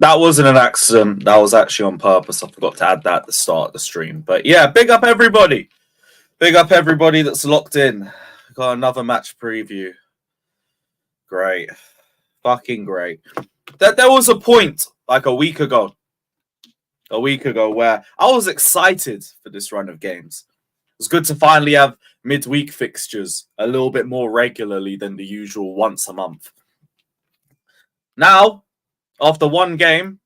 That wasn't an accident. That was actually on purpose. I forgot to add that at the start of the stream. But yeah, big up everybody. Big up everybody that's locked in. Got another match preview. Great. Fucking great. There was a point like a week ago where I was excited for this run of games. It was good to finally have midweek fixtures a little bit more regularly than the usual once a month. Now, after one game,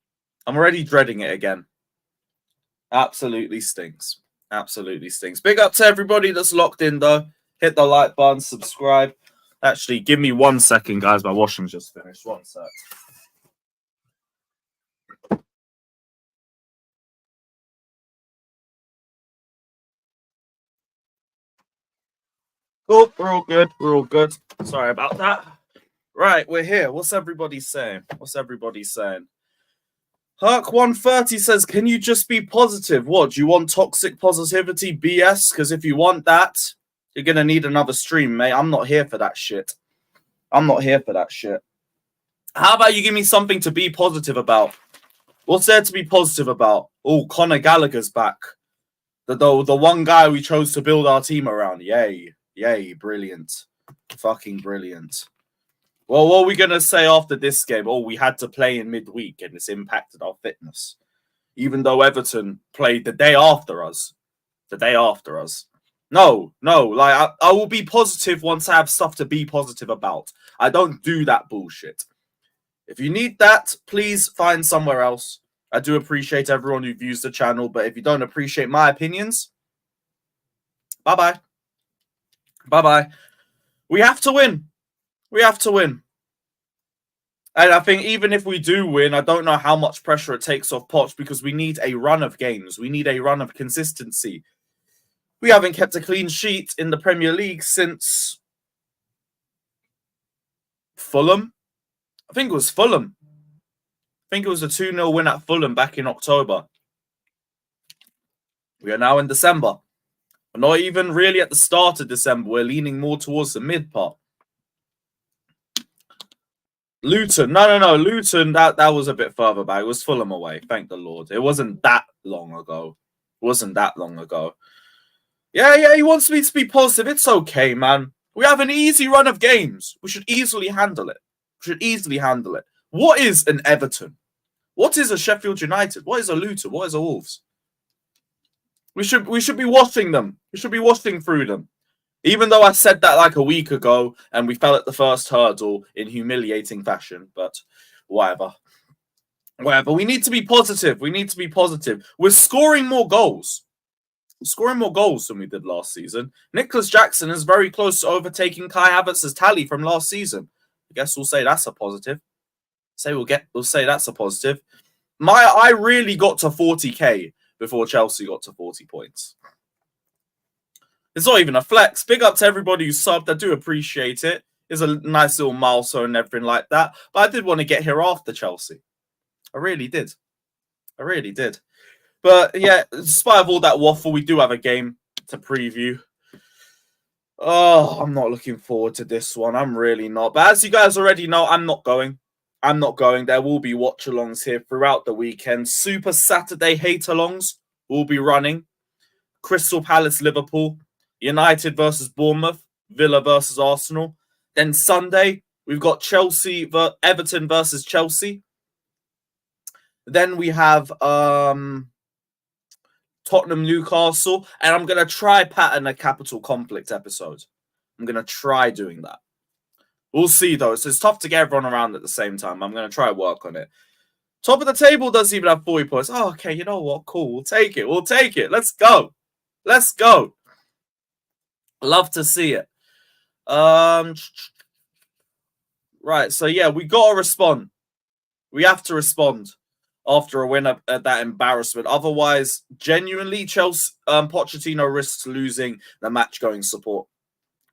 I'm already dreading it again. Absolutely stinks. Absolutely stinks. Big up to everybody that's locked in, though. Hit the like button, subscribe. Actually, give me 1 second, guys. My washing's just finished. 1 sec. Cool. We're all good. We're all good. Sorry about that. Right, we're here. What's everybody saying? What's everybody saying? Herc130 says, can you just be positive? What, do you want toxic positivity BS? Because if you want that, you're going to need another stream, mate. I'm not here for that shit. I'm not here for that shit. How about you give me something to be positive about? What's there to be positive about? Oh, Conor Gallagher's back. The one guy we chose to build our team around. Yay. Yay, brilliant. Fucking brilliant. Well, what are we going to say after this game? Oh, we had to play in midweek and it's impacted our fitness. Even though Everton played the day after us. The day after us. No. Like, I will be positive once I have stuff to be positive about. I don't do that bullshit. If you need that, please find somewhere else. I do appreciate everyone who views the channel, but if you don't appreciate my opinions, bye-bye. Bye-bye. We have to win. We have to win. And I think even if we do win, I don't know how much pressure it takes off Poch because we need a run of games. We need a run of consistency. We haven't kept a clean sheet in the Premier League since Fulham. I think it was Fulham. I think it was a 2-0 win at Fulham back in October. We are now in December. We're not even really at the start of December. We're leaning more towards the mid part. Luton. No. Luton, that was a bit further back. It was Fulham away. Thank the Lord. It wasn't that long ago. Yeah, he wants me to be positive. It's okay, man. We have an easy run of games. We should easily handle it. What is an Everton? What is a Sheffield United? What is a Luton? What is a Wolves? We should be watching them. We should be watching through them. Even though I said that like a week ago and we fell at the first hurdle in humiliating fashion, but whatever. We need to be positive. We're scoring more goals. Than we did last season. Nicholas Jackson is very close to overtaking Kai Havertz's tally from last season. I guess we'll say that's a positive. We'll say that's a positive. I really got to 40k before Chelsea got to 40 points. It's not even a flex. Big up to everybody who subbed. I do appreciate it. It's a nice little milestone and everything like that. But I did want to get here after Chelsea. I really did. But yeah, in spite of all that waffle, we do have a game to preview. Oh, I'm not looking forward to this one. I'm really not. But as you guys already know, I'm not going. There will be watch-alongs here throughout the weekend. Super Saturday hate-alongs will be running. Crystal Palace, Liverpool. United versus Bournemouth, Villa versus Arsenal. Then Sunday, we've got Everton versus Chelsea. Then we have Tottenham, Newcastle. And I'm going to try pattern a capital conflict episode. I'm going to try doing that. We'll see, though. So it's tough to get everyone around at the same time. I'm going to try work on it. Top of the table doesn't even have 40 points. Oh, okay, you know what? Cool. We'll take it. Let's go. Love to see it. Right, so yeah, we got to respond. We have to respond after a win at that embarrassment. Otherwise, genuinely, Chelsea, Pochettino risks losing the match-going support.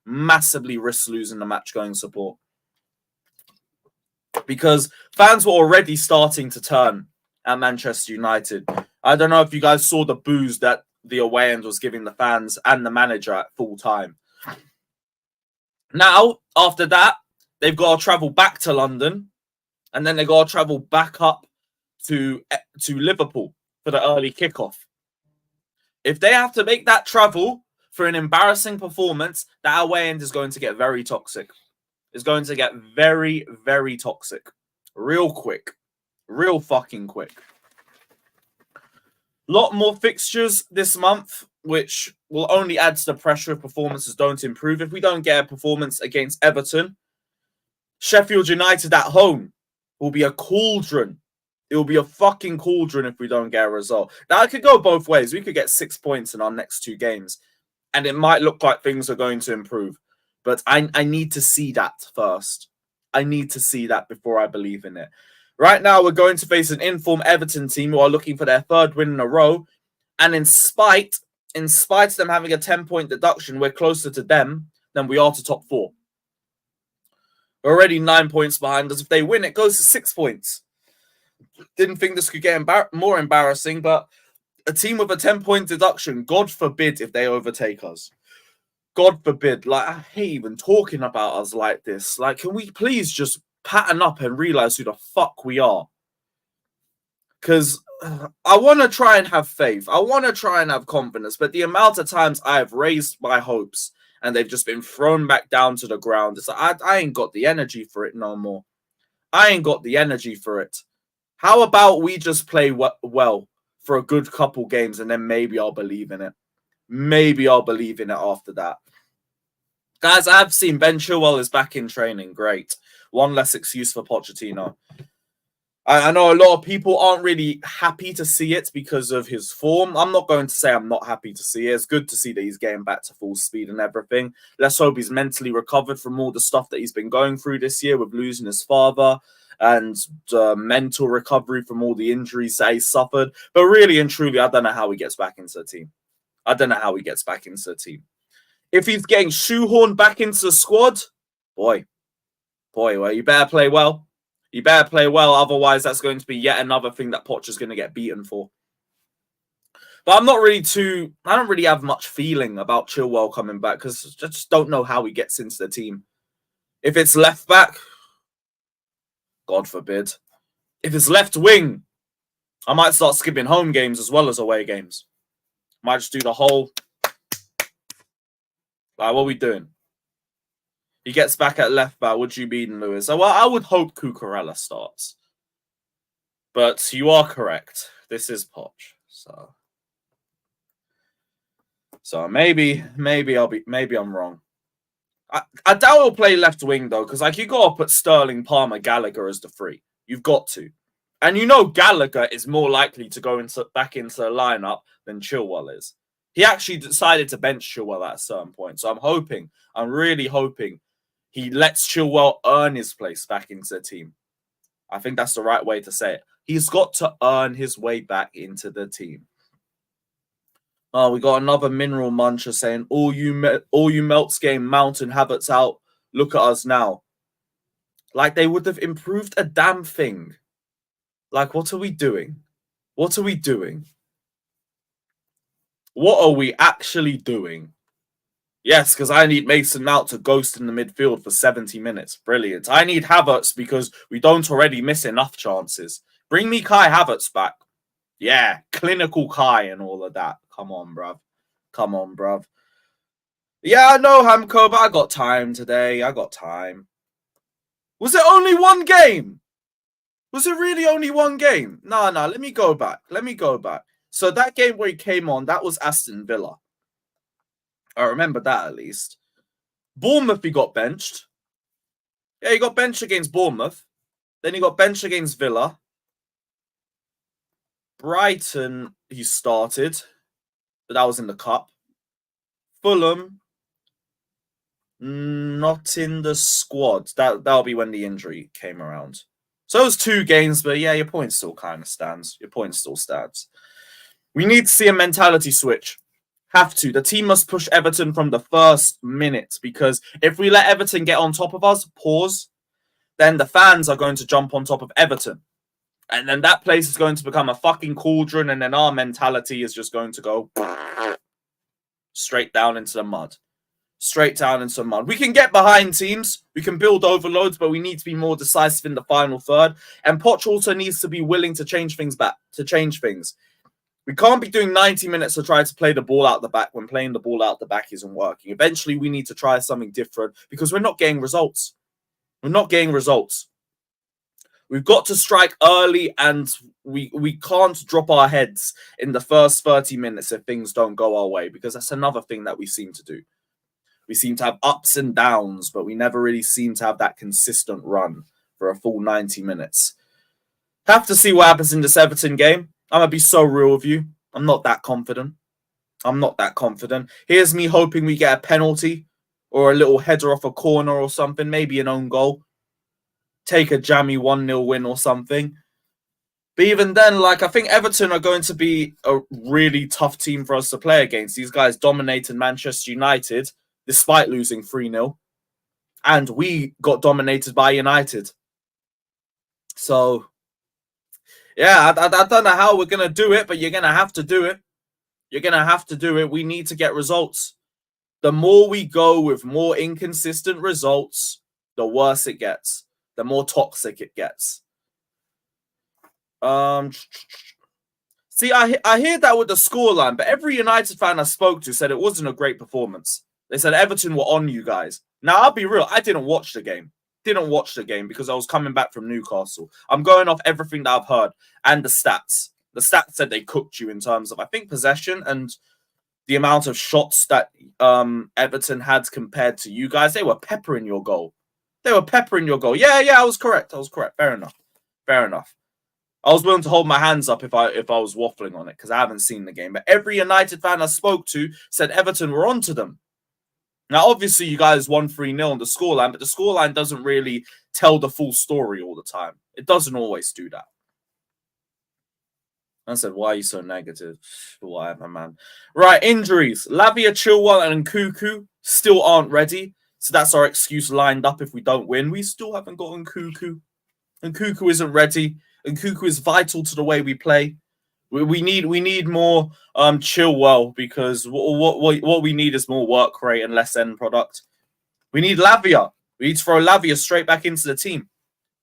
Massively risks losing the match-going support. Because fans were already starting to turn at Manchester United. I don't know if you guys saw the boos that the away end was giving the fans and the manager at full time. Now, after that, they've got to travel back to London. And then they've got to travel back up to Liverpool for the early kickoff. If they have to make that travel for an embarrassing performance, that away end is going to get very toxic. It's going to get very, very toxic. Real quick. Real fucking quick. Lot more fixtures this month, which will only add to the pressure if performances don't improve. If we don't get a performance against Everton, Sheffield United at home will be a cauldron. It will be a fucking cauldron if we don't get a result. Now, it could go both ways. We could get 6 points in our next 2 games, and it might look like things are going to improve. But I need to see that first. I need to see that before I believe in it. Right now, we're going to face an informed Everton team who are looking for their 3rd win in a row. And in spite of them having a 10-point deduction, we're closer to them than we are to top 4. We're already 9 points behind us. If they win, it goes to 6 points. Didn't think this could get more embarrassing, but a team with a 10-point deduction, God forbid if they overtake us. God forbid. Like, I hate even talking about us like this. Like, can we please just pattern up and realize who the fuck we are? Because I want to try and have faith. I want to try and have confidence. But the amount of times I have raised my hopes and they've just been thrown back down to the ground, it's like, I ain't got the energy for it no more. I ain't got the energy for it. How about we just play well for a good couple games and then maybe I'll believe in it. Maybe I'll believe in it after that. Guys, I've seen Ben Chilwell is back in training. Great. One less excuse for Pochettino. I know a lot of people aren't really happy to see it because of his form. I'm not going to say I'm not happy to see it. It's good to see that he's getting back to full speed and everything. Let's hope he's mentally recovered from all the stuff that he's been going through this year with losing his father and mental recovery from all the injuries that he suffered. But really and truly, I don't know how he gets back into the team. I don't know how he gets back into the team. If he's getting shoehorned back into the squad, boy, well, you better play well. You better play well, otherwise that's going to be yet another thing that Poch is going to get beaten for. But I don't really have much feeling about Chilwell coming back because I just don't know how he gets into the team. If it's left back, God forbid. If it's left wing, I might start skipping home games as well as away games. Might just do the whole... Like, what are we doing? He gets back at left back. Would you mean Lewis? Well, I would hope Cucurella starts. But you are correct. This is Poch. So maybe I'm wrong. I doubt he'll play left wing though, because like you got to put Sterling, Palmer, Gallagher as the 3. You've got to. And you know Gallagher is more likely to go back into the lineup than Chilwell is. He actually decided to bench Chilwell at a certain point. So I'm really hoping he lets Chilwell earn his place back into the team. I think that's the right way to say it. He's got to earn his way back into the team. Oh, we got another mineral muncher saying, all you Melts game Mountain Havertz out. Look at us now. Like they would have improved a damn thing. Like, what are we doing? What are we doing? What are we actually doing? Yes, because I need Mason Mount to ghost in the midfield for 70 minutes. Brilliant. I need Havertz because we don't already miss enough chances. Bring me Kai Havertz back. Yeah, clinical Kai and all of that. Come on, bruv. Come on, bruv. Yeah, I know, Hamko, but I got time today. I got time. Was it only one game? Was it really only one game? No, let me go back. So that game where he came on, that was Aston Villa. I remember that at least. Bournemouth, he got benched. Yeah, he got benched against Bournemouth. Then he got benched against Villa. Brighton, he started. But that was in the cup. Fulham, not in the squad. That'll be when the injury came around. So it was 2 games, but yeah, your point still kind of stands. Your point still stands. We need to see a mentality switch. Have to. The team must push Everton from the first minute because if we let Everton get on top of us, then the fans are going to jump on top of Everton. And then that place is going to become a fucking cauldron and then our mentality is just going to go straight down into the mud. straight down into mud. We can get behind teams, we can build overloads, but we need to be more decisive in the final third. And Poch also needs to be willing to change things back, We can't be doing 90 minutes to try to play the ball out the back when playing the ball out the back isn't working. Eventually, we need to try something different because we're not getting results. We're not getting results. We've got to strike early, and we can't drop our heads in the first 30 minutes if things don't go our way, because that's another thing that we seem to do. We seem to have ups and downs, but we never really seem to have that consistent run for a full 90 minutes. Have to see what happens in this Everton game. I'm going to be so real with you. I'm not that confident. Here's me hoping we get a penalty or a little header off a corner or something, maybe an own goal. Take a jammy 1-0 win or something. But even then, I think Everton are going to be a really tough team for us to play against. These guys dominated Manchester United despite losing 3-0. And we got dominated by United. So, yeah, I don't know how we're going to do it, but you're going to have to do it. We need to get results. The more we go with more inconsistent results, the worse it gets. The more toxic it gets. See, I hear that with the scoreline, but every United fan I spoke to said it wasn't a great performance. They said Everton were on you guys. Now, I'll be real. I didn't watch the game. Because I was coming back from Newcastle. I'm going off everything that I've heard and the stats. The stats said they cooked you in terms of, I think, possession and the amount of shots that Everton had compared to you guys. They were peppering your goal. Yeah, I was correct. Fair enough. I was willing to hold my hands up if I was waffling on it because I haven't seen the game. But every United fan I spoke to said Everton were onto them. Now, obviously, you guys won 3-0 on the scoreline, but the scoreline doesn't really tell the full story all the time. It doesn't always do that. I said, why are you so negative? Whatever, man. Right, injuries. Lavia, Chilwell, and Nkunku still aren't ready. So that's our excuse lined up if we don't win. We still haven't got Nkunku. Nkunku isn't ready. Nkunku is vital to the way we play. We need more Chilwell because what we need is more work rate and less end product. We need Lavia. We need to throw Lavia straight back into the team.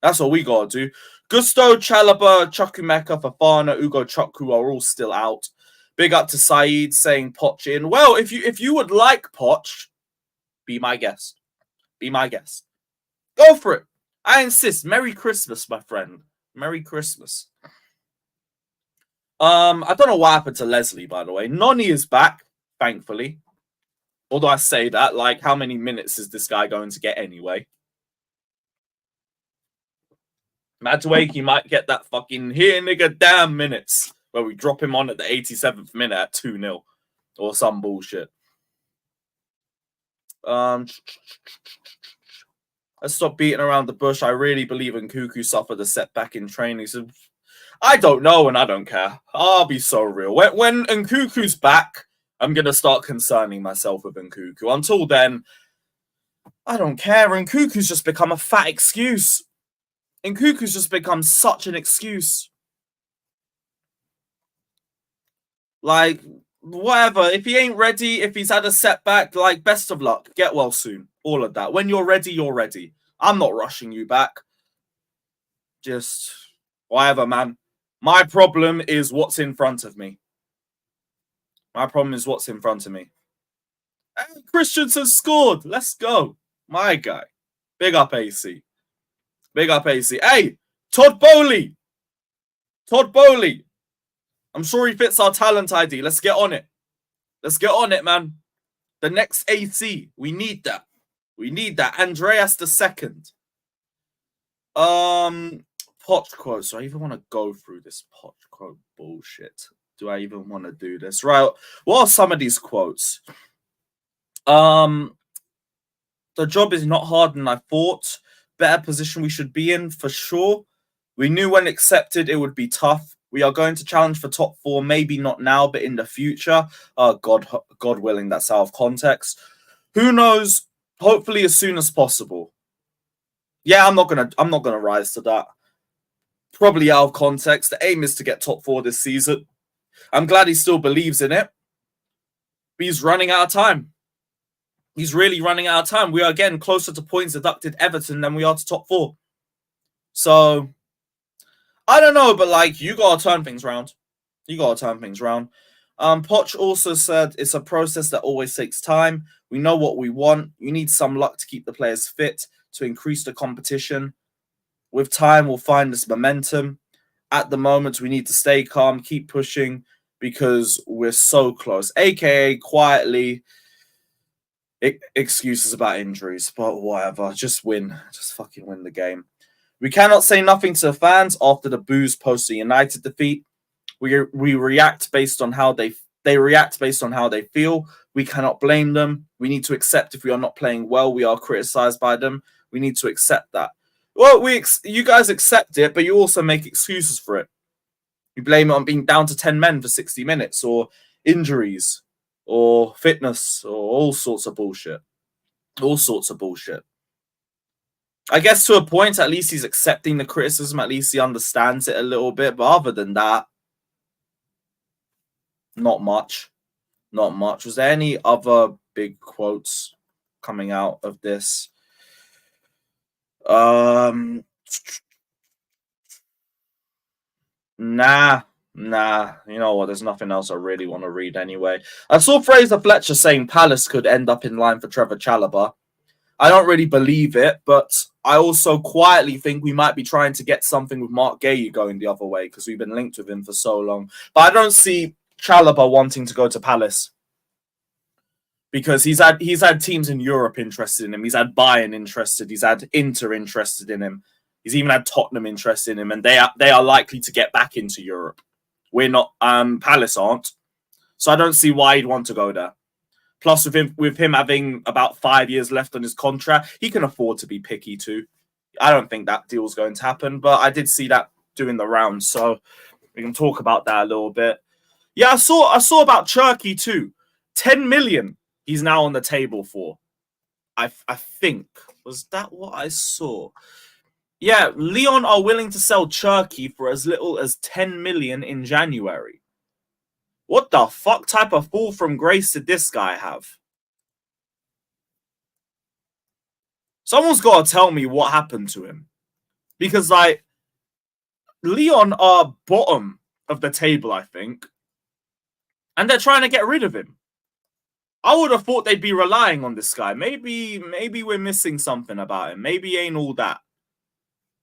That's what we got to do. Gusto, Chalobah, Chukwuemeka, Fofana, Ugo Chukwu are all still out. Big up to Said saying Poch in. Well, if you would like Poch, be my guest. Go for it. I insist. Merry Christmas, my friend. Merry Christmas. I don't know what happened to Leslie, by the way. Noni is back, thankfully. Although I say that, how many minutes is this guy going to get anyway? Madueke might get that fucking here nigga damn minutes where we drop him on at the 87th minute at 2-0 or some bullshit. Let's stop beating around the bush. I really believe Nkunku suffered a setback in training. So I don't know and I don't care. I'll be so real. When Nkuku's back, I'm going to start concerning myself with Nkunku. Until then, I don't care. Nkuku's just become a fat excuse. Nkuku's just become such an excuse. Whatever. If he ain't ready, if he's had a setback, best of luck. Get well soon. All of that. When you're ready, you're ready. I'm not rushing you back. Just whatever, man. My problem is what's in front of me. And Christensen scored. Let's go. My guy. Big up AC. Hey, Todd Bowley. I'm sure he fits our talent ID. Let's get on it. Man. The next AC. We need that. Andreas the second. Poch quotes. Do I even want to go through this Poch quote bullshit? Do I even want to do this? Right. What are some of these quotes? The job is not harder than I thought. Better position we should be in, for sure. We knew when accepted it would be tough. We are going to challenge for top 4, maybe not now, but in the future. God willing, that's out of context. Who knows? Hopefully as soon as possible. Yeah, I'm not gonna rise to that. Probably out of context. The aim is to get top 4 this season. I'm glad he still believes in it. But he's running out of time. He's really running out of time. We are getting closer to points deducted Everton than we are to top 4. So, I don't know, but like, you got to turn things around. You got to turn things around. Poch also said it's a process that always takes time. We know what we want. You need some luck to keep the players fit, to increase the competition. With time, we'll find this momentum. At the moment, we need to stay calm, keep pushing, because we're so close. AKA, quietly, excuses about injuries, but whatever. Just win. Just fucking win the game. We cannot say nothing to the fans after the boos post the United defeat. We react based on how they react based on how they feel. We cannot blame them. We need to accept if we are not playing well, we are criticized by them. We need to accept that. Well, you guys accept it, but you also make excuses for it. You blame it on being down to 10 men for 60 minutes, or injuries, or fitness, or all sorts of bullshit. All sorts of bullshit. I guess to a point, at least he's accepting the criticism. At least he understands it a little bit. But other than that, not much. Not much. Was there any other big quotes coming out of this? Nah. You know what? There's nothing else I really want to read anyway. I saw Fraser Fletcher saying Palace could end up in line for Trevor Chalobah. I don't really believe it, but I also quietly think we might be trying to get something with Mark Guéhi going the other way, because we've been linked with him for so long. But I don't see Chalobah wanting to go to Palace, because he's had teams in Europe interested in him. He's had Bayern interested. He's had Inter interested in him. He's even had Tottenham interested in him, and they are likely to get back into Europe. We're not. Palace aren't. So I don't see why he'd want to go there. Plus, with him having about 5 years left on his contract, he can afford to be picky too. I don't think that deal's going to happen, but I did see that doing the rounds, so we can talk about that a little bit. Yeah, I saw about Turkey too. 10 million he's now on the table for. I think. Was that what I saw? Yeah, Lyon are willing to sell Turkey for as little as 10 million in January. What the fuck type of fall from grace did this guy have? Someone's got to tell me what happened to him. Because, like, Lyon are bottom of the table, I think. And they're trying to get rid of him. I would have thought they'd be relying on this guy. Maybe we're missing something about him. Maybe he ain't all that.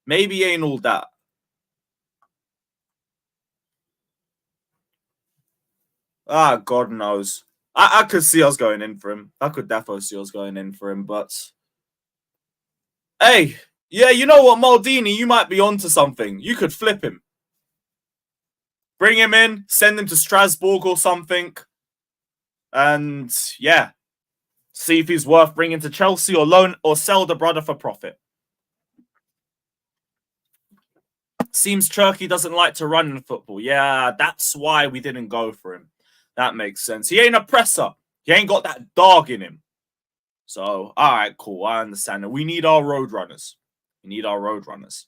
Maybe he ain't all that. Ah, God knows. I could see us going in for him. I could definitely see us going in for him, but... Hey, yeah, you know what, Maldini, you might be onto something. You could flip him. Bring him in, send him to Strasbourg or something. And, yeah. See if he's worth bringing to Chelsea, or loan or sell the brother for profit. Seems Turkey doesn't like to run in football. Yeah, that's why we didn't go for him. That makes sense. He ain't a presser. He ain't got that dog in him. So, all right, cool. I understand it. We need our road runners. We need our road runners.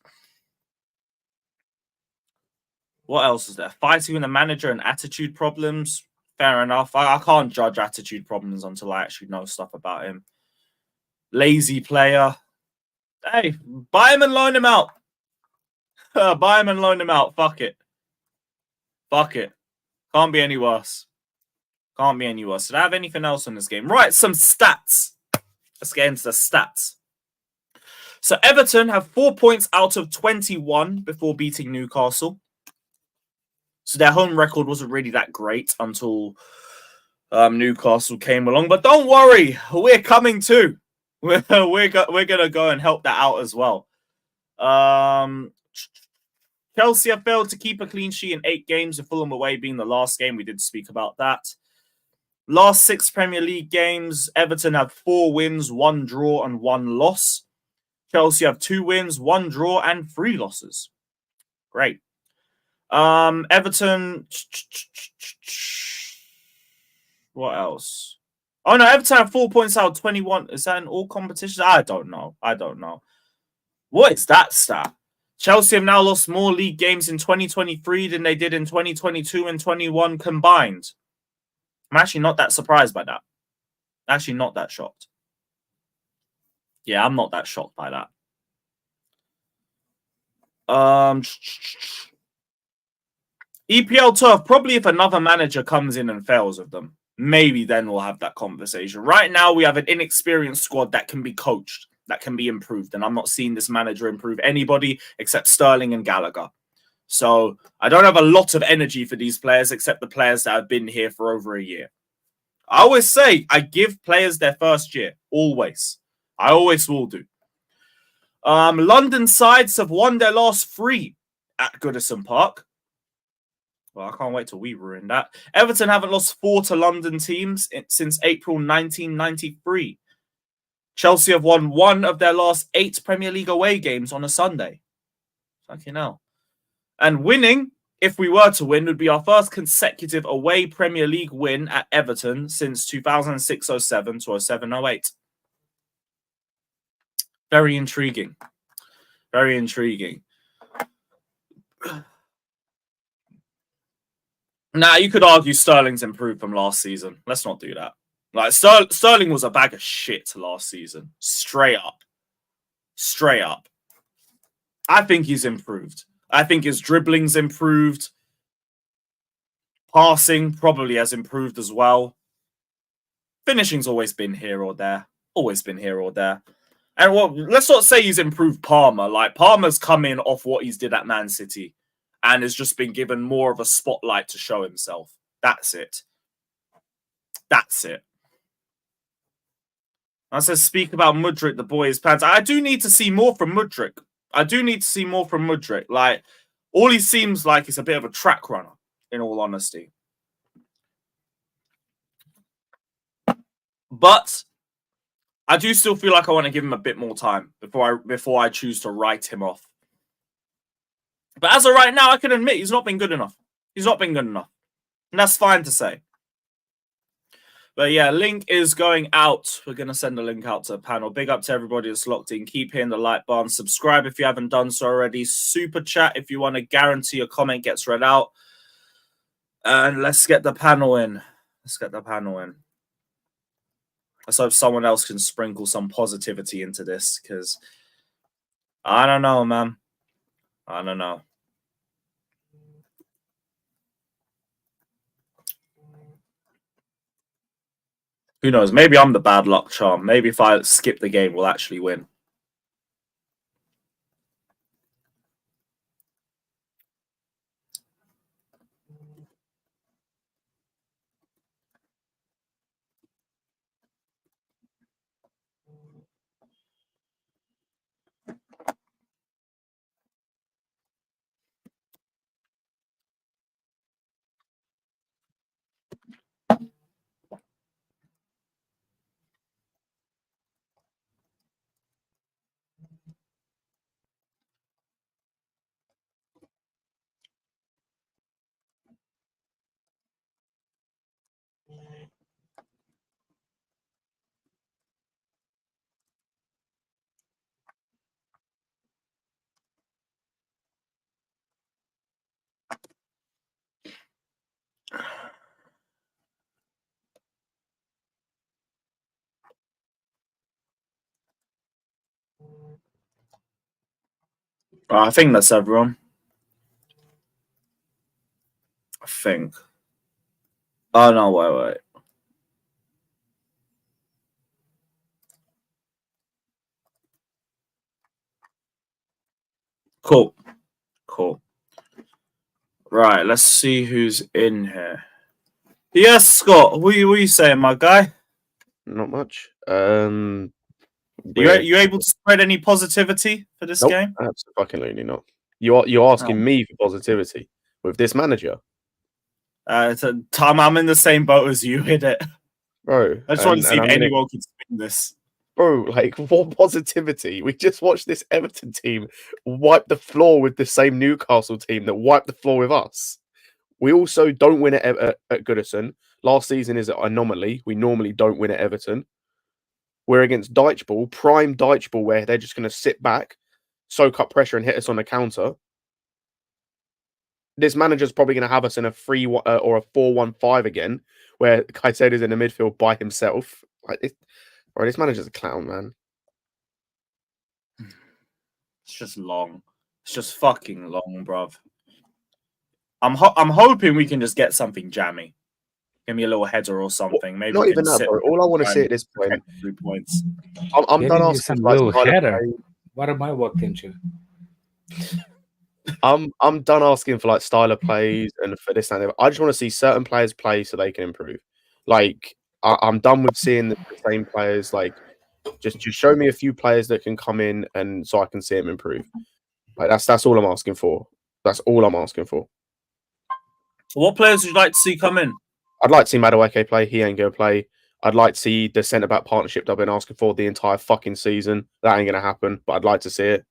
What else is there? Fighting with the manager and attitude problems. Fair enough. I can't judge attitude problems until I actually know stuff about him. Lazy player. Hey, buy him and loan him out. Buy him and loan him out. Fuck it. Fuck it. Can't be any worse. Can't be any worse. Did I have anything else on this game? Right, some stats. Let's get into the stats. So Everton have 4 points out of 21 before beating Newcastle. So their home record wasn't really that great until Newcastle came along. But don't worry, we're coming too. We're gonna go and help that out as well. Chelsea have failed to keep a clean sheet in 8 games, with Fulham away being the last game. We did speak about that. Last 6 Premier League games, Everton have 4 wins, 1 draw, and 1 loss. Chelsea have 2 wins, 1 draw, and 3 losses. Great. Everton. What else? Oh no, Everton have 4 points out of 21. Is that in all competitions? I don't know. What is that stat? Chelsea have now lost more league games in 2023 than they did in 2022 and 21 combined. I'm actually not that surprised by that. Actually not that shocked. Yeah, I'm not that shocked by that. EPL turf, probably if another manager comes in and fails with them, maybe then we'll have that conversation. Right now, we have an inexperienced squad that can be coached, that can be improved. And I'm not seeing this manager improve anybody except Sterling and Gallagher. So I don't have a lot of energy for these players except the players that have been here for over a year. I always say I give players their first year. Always. I always will do. London sides have won their last 3 at Goodison Park. Well, I can't wait till we ruin that. Everton haven't lost 4 to London teams since April 1993. Chelsea have won 1 of their last 8 Premier League away games on a Sunday. Fucking hell. And winning, if we were to win, would be our first consecutive away Premier League win at Everton since 2006-07 to 07-08. Very intriguing. Very intriguing. Now, you could argue Sterling's improved from last season. Let's not do that. Like Sterling was a bag of shit last season. Straight up. Straight up. I think he's improved. I think his dribbling's improved. Passing probably has improved as well. Finishing's always been here or there. Always been here or there. And well, let's not say he's improved Palmer. Like, Palmer's come in off what he's did at Man City and has just been given more of a spotlight to show himself. That's it. That's it. I said, speak about Mudryk, the boy is pants. I do need to see more from Mudryk. Like, all he seems like is a bit of a track runner, in all honesty. But I do still feel like I want to give him a bit more time before I choose to write him off. But as of right now, I can admit he's not been good enough. He's not been good enough. And that's fine to say. But yeah, link is going out. We're going to send a link out to the panel. Big up to everybody that's locked in. Keep hitting the like button. Subscribe if you haven't done so already. Super chat if you want to guarantee your comment gets read out. And let's get the panel in. Let's hope someone else can sprinkle some positivity into this, because I don't know, man. I don't know. Who knows? Maybe I'm the bad luck charm. Maybe if I skip the game, we'll actually win. I think that's everyone. I think. Oh, no, wait. Cool. Right, let's see who's in here. Yes, Scott, what are you saying, my guy? Not much. You able to spread any positivity for this game? Absolutely not. You're asking me for positivity with this manager. Tom, I'm in the same boat as you, hit it. Bro. I just want to see if anyone can spin this. Bro, like, what positivity? We just watched this Everton team wipe the floor with the same Newcastle team that wiped the floor with us. We also don't win at Goodison. Last season is an anomaly. We normally don't win at Everton. We're against Dycheball, prime Dycheball, where they're just going to sit back, soak up pressure and hit us on the counter. This manager's probably going to have us in a 3 or a 4-1-5 again, where Caicedo's in the midfield by himself. Bro, this manager's a clown, man. It's just long. It's just fucking long, bruv. I'm hoping we can just get something jammy. Give me a little header or something. Maybe Not we even can that, sit bro. All I want to and see at this point, protect 3 points. I'm done Getting you asking some for like little style of header. play. What am I walked into? I'm done asking for like style of plays and for this and that. I just want to see certain players play so they can improve. Like I'm done with seeing the same players. Like just show me a few players that can come in and so I can see them improve. Like that's all I'm asking for. That's all I'm asking for. What players would you like to see come in? I'd like to see Madueke play. He ain't gonna play. I'd like to see the centre back partnership that I've been asking for the entire fucking season. That ain't gonna happen, but I'd like to see it.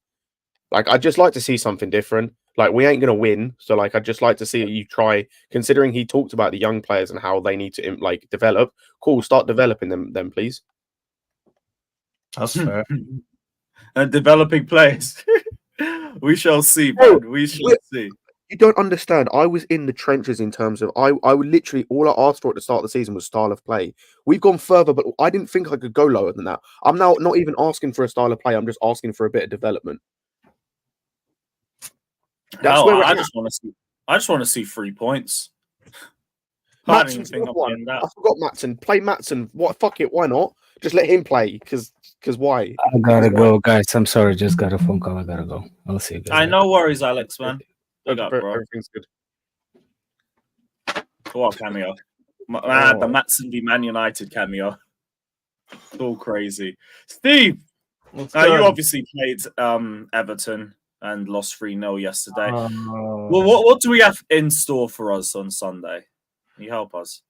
Like I'd just like to see something different. Like we ain't gonna win, so like I'd just like to see you try. Considering he talked about the young players and how they need to like develop. Cool, start developing them, please. That's fair. And developing players. We shall see, man. We shall see. You don't understand. I was in the trenches in terms of I would literally all I asked for at the start of the season was style of play. We've gone further, but I didn't think I could go lower than that. I'm now not even asking for a style of play. I'm just asking for a bit of development. That's where I just want to see. I just want to see 3 points. I don't even Matson's think I'm one. getting that. I forgot Matson. Play Matson. What? Fuck it. Why not? Just let him play. Because why? I gotta go, guys. I'm sorry. Just got a phone call. I gotta go. I'll see you guys. I no worries, Alex, man. Big up, bro. Everything's good. What cameo? The Matson v Man United cameo. It's all crazy. Steve, you obviously played Everton and lost 3-0 yesterday. Well, what do we have in store for us on Sunday? Can you help us?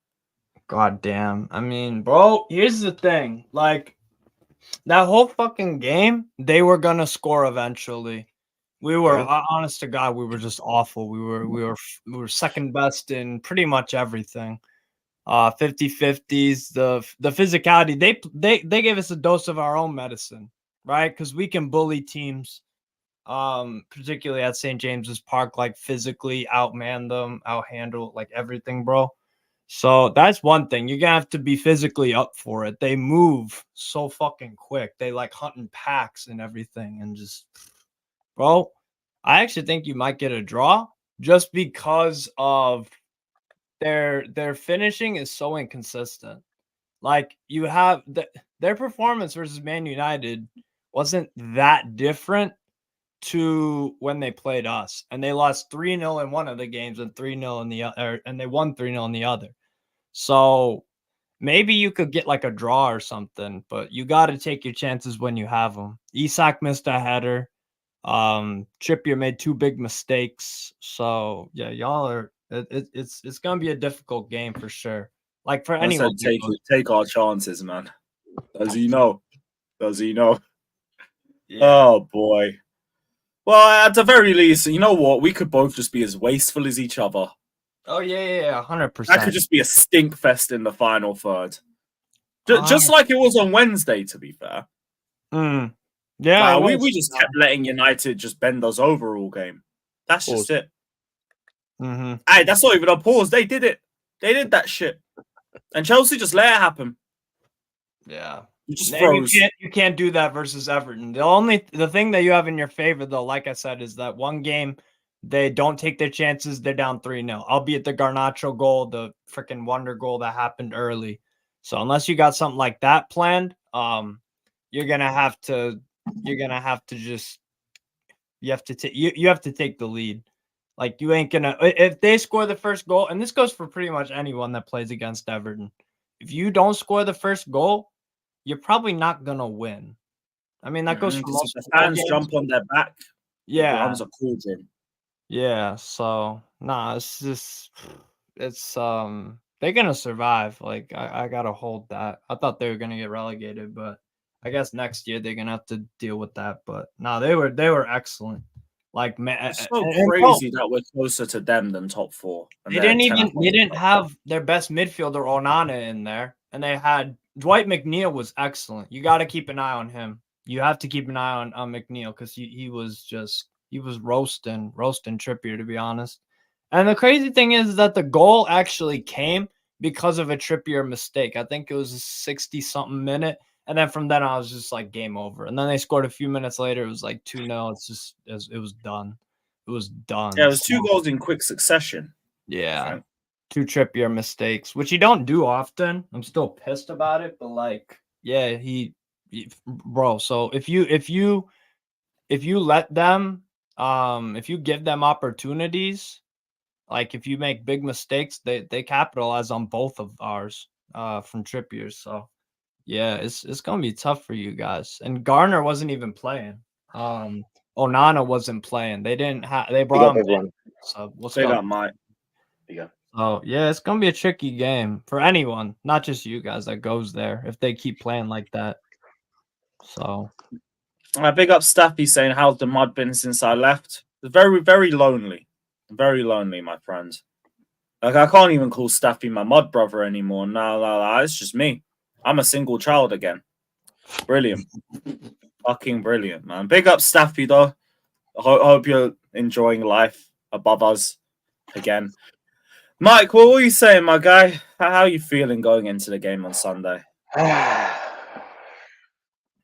God damn. I mean, bro, here's the thing. Like, that whole fucking game, they were gonna score eventually. We were honest to God, we were just awful. We were second best in pretty much everything. 50-50s, the physicality. They gave us a dose of our own medicine, right? Because we can bully teams, particularly at St. James's Park, like physically outman them, outhandle like everything, bro. So that's one thing. You're gonna have to be physically up for it. They move so fucking quick. They like hunting packs and everything, and just, bro, I actually think you might get a draw just because of their finishing is so inconsistent. Like you have their performance versus Man United wasn't that different to when they played us, and they lost 3-0 in one of the games and 3-0 in the other, and they won 3-0 in the other. So maybe you could get like a draw or something, but you got to take your chances when you have them. Isak missed a header. Trippier made 2 big mistakes. So yeah, y'all are. It's gonna be a difficult game for sure. Like for anyone, take our chances, man. Does he know? Yeah. Oh boy. Well, at the very least, you know what? We could both just be as wasteful as each other. Oh yeah, 100%. That could just be a stink fest in the final third. Just like it was on Wednesday, to be fair. Yeah, we just kept letting United just bend us over all game. That's just it. Hey, that's not even a pause. They did it. They did that shit. And Chelsea just let it happen. Yeah. You just froze. You can't do that versus Everton. The thing that you have in your favor, though, like I said, is that one game they don't take their chances. They're down 3-0. Albeit the Garnacho goal, the freaking wonder goal that happened early. So unless you got something like that planned, you're gonna have to just you have to take the lead. Like you ain't gonna if they score the first goal, and this goes for pretty much anyone that plays against Everton. If you don't score the first goal, you're probably not gonna win. I mean, that goes for most the fans jump on their back. Yeah, it becomes a cauldron. Yeah, so it's just they're gonna survive. Like I gotta hold that. I thought they were gonna get relegated, but I guess next year they're gonna have to deal with that. But no, they were excellent. Like man, it's so crazy that we're closer to them than top 4. They didn't have their best midfielder Onana in there, and they had Dwight McNeil was excellent. You got to keep an eye on him. You have to keep an eye on McNeil because he was roasting Trippier, to be honest. And the crazy thing is that the goal actually came because of a Trippier mistake. I think it was a 60-something minute. And then from then on, I was just like game over. And then they scored a few minutes later. It was like 2-0. It was done. It was done. Yeah, it was 2 goals in quick succession. Yeah. 2 Trippier mistakes, which he don't do often. I'm still pissed about it, but like, yeah, bro. So if you let them, if you give them opportunities, like if you make big mistakes, they capitalize on both of ours from Trippier. So yeah, it's gonna be tough for you guys. And Garner wasn't even playing. Onana wasn't playing. They didn't have. They Big brought up him. everyone. So what's Big going? up, Mike. Big up. Oh yeah, it's gonna be a tricky game for anyone, not just you guys that goes there if they keep playing like that. So Big up Staffy saying, how's the mud been since I left? Very, very lonely. Very lonely, my friend. Like, I can't even call Staffy my mud brother anymore. No, it's just me. I'm a single child again. Brilliant. Fucking brilliant, man. Big up Staffy, though. I hope you're enjoying life above us again. Mike, what were you saying, my guy? How are you feeling going into the game on Sunday?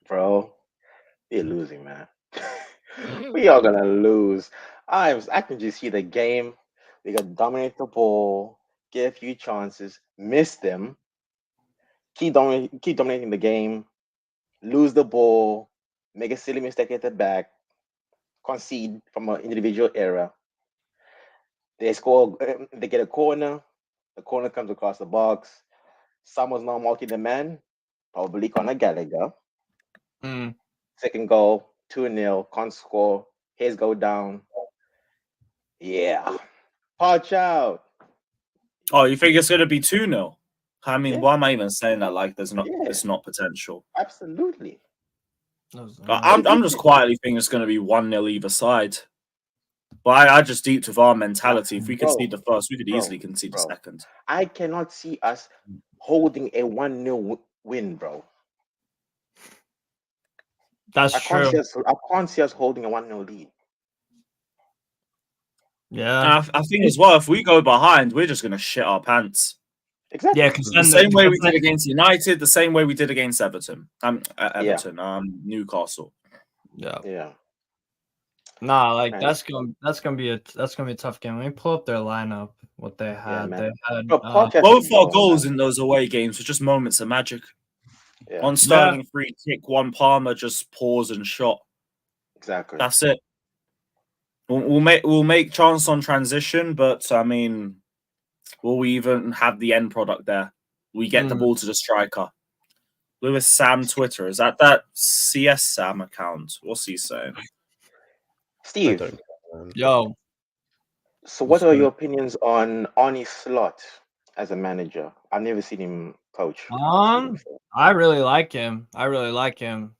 Bro, we're losing, man. We are gonna lose. I can just see the game. We got dominate the ball, get a few chances, miss them, keep dominating the game, lose the ball, make a silly mistake at the back, concede from an individual error. They score. They get a corner. The corner comes across the box. Someone's not marking the man. Probably Conor Gallagher. Second goal, 2-0. Can't score. Heads go down. Yeah. Punch out. Oh, you think it's going to be 2-0? I mean, Yeah. why am I even saying that? Like, Yeah. it's not potential. Absolutely. I'm just quietly thinking it's going to be 1-0 either side. But I just deeped with our mentality. If we concede the first, we could easily concede the second. I cannot see us holding a 1-0 win, bro. that's true. I can't see us holding a 1-0 lead. Yeah. And I think as well, if we go behind, we're just going to shit our pants. Exactly. Yeah, because The same way we did against United, the same way we did against Everton. Newcastle. Yeah. Nah, like Man. that's gonna be a tough game. Let me pull up their lineup. What they had. man. They had Both our goals in those away games were just moments of magic. Yeah. One Sterling free kick, one Palmer just paused and shot. Exactly. That's it. We'll make chance on transition, but I mean, will we even have the end product there? We get the ball to the striker. Lewis Sam Twitter, is that CS Sam account? What's he saying? Steve. Yo. So what are your opinions on Arne Slot as a manager? I've never seen him coach. I really like him.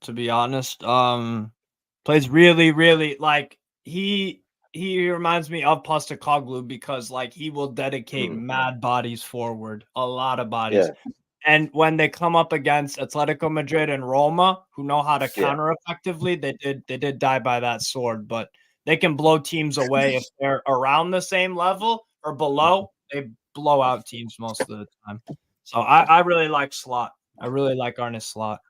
To be honest. Plays really, really like he reminds me of Postecoglou because like he will dedicate mad bodies forward, a lot of bodies. Yeah. And when they come up against Atletico Madrid and Roma, who know how to counter effectively, they did die by that sword, but they can blow teams away if they're around the same level or below. They blow out teams most of the time. So I really like Slot. I really like Arne Slot.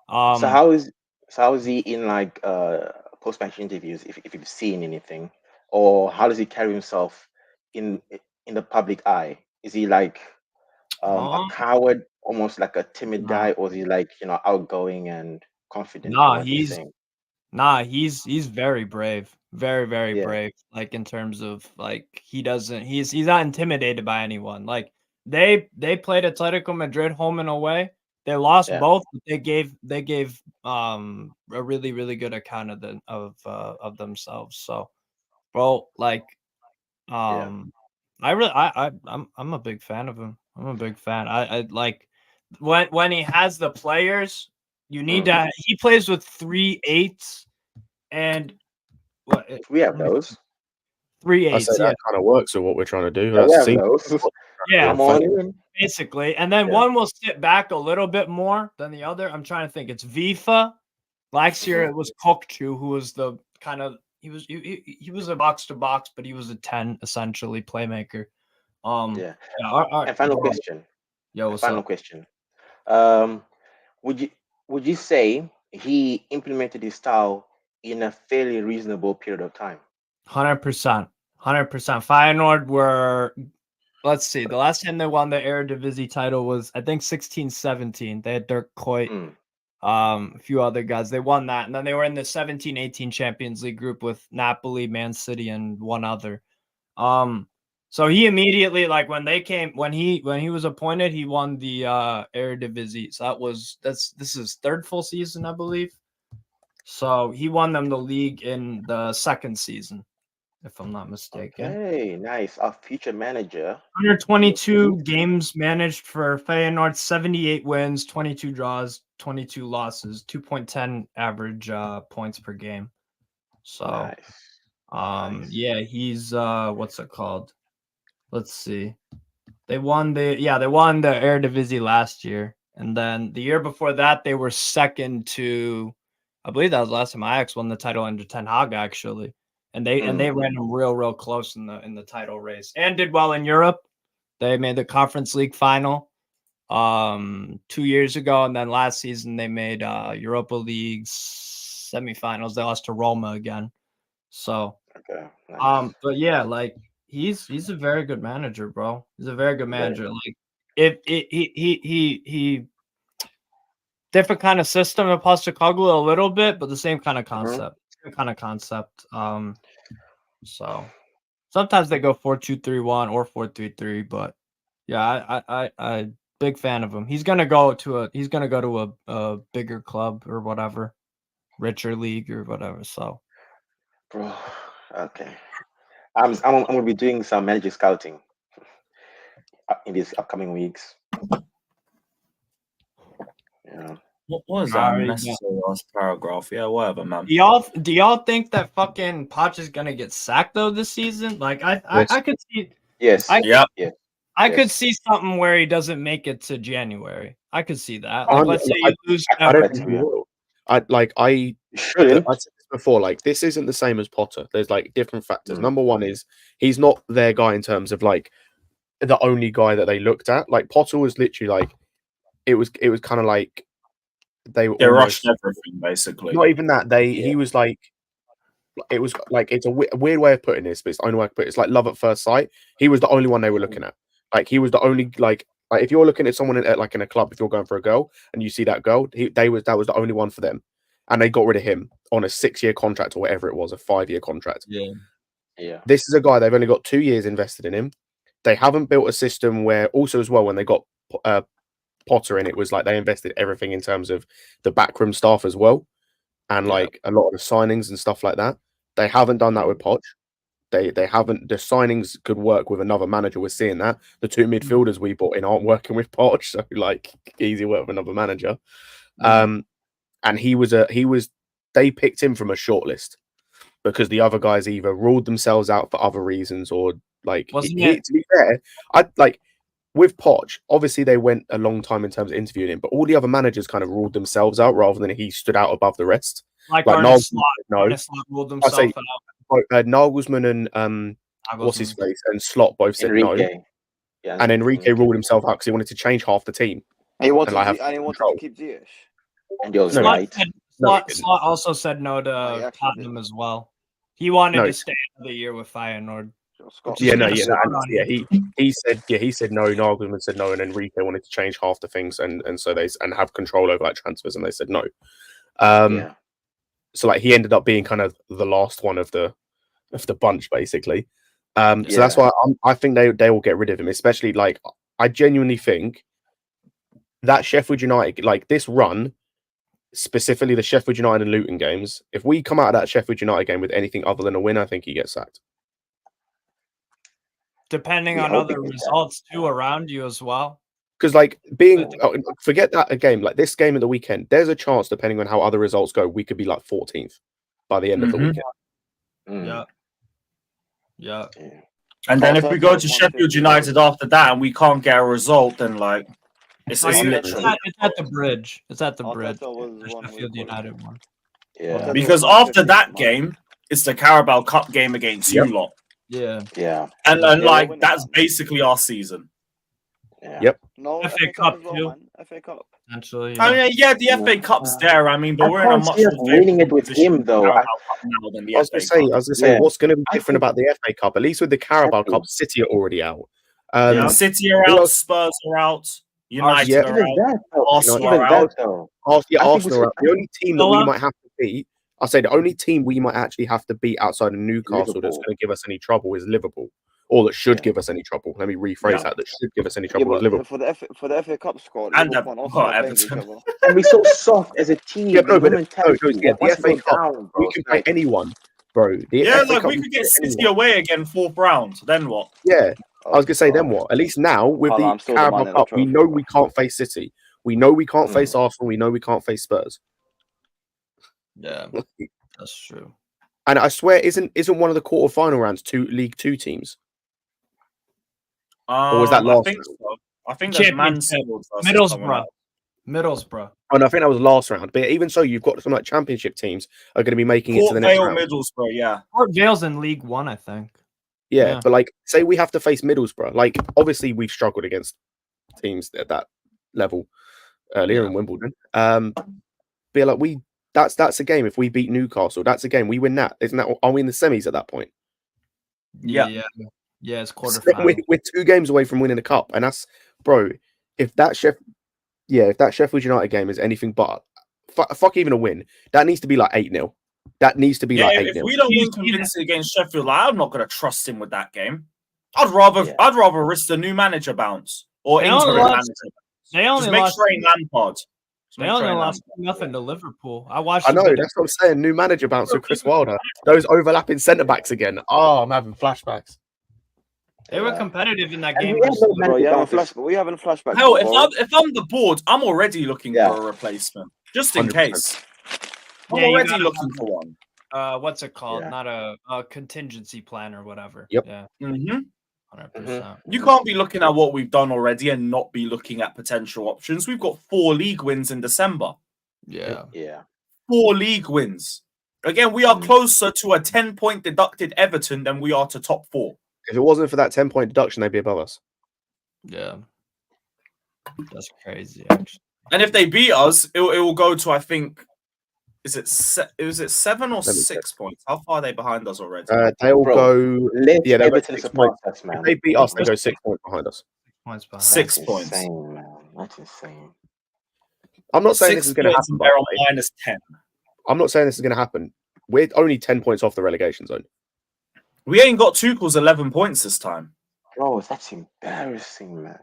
So how is he in like post-match interviews? If you've seen anything, or how does he carry himself in the public eye? Is he like a coward, almost like a timid guy, or is he like outgoing and confident? He's very brave, very brave. Like in terms of like he's not intimidated by anyone. Like they played Atletico Madrid home and away. They lost both, but they gave a really, really good account of themselves. So, bro, like, I'm a big fan of him. I'm a big fan. I like when he has the players. You need to. He plays with 3 8s, and what we have those 3 8s. I say that kind of works with what we're trying to do. we have those. Yeah, on. Basically, and then one will sit back a little bit more than the other. I'm trying to think. It's Vifa. Last year it was Kokchu, who was the kind of he was a box to box, but he was a 10 essentially playmaker. And final question. Yo, what's final up? question. Would would you say he implemented his style in a fairly reasonable period of time? 100%. 100%. Feyenoord were, let's see, the last time they won the Eredivisie title was, I think, 16-17. They had Dirk Kuyt, a few other guys. They won that. And then they were in the 17-18 Champions League group with Napoli, Man City, and one other. So he immediately, like when he was appointed, he won the Eredivisie. So this is his third full season, I believe. So he won them the league in the second season, if I'm not mistaken. Okay, nice. Our future manager. 122 games managed for Feyenoord, 78 wins, 22 draws, 22 losses, 2.10 average points per game. So, nice. Yeah, he's what's it called? Let's see. They won the Eredivisie last year, and then the year before that they were second to, I believe that was the last time Ajax won the title under Ten Hag, actually. And they ran them real close in the title race and did well in Europe. They made the Conference League final 2 years ago, and then last season they made Europa League semifinals. They lost to Roma again. So okay, nice. but yeah, like he's a very good manager, bro. He's a very good manager. Like if he different kind of system of Postecoglou a little bit, but the same kind of concept. So sometimes they go 4-2-3-1 or 4-3-3, but yeah, I big fan of him. He's gonna go to a bigger club or whatever, richer league or whatever. So, Bro, okay. I'm gonna be doing some manager scouting in these upcoming weeks. Yeah. What was that unnecessary last paragraph? Yeah, whatever, man. Do y'all think that fucking Poch is gonna get sacked though this season? Like I could see. Yes. I could see something where he doesn't make it to January. I could see that. Like, let's say you lose. I don't think he will. I said this before. Like, this isn't the same as Potter. There's like different factors. Number one is he's not their guy in terms of like the only guy that they looked at. Like Potter was literally like it was kind of like they rushed everything basically. Not even that. He was like. It was like it's a weird way of putting this, but it's the only way I put it. It's like love at first sight. He was the only one they were looking at. Like he was the only like if you're looking at someone in a club, if you're going for a girl and you see that girl, that was the only one for them, and they got rid of him on a 6-year contract or whatever it was, a 5-year contract. Yeah. This is a guy they've only got 2 years invested in him. They haven't built a system where also as well when they got Potter in, it was like they invested everything in terms of the backroom staff as well. And like a lot of the signings and stuff like that, they haven't done that with Poch. They haven't. The signings could work with another manager. We're seeing that the 2 midfielders we bought in aren't working with Poch, so like easy work with another manager. And they picked him from a shortlist because the other guys either ruled themselves out for other reasons or like. To be fair, with Poch, obviously they went a long time in terms of interviewing him, but all the other managers kind of ruled themselves out rather than he stood out above the rest. Like Nagelsmann ruled himself out. Nagelsmann and what's his face and Slot both said no. Yeah, and Enrique ruled himself out because he wanted to change half the team. And he wanted to keep Ziyech. And he was right. Slot also said no to Tottenham as well. He wanted to stay another year with Feyenoord. He said no. Nagelsmann said no, and Enrique wanted to change half the things, and so they have control over like transfers, and they said no. So like he ended up being kind of the last one of the bunch, basically. So that's why I think they will get rid of him, especially like I genuinely think that Sheffield United, like this run, specifically the Sheffield United and Luton games. If we come out of that Sheffield United game with anything other than a win, I think he gets sacked. Depending on other results too around you as well. Because forget that a game like this game at the weekend, there's a chance depending on how other results go, we could be like 14th by the end of the weekend. Yeah. And then if we go to Sheffield United after that and we can't get a result, then like it's literally it's at the bridge. It's at the bridge. The Sheffield United one. Yeah. Because after that game, it's the Carabao Cup game against you lot. Yeah. Yeah. And like that's basically our season. Yeah. Yep. No, FA FA Cup Cup as well, too. man. FA Cup. Actually, I yeah. mean, yeah, the FA Cup's there. I mean, but I we're in a can't much see us more winning it favorable with position him, in the though. Carabao Cup now than the I was FA gonna say, Cup. Yeah. what's going to be I different think about the FA Cup? At least with the Carabao exactly. Cup, City are already out. Yeah, Yeah. City are who out, else? Spurs are out, United Yeah. are Even out, that, though. Arsenal Even are that, out. though. Yeah, I think we Arsenal are should. out. The only team that we Villa. might have to beat, I'll say the only team we might actually have to beat outside of Newcastle that's Liverpool. going to give us any trouble is Liverpool. Or that should Yeah. give us any trouble. Let me rephrase Yeah. that. That should give us any Yeah, trouble is but Liverpool. for the FA Cup squad, And Liverpool and Arsenal are playing each Everton. other. And we're so soft as a team. Yeah, no, There's no but no, mentality. yeah, the Once FA you go Cup, down, we bro, can it's play like, anyone, bro. The Yeah, FA like Cup, we we could can get play City anyone. away again, 4th round. Then what? Yeah, I was gonna say then Oh, what? At least now with Carlo, the I'm still Carabao demanding a Cup, we trophy, know bro. we can't face City. We know we can't Mm. face Arsenal. We know we can't face Spurs. Yeah, that's true. And I swear, isn't one of the quarter-final rounds League Two teams? Or was that I last think round? so. I think there's Championship. Mansfield versus someone Middlesbrough. else. Middlesbrough. Oh, no, I think that was last round. But even so, you've got some like championship teams are going to be making it to Port the next Vale, round. Middlesbrough, yeah. Port Vale's in League One, I think. Yeah, Yeah. but like, say we have to face Middlesbrough. Like, obviously, we've struggled against teams at that level earlier in Wimbledon. But like, that's a game. If we beat Newcastle, that's a game. We win that. Isn't that? Are we in the semis at that point? Yeah. Yeah, it's So quarterfinal. we're 2 games away from winning the cup, and that's, bro. If that Sheffield United game is anything but fuck even a win, that needs to be like 8-0. That needs to be like 8-0. If we don't win convincingly against Sheffield, like, I'm not going to trust him with that game. I'd rather risk the new manager bounce or They interim only manager. lost- They only Just make lost. sure it ain't Lampard. They only lost nothing to Liverpool. I watched. I know, that's what I'm saying. New manager bounce with Chris Wilder. Those overlapping centre backs again. Oh, I'm having flashbacks. They were competitive in that And game. we have versus no Bro, manager you having bounces. flashback? We having flashbacks. Hell, bro. if I'm the board, I'm already looking Yeah. for a replacement. Just in 100%. case. I'm Yeah, you already gotta looking for one. what's it called? Yeah. Not a contingency plan or whatever. Yep. Yeah. Mm-hmm. 100%. You can't be looking at what we've done already and not be looking at potential options. We've got 4 league wins in December. Yeah. Yeah. 4 league wins. Again, we are closer to a 10-point deducted Everton than we are to top 4. If it wasn't for that 10-point deduction, they'd be above us. Yeah. That's crazy, actually. And if they beat us, it will go to, I think, is it 7 or 6 points? How far are they behind us already? They'll Bro, go. Let Yeah, they'll go Everton 6 surpass points. us, man. If they beat us, they go 6 points behind us. Points behind. 6 That's points. insane, man. That's insane. I'm not saying 6 this is going to points happen. and by they're the on way. minus 10. I'm not saying this is going to happen. We're only 10 points off the relegation zone. We ain't got Tuchel's 11 points this time. Bro, that's embarrassing, man.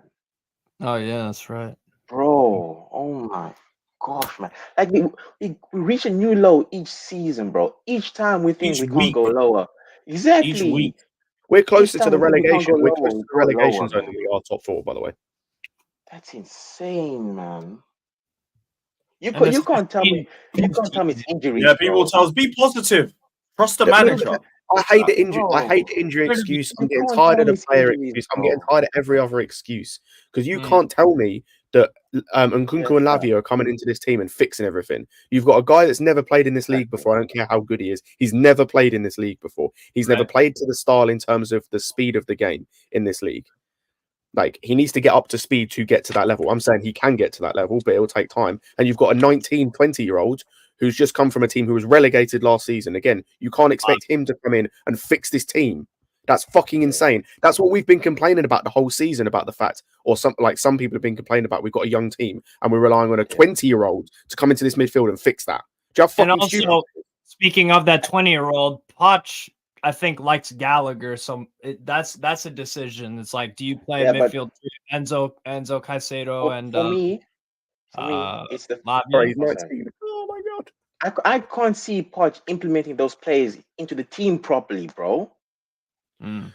Oh yeah, that's right. Bro, oh my gosh, man. Like we reach a new low each season, bro. Each time we think Each we can't week, go bro. lower. Exactly. Each week. We're closer to time the we think we can't relegation. go We're lower, closer we to the go relegation lower, zone man. than we are top 4, by the way. That's insane, man. You And can't tell me it's injuries. Yeah, people bro. tell us be positive. Trust the Yeah, manager. I hate the injury. Bro, I hate the injury excuse. I'm you getting can't tired tell of the me it's player injuries, excuse. I'm getting bro. tired of every other excuse because you can't tell me that Nkunku and Lavia are coming into this team and fixing everything. You've got a guy that's never played in this league before. I don't care how good he is. He's never played in this league before. He's never played to the style in terms of the speed of the game in this league. Like, he needs to get up to speed to get to that level. I'm saying he can get to that level, but it'll take time. And you've got a 19, 20-year-old who's just come from a team who was relegated last season. Again, you can't expect him to come in and fix this team. That's fucking insane. That's what we've been complaining about the whole season, about the fact, or some people have been complaining about, we've got a young team and we're relying on a 20-year-old to come into this midfield and fix that. Do you have fucking and also, stupid? speaking of that 20-year-old, Poch, I think, likes Gallagher. So that's a decision. It's like, do you play midfield Enzo Caicedo and for me, it's the Sorry, he's 19. Oh my god. I can't see Poch implementing those plays into the team properly, bro. 100%.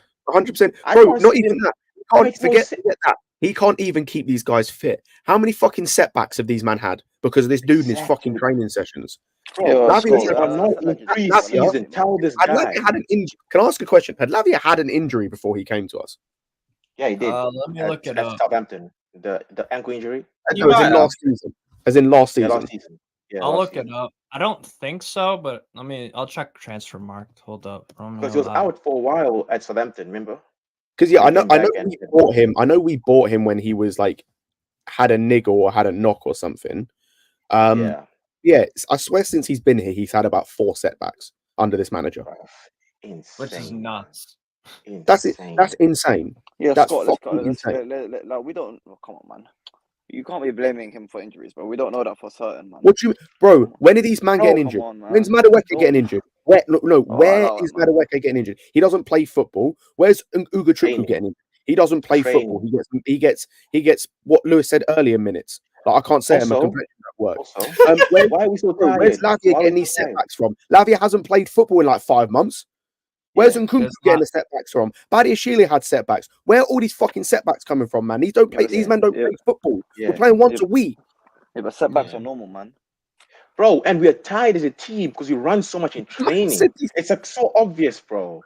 Bro, not even that. Can't forget that. He can't even keep these guys fit. How many fucking setbacks have these men had because of this dude in his fucking training sessions? Bro, Lavia had an injury. Can I ask a question? Had Lavia had an injury before he came to us? Yeah, he did. Let me look it up. Southampton, the ankle injury. No, as in last season. As in last season. Yeah, last season. Yeah, I'll look it up. I don't think so, but I'll check transfer market. Hold up. Because he was out for a while at Southampton, remember? Because yeah, I know Back we end. bought him. I know we bought him when he was like had a niggle or had a knock or something. Yeah. Yeah, I swear since he's been here, he's had about 4 setbacks under this manager. Bruv, insane. Which is nuts. That's it. Insane. That's insane. Yeah, That's Scott, fucking insane. like, we don't. Oh, come on, man. You can't be blaming him for injuries, bro. We don't know that for certain, man. What you, bro? When are these man Bro, getting come injured? on, man. When's Madueke Don't- getting injured? Where? No, Oh, where allow it, is man. Madueke getting injured? He doesn't play football. Where's Uga Training. getting injured? He doesn't play Training. football. He gets what Lewis said earlier minutes. Like I can't say I'm a Also- competitor at work. Also, Where's, why are we so bro, tired? where's Lavia Why are we getting these so tired? setbacks from? Lavia hasn't played football in like 5 months. Where's Yeah, Nkunku there's getting not- the setbacks from? Badiashile had setbacks. Where are all these fucking setbacks coming from, man? These men don't play football. Yeah. We're playing once Yeah. a week. Yeah, but setbacks Yeah. are normal, man. Bro, and we are tired as a team because we run so much in training. City's- It's like so obvious, bro.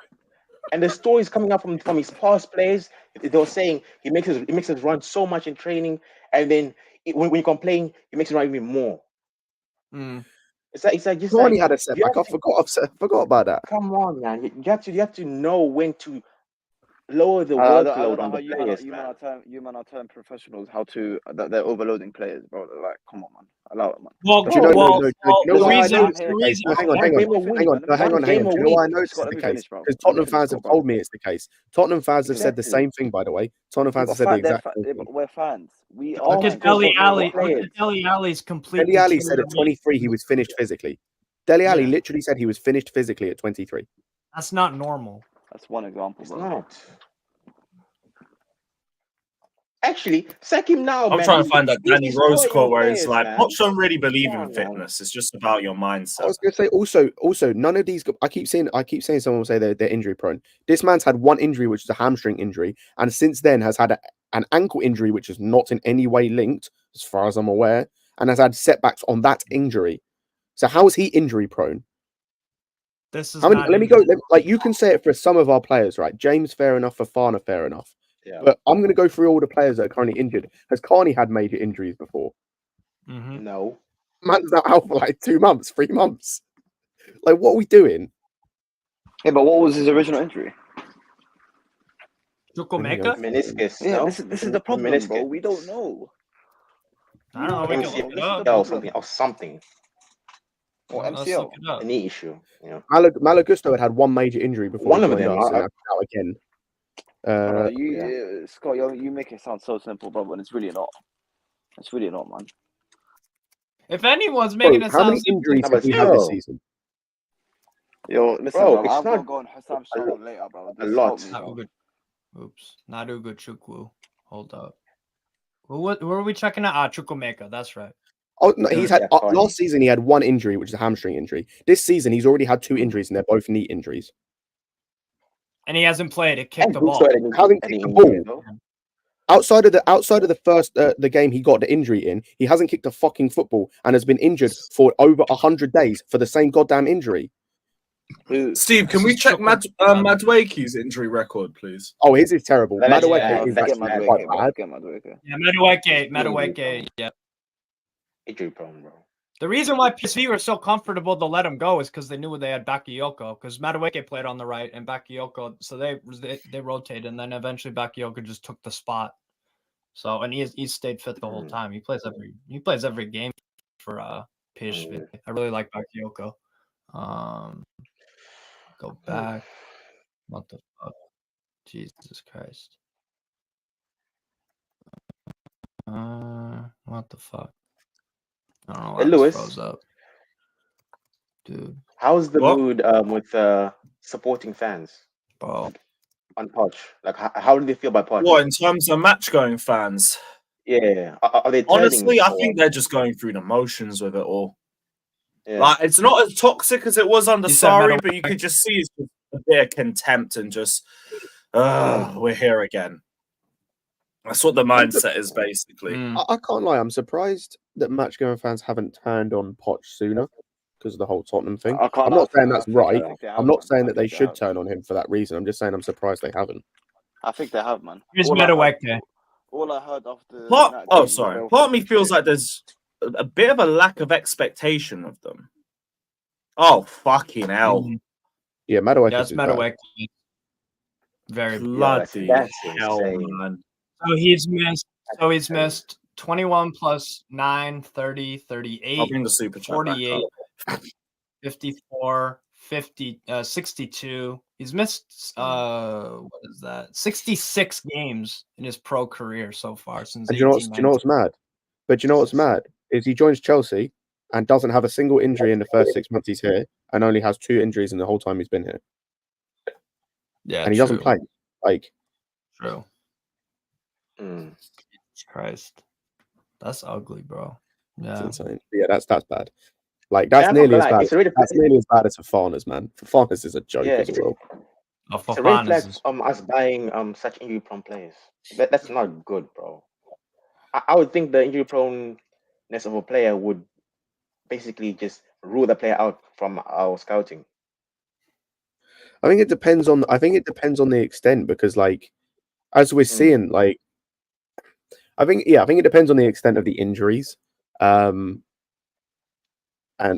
And the stories coming up from his past plays, they were saying he makes us run so much in training, and then when you complain, he makes us run even more. Mm. It's like just Ronnie like had a you setback. have I to- forgot about that. come on, man. You have to know when to lower the I workload don't know on how the players, man. you man are telling professionals how to that they're overloading players, bro. Like, come on, man. Allow it, man. Well, Do you know? well, no, well, you know the why I reason, know it's the the case? reason, No, hang on. One game a week. Hang on. game Do a you know why I week. know it's Scott, the let me case? finish, bro. Because Let me Tottenham finish, fans go, have bro. told me it's the case. Tottenham fans have said the Exactly. same thing, by the way. Tottenham fans have But said the they're exact same but thing. we're fans. We Oh are look my at fans. God, Deli but Ali. what Look players? at Deli Ali's complete. Dele Alli said at deterioration. 23 he was finished physically. Dele Alli Yeah. literally said he was finished physically at 23. That's not normal. That's one example, It's bro. not. Actually, sack him now, I'm man. trying to find that He's Danny destroying Rose your quote where it's players, like, man. Poch don't really believe Come in on, man. fitness. It's just about your I mindset. was going to say also none of these. I keep saying someone will say they're injury prone. This man's had one injury, which is a hamstring injury, and since then has had an ankle injury, which is not in any way linked, as far as I'm aware, and has had setbacks on that injury. So how is he injury prone? This is How many? not Let me injury. go. Like you can say it for some of our players, right? James, fair enough. Fafana, fair enough. Yeah. But I'm going to go through all the players that are currently injured. Has Carney had major injuries before? Mhm. No. Man's not out for like 2 months, 3 months. Like, what are we doing? Yeah, but what was his original injury? Chukwemeka? Meniscus. Yeah, no? this is the problem, bro. Meniscus. We don't know. I don't know. We can MCL look it This is up. the or problem. something. Or Let's MCL. look it up. A knee issue. Yeah. Malagusto had one major injury before One he of joined them, us, and I- that's out again. Scott, you make it sound so simple, bro, but it's really not. It's really not, man. If anyone's Bro, making it how many sound simple, injuries have we had this season? Yo, listen, Bro, bro. it's I'm gonna not go on Hassam Sharon later, bro. a Just lot. help me, not bro. Ugo. Oops, not Ugo Chukwu. Hold up. Well, what were we checking out? Ah, Chukwemeka. That's right. Oh no, he's had Yeah, Carney. last season he had one injury, which is a hamstring injury. This season he's already had 2 injuries, and they're both knee injuries. And he hasn't played. It kicked And the Gusto ball. had an Having injury, kicked the ball. though. Outside of the first the game he got the injury in, he hasn't kicked a fucking football and has been injured for over 100 days for the same goddamn injury. Steve, can we check Madueke's injury record, please? Oh, his is terrible. Then actually, Madueke yeah, is that's actually bad. quite bad. Get Madueke. Yeah, Madueke. Yeah. Injury prone, bro. The reason why PSV were so comfortable to let him go is because they knew they had Bakayoko. Because Madueke played on the right and Bakayoko, so they rotated, and then eventually Bakayoko just took the spot. So and he stayed fit the whole time. He plays every game for PSV. I really like Bakayoko. Go back. What the fuck? Jesus Christ. What the fuck? I don't know why Hey, this Lewis. froze up. Dude, How's the What? mood with supporting fans bro. on Poch? Like, how do they feel about Poch? What, in terms of match going fans? Yeah, are they turning? Honestly, I or- think they're just going through the motions with it all. Yeah. Like, it's not as toxic as it was under You said Sarri, Madueke. but you could just see it's just a bit of contempt and just, we're here again. That's what the mindset is, basically. I can't lie. I'm surprised that match-going fans haven't turned on Poch sooner because of the whole Tottenham thing. I'm not saying that's right. I'm not saying that they should turn on him for that reason. I'm just saying I'm surprised they haven't. I think they have, man. Here's All I heard- Madueke. All I heard after. Part United of me feels like there's a bit of a lack of expectation of them. Oh, fucking hell. Yeah, Madueke Yeah, it's is bad. Madueke. Very. Bloody that's hell, insane. man. So he's missed. So he's insane. missed 21 plus 9, 30, I'll 38, bring the super chat back 48, up. 54, 50, 62. He's missed what is that? 66 games in his pro career so far since And do you know 18. what's mad? But do you know what's mad is he joins Chelsea and doesn't have a single injury in the first 6 months he's here, and only has 2 injuries in the whole time he's been here, Yeah, and he doesn't play. Like, True. Mm. Jesus Christ, that's ugly, bro. it's Yeah. insane. Yeah, that's bad. Like, that's I'm not nearly gonna as lie, bad. it's a red That's nearly as bad as Fofana's, man. Fofana's is a joke Yeah, as well. it's a red flag us buying such injury prone players. That's not good, bro. I would think the injury proneness of a player would basically just rule the player out from our scouting. I think it depends on the extent, because, like, as we're seeing, like, I think it depends on the extent of the injuries. And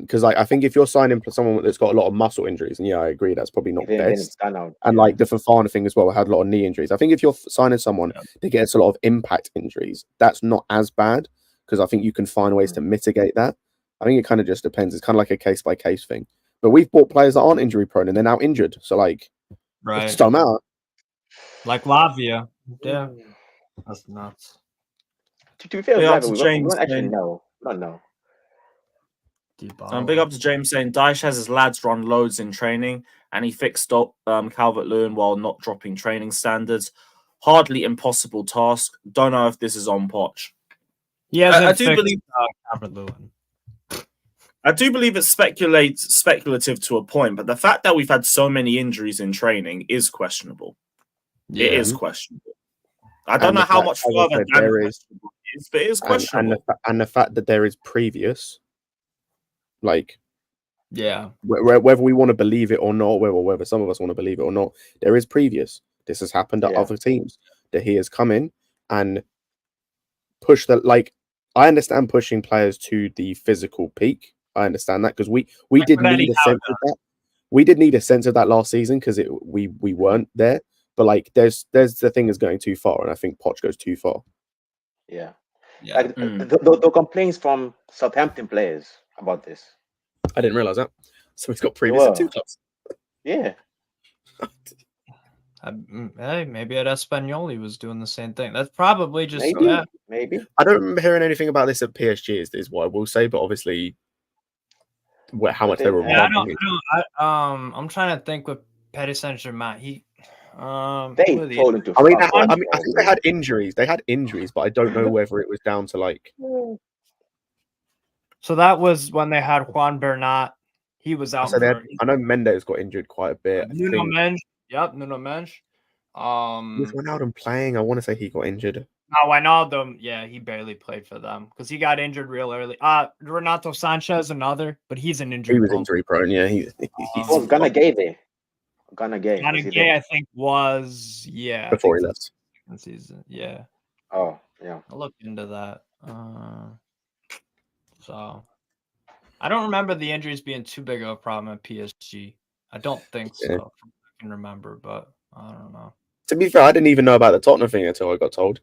because, like, I think if you're signing for someone that's got a lot of muscle injuries, and yeah, I agree, that's probably not Then it's best. done out. And like the Fofana thing as well, had a lot of knee injuries. I think if you're signing someone that gets a lot of impact injuries, that's not as bad, because I think you can find ways to mitigate that. I think it kind of just depends. It's kind of like a case by case thing. But we've bought players that aren't injury prone and they're now injured, so like, it just don't matter. Like Lavia. Yeah, that's nuts. To be fair, Big up Lavia, to we James don't actually saying- know. We don't know. Big up to James saying Dyche has his lads run loads in training, and he fixed up Calvert-Lewin while not dropping training standards. Hardly impossible task. Don't know if this is on Poch. Yeah, I do believe Calvert-Lewin. I do believe it's speculative to a point, but the fact that we've had so many injuries in training is questionable. Yeah. It is questionable. I don't know how much further there is, but it is questionable. And the fact that there is previous, like, yeah, whether we want to believe it or not, whether some of us want to believe it or not, there is previous. This has happened at other teams, that he has come in and pushed that. Like, I understand pushing players to the physical peak. I understand that, because we did need a sense of that. We did need a sense of that last season, because we weren't there. But like, there's the thing is going too far, and I think Poch goes too far. Yeah. Yeah. Like the complaints from Southampton players about this. I didn't realize that. So he's got previous at 2 clubs. Yeah. Hey, maybe at Espanyol he was doing the same thing. That's probably just maybe. I don't remember hearing anything about this at PSG. Is what I will say, but obviously, how much they were. Yeah, I'm trying to think with Paris Saint-Germain. They told him to. I mean, I think they had injuries. They had injuries, but I don't know whether it was down to like. So that was when they had Juan Bernat. He was out. I know Mendes got injured quite a bit. Nuno Mendes. Yep, Nuno Mendes. Was Ronaldo playing? I want to say he got injured. No, Wijnaldum, yeah, he barely played for them because he got injured real early. Renato Sanchez, another, but he's an injury. He was injury prone. Yeah, he's Ghana Gay there. Ghana Gay, I think was before he left. Second season, yeah. Oh yeah. I'll look into that. So I don't remember the injuries being too big of a problem at PSG. I don't think so. I can remember, but I don't know. To be fair, I didn't even know about the Tottenham thing until I got told.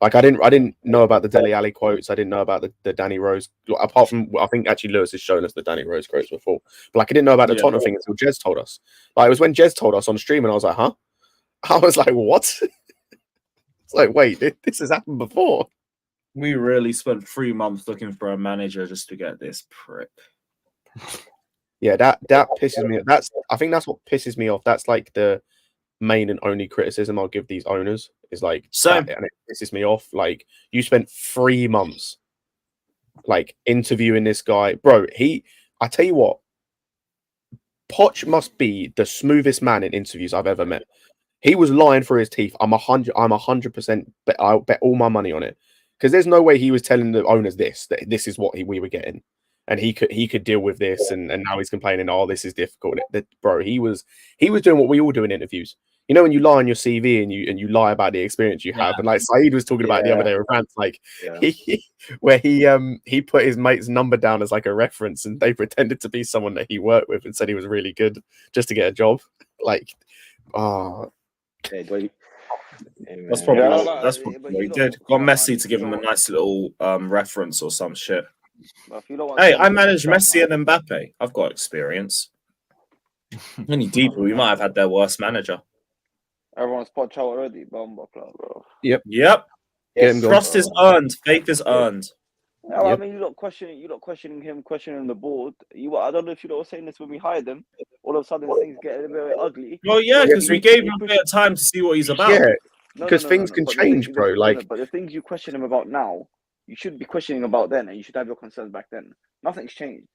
Like, I didn't know about the Dele Alli quotes. I didn't know about the Danny Rose. Apart from, I think actually Lewis has shown us the Danny Rose quotes before. But like, I didn't know about the Tottenham thing until Jez told us. Like, it was when Jez told us on stream, and I was like, huh? I was like, what? It's like, wait, this has happened before. We really spent 3 months looking for a manager just to get this prick. Yeah, that pisses me off. I think that's what pisses me off. That's like the main and only criticism I'll give these owners is like, and it pisses me off. Like, you spent 3 months like interviewing this guy, bro. I tell you what, Poch must be the smoothest man in interviews I've ever met. He was lying through his teeth. I'm 100%. I'll bet all my money on it, because there's no way he was telling the owners that this is what we were getting, and he could deal with this, and now he's complaining, oh, this is difficult. Bro, he was doing what we all do in interviews. You know, when you lie on your CV and you lie about the experience you have, and like Saeed was talking about the other day with Rants, like where he put his mate's number down as like a reference, and they pretended to be someone that he worked with and said he was really good just to get a job. Like, Hey, boy. Hey, That's man. probably Yeah, that's like, probably but what you he lot did. got Got come on, man. Messi to give him a nice little reference or some shit. But if you don't want Hey, Salah I to managed come back, Messi man. and Mbappe. I've got experience. Any deeper, we might have had their worst manager. Everyone's potch out already, Bumba club, bro. Yep. Get him gone. Trust is earned. Faith is earned. Yeah, Yep. I mean, you lot questioning him, questioning the board. I don't know if you lot were saying this when we hired him. All of a sudden, things get a bit ugly. Well, yeah, because we You gave him a push- bit of time to see what he's about. Yeah, No, because things can but change, bro. Like, but the things you question him about now, you should be questioning about then, and you should have your concerns back then. Nothing's changed.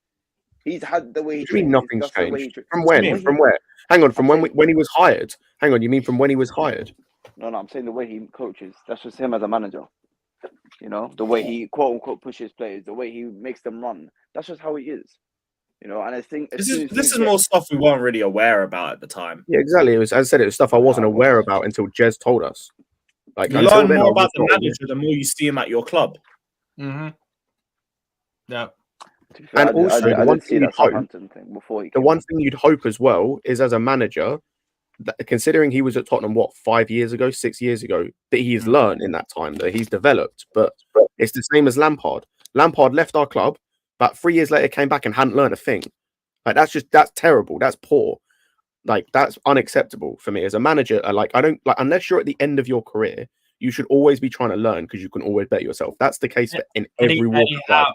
He's had the way he what do you mean trains. nothing's That's the way he changed? trains. From when? From where? Hang on, from when he was hired. Hang on, you mean from when he was hired? No, I'm saying the way he coaches. That's just him as a manager. You know, the way he quote unquote pushes players, the way he makes them run. That's just how he is. You know, and I think This is more stuff we weren't really aware about at the time. Yeah, exactly. It was, as I said, it was stuff I wasn't aware about until Jez told us. Like, You until learn then, more I about was the not aware. manager the more you see him at your club. Mm-hmm. Yeah. And also, the one thing you'd hope, Southampton thing before he the came one on. thing you'd hope as well is, as a manager, that, considering he was at Tottenham, what, 5 years ago, 6 years ago, that he's learned in that time, that he's developed. But it's the same as Lampard. Lampard left our club, but 3 years later came back and hadn't learned a thing. Like, that's terrible. That's poor. Like, that's unacceptable for me as a manager. Like, I don't like, unless you're at the end of your career, you should always be trying to learn because you can always bet yourself. That's the case in every walk of life.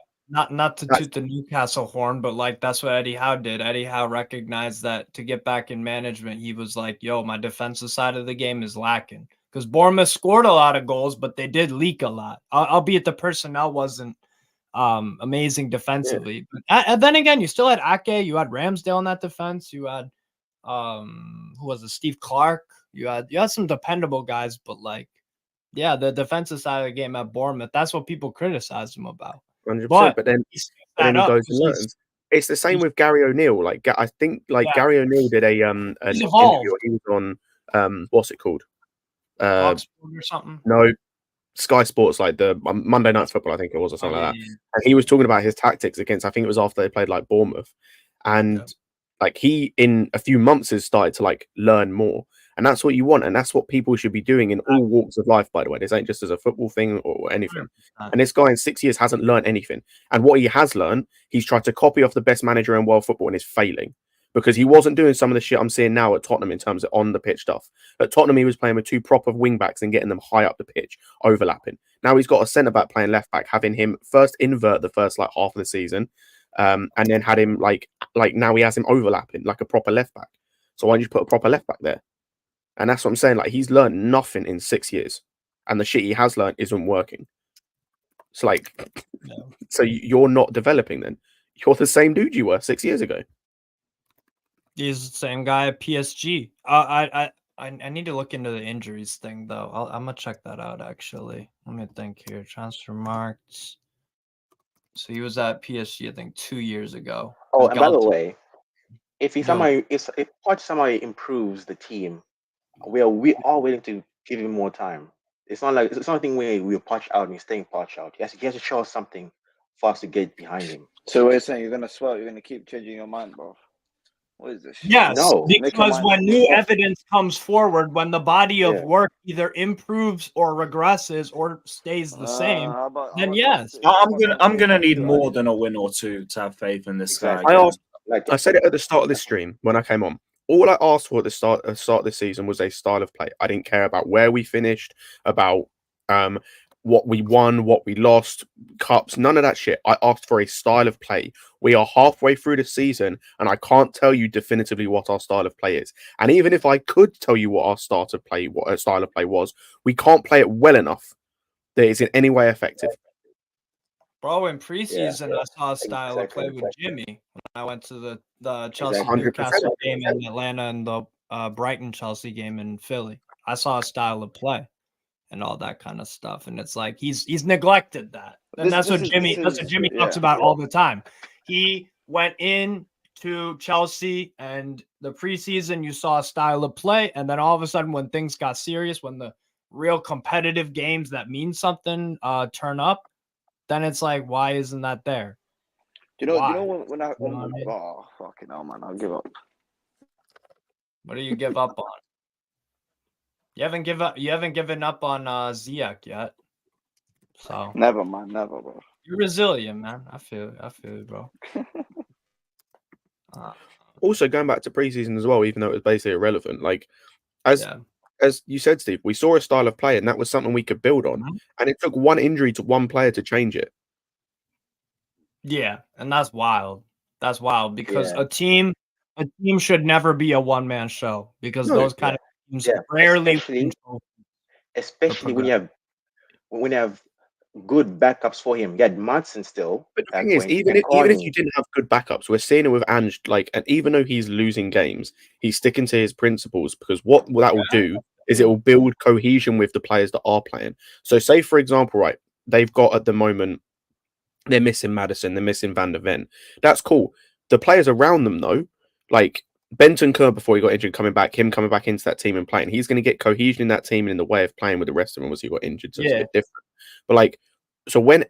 Not to toot the Newcastle horn, but like that's what Eddie Howe did. Eddie Howe recognized that to get back in management, he was like, "Yo, my defensive side of the game is lacking." Because Bournemouth scored a lot of goals, but they did leak a lot. Albeit the personnel wasn't amazing defensively. But and then again, you still had Ake, you had Ramsdale in that defense, you had who was it, Steve Clark. You had some dependable guys, but like, yeah, the defensive side of the game at Bournemouth, that's what people criticized him about. 100%. But then he goes and learns. It's the same with Gary O'Neill. Like, I think Gary O'Neill did an interview. He was on what's it called? Fox or something. No, Sky Sports, like the Monday Night Football, I think it was, or something like that. Yeah. And he was talking about his tactics against, I think it was after they played like Bournemouth, and like he in a few months has started to like learn more. And that's what you want. And that's what people should be doing in all walks of life, by the way. This ain't just as a football thing or anything. 100%. And this guy in 6 years hasn't learned anything. And what he has learned, he's tried to copy off the best manager in world football and is failing. Because he wasn't doing some of the shit I'm seeing now at Tottenham in terms of on the pitch stuff. At Tottenham, he was playing with 2 proper wing backs and getting them high up the pitch, overlapping. Now he's got a centre back playing left back, having him first invert the first like half of the season, and then had him like now he has him overlapping like a proper left back. So why don't you put a proper left back there? And that's what I'm saying. Like, he's learned nothing in 6 years, and the shit he has learned isn't working. It's like, so you're not developing. Then you're the same dude you were 6 years ago. He's the same guy at PSG. I need to look into the injuries thing though. I'm gonna check that out actually. Let me think here. Transfer marks. So he was at PSG, I think, 2 years ago. Oh, and by the way, if Poch somehow improves the team, we are willing to give him more time. It's not like it's something where we're Poch out and he's staying Poch out. He has to show us something for us to get behind him. So what you're saying, you're gonna keep changing your mind, bro? What is this shit? Yes, No. because when new evidence comes forward, when the body of work either improves or regresses or stays the same, then yes. I'm gonna need more than a win or two to have faith in this guy. I said it at the start of this stream when I came on. All I asked for at the start of this season was a style of play. I didn't care about where we finished, about what we won, what we lost, cups, none of that shit. I asked for a style of play. We are halfway through the season, and I can't tell you definitively what our style of play is. And even if I could tell you what our style of play was, we can't play it well enough that it's in any way effective. Bro, in preseason, I saw a style of play with Jimmy when I went to the Chelsea Newcastle game in Atlanta and the Brighton Chelsea game in Philly. I saw a style of play and all that kind of stuff. And it's like he's neglected that. And that's what Jimmy talks about all the time. He went in to Chelsea and the preseason you saw a style of play, and then all of a sudden when things got serious, when the real competitive games that mean something turn up, then it's like, why isn't that there? Do you know when oh fucking hell, man, I'll give up. What do you give up on? You haven't given up on Ziyech yet. So Never, man. Never, bro. you're resilient, man. I feel you, bro. Also, going back to preseason as well, even though it was basically irrelevant, like as Yeah. as you said, Steve, we saw a style of play, and that was something we could build on. Mhm. And it took one injury to one player to change it. Yeah, and that's wild. That's wild because Yeah. a team should never be a one-man show because No, those kind of teams Yeah, rarely especially- win trophies. Especially when you have good backups for him. You had Madsen still. but the at thing is, point, even and if Carney. you didn't have good backups, we're seeing it with Ange. Like, and even though he's losing games, he's sticking to his principles because what that will do is it will build cohesion with the players that are playing. So, say for example, right, they've got at the moment they're missing Madison, they're missing Van der Ven. That's cool. The players around them, though, like Benton Kerr before he got injured, coming back into that team and playing, he's going to get cohesion in that team and in the way of playing with the rest of them once he got injured. So it's a bit different. But like, so when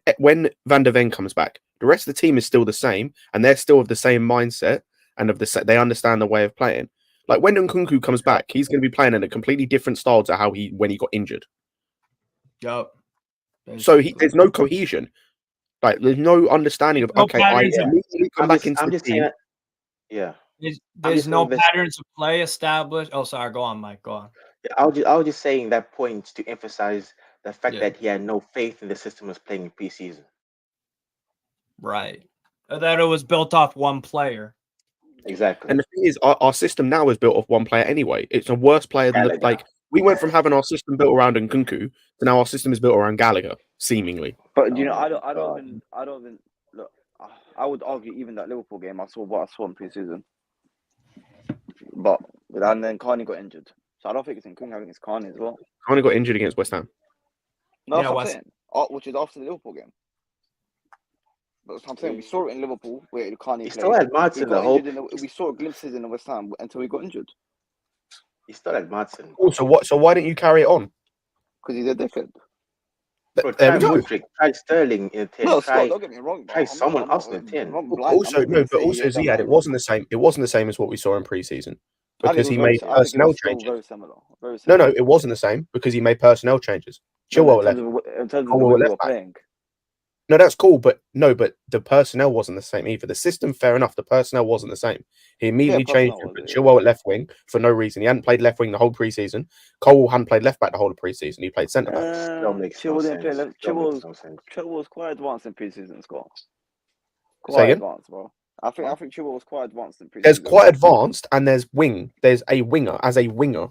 Van der Ven comes back, the rest of the team is still the same, and they're still of the same mindset and they understand the way of playing. Like when Nkunku comes back, he's going to be playing in a completely different style to how when he got injured. Yup. So there's no cohesion. Like there's no understanding of No okay, I patterns of- immediately come back into I'm the just saying team. that. Yeah. There's just no saying this- patterns of play established. Oh, sorry. Go on, Mike. Go on. I was just saying that point to emphasize the fact Yeah. that he had no faith in the system was playing in preseason. Right. That it was built off one player. Exactly. And the thing is, our system now is built off one player anyway. It's a worse player than Gallagher. we went from having our system built around Nkunku to now our system is built around Gallagher, seemingly. But you know, Oh I my don't even look. I would argue even that Liverpool game. I saw what I saw in preseason, and then Carney got injured, so I don't think it's Nkunku. I think it's Carney as well. Carney got injured against West Ham. No, Yeah, that's what I'm West- saying. Which is after the Liverpool game. But that's what I'm saying. We saw it in Liverpool where Carney He played. still had We Madsen the got whole. injured we saw glimpses in the West Ham until he got injured He still had Madsen. Also, So why didn't you carry it on? because he's a dickhead. Bro, There try we go. Modric, try Sterling in 10. No, try Scott, don't get me wrong. try someone else in the 10. Also, Ziyad, it wasn't the same. It wasn't the same as what we saw in preseason because he made I think it personnel was still changes. very similar. Very No, similar. it wasn't the same because he made personnel changes. No, Chilwell in left. terms of the Colwell way we left were back. playing. No, that's cool, but the personnel wasn't the same either. The system, fair enough, the personnel wasn't the same. He immediately changed personnel him, but was, Chilwell at left wing for no reason. He hadn't played left wing the whole preseason. Cole hadn't played left back the whole of preseason. He played centre back. Still makes no Chilwell didn't play sense. left. Still makes no sense. Chilwell was quite advanced in preseason, Scott. Say Quite again? advanced, bro. I think Chilwell was quite advanced in preseason. There's quite advanced, and there's wing. There's a winger as a winger.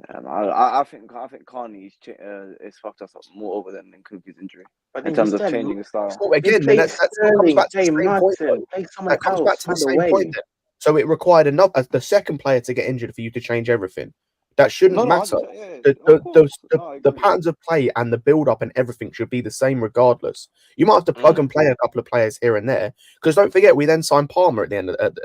Yeah, man, I think Carney is fucked us up more over than Nkunku's injury But in then terms you of still changing the style. So again, then that comes back to the same point. Though. That comes back to the same point. Then. So it required the second player to get injured for you to change everything. That shouldn't matter. 100%, The patterns of play and the build up and everything should be the same regardless. You might have to plug and play a couple of players here and there because don't forget we then signed Palmer at the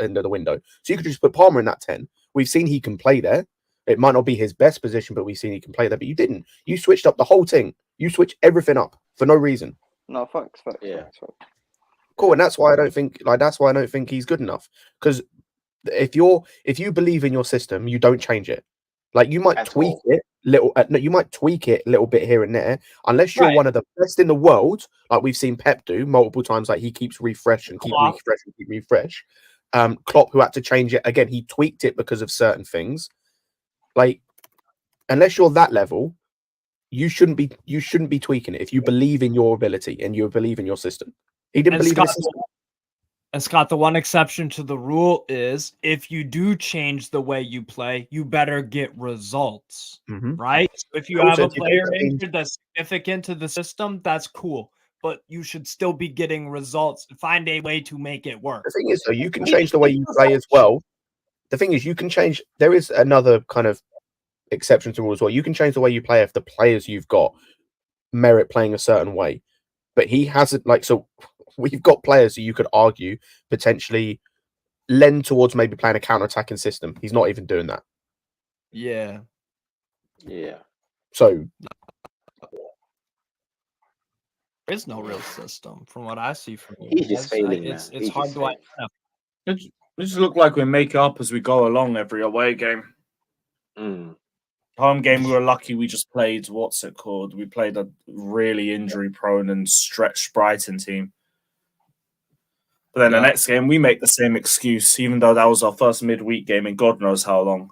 end of the window, so you could just put Palmer in that 10. We've seen he can play there. It might not be his best position, but we've seen he can play there. But you didn't. You switched up the whole thing. You switched everything up for no reason. No, facts. Yeah. Cool, and that's why I don't think he's good enough. Because if you believe in your system, you don't change it. Like you might tweak it a little bit here and there, unless you're one of the best in the world, like we've seen Pep do multiple times. Like he keeps refresh. Klopp, who had to change it again, he tweaked it because of certain things. Like, unless you're that level, you shouldn't be tweaking it if you believe in your ability and you believe in your system. He didn't believe in his system. And Scott, the one exception to the rule is if you do change the way you play, you better get results, right? So if you have a player injured that's significant to the system, that's cool. But you should still be getting results. Find a way to make it work. The thing is, though, you can change the way you play as well. The thing is, you can change. There is another kind of exception to the rule as well. You can change the way you play if the players you've got merit playing a certain way. But he hasn't, so we've got players that you could argue potentially lend towards maybe playing a counter-attacking system. He's not even doing that. Yeah. So there is no real system from what I see from you. He's just failing. It's hard to identify. It just look like we make it up as we go along every away game. Home game, we were lucky. We just played what's it called? We played a really injury-prone and stretched Brighton team. But then the next game, we make the same excuse, even though that was our first midweek game in God knows how long.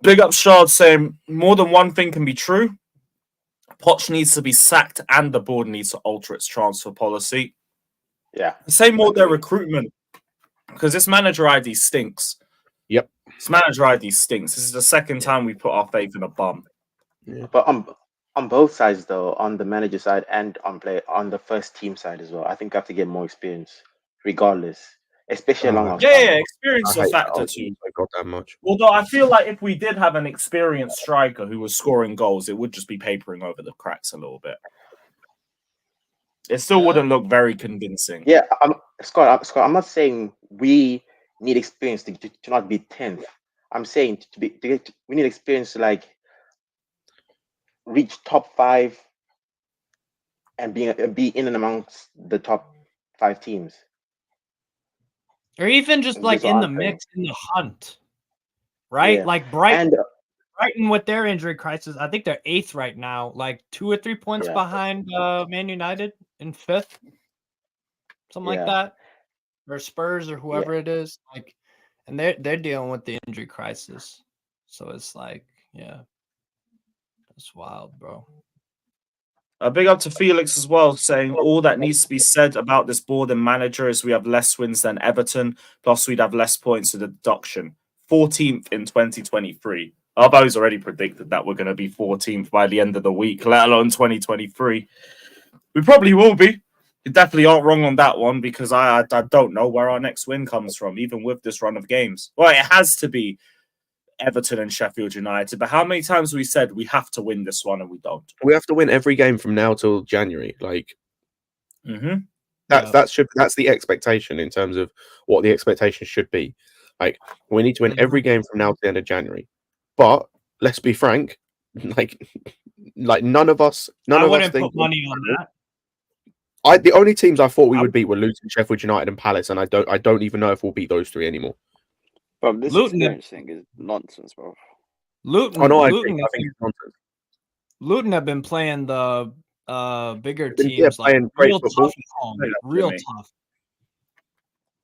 Big up Shard saying more than one thing can be true. Poch needs to be sacked and the board needs to alter its transfer policy. Yeah. Say more their recruitment, because this manager ID stinks. Yep. This manager ID stinks. This is the second time we put our faith in a bum. Yeah. But on both sides though, on the manager side and on the first team side as well, I think I have to get more experience, regardless, especially along our Yeah, experience I a hate factor that too. I got that much. Although I feel like if we did have an experienced striker who was scoring goals, it would just be papering over the cracks a little bit. It still wouldn't look very convincing. Yeah, Scott, I'm not saying we need experience to not be 10th. I'm saying we need experience to like reach top 5 and be in and amongst the top 5 teams. Or even just like in the mix, in the hunt, right? Yeah. Like Brighton with their injury crisis, I think they're 8th right now, like 2 or 3 points behind Man United in 5th, something like that, or Spurs or whoever it is. Like, and they're dealing with the injury crisis, so it's like, that's wild, bro. A big up to Felix as well, saying all that needs to be said about this board and manager is we have less wins than Everton, plus we'd have less points with a deduction. 14th in 2023. Arbo's already predicted that we're going to be 14th by the end of the week, let alone 2023. We probably will be. You definitely aren't wrong on that one because I don't know where our next win comes from, even with this run of games. Well, it has to be Everton and Sheffield United, but how many times have we said we have to win this one and we don't? We have to win every game from now till January. Like, that's the expectation in terms of what the expectation should be. Like, we need to win every game from now to the end of January. But let's be frank, like none of us. I wouldn't put money on that. The only teams I thought we would beat were Luton, Sheffield United, and Palace, and I don't even know if we'll beat those 3 anymore. Bro, this experience thing is nonsense, bro. Luton, I know. I Luton, think it's nonsense. Luton have been playing the bigger They've been, teams like real football. tough at home, real tough.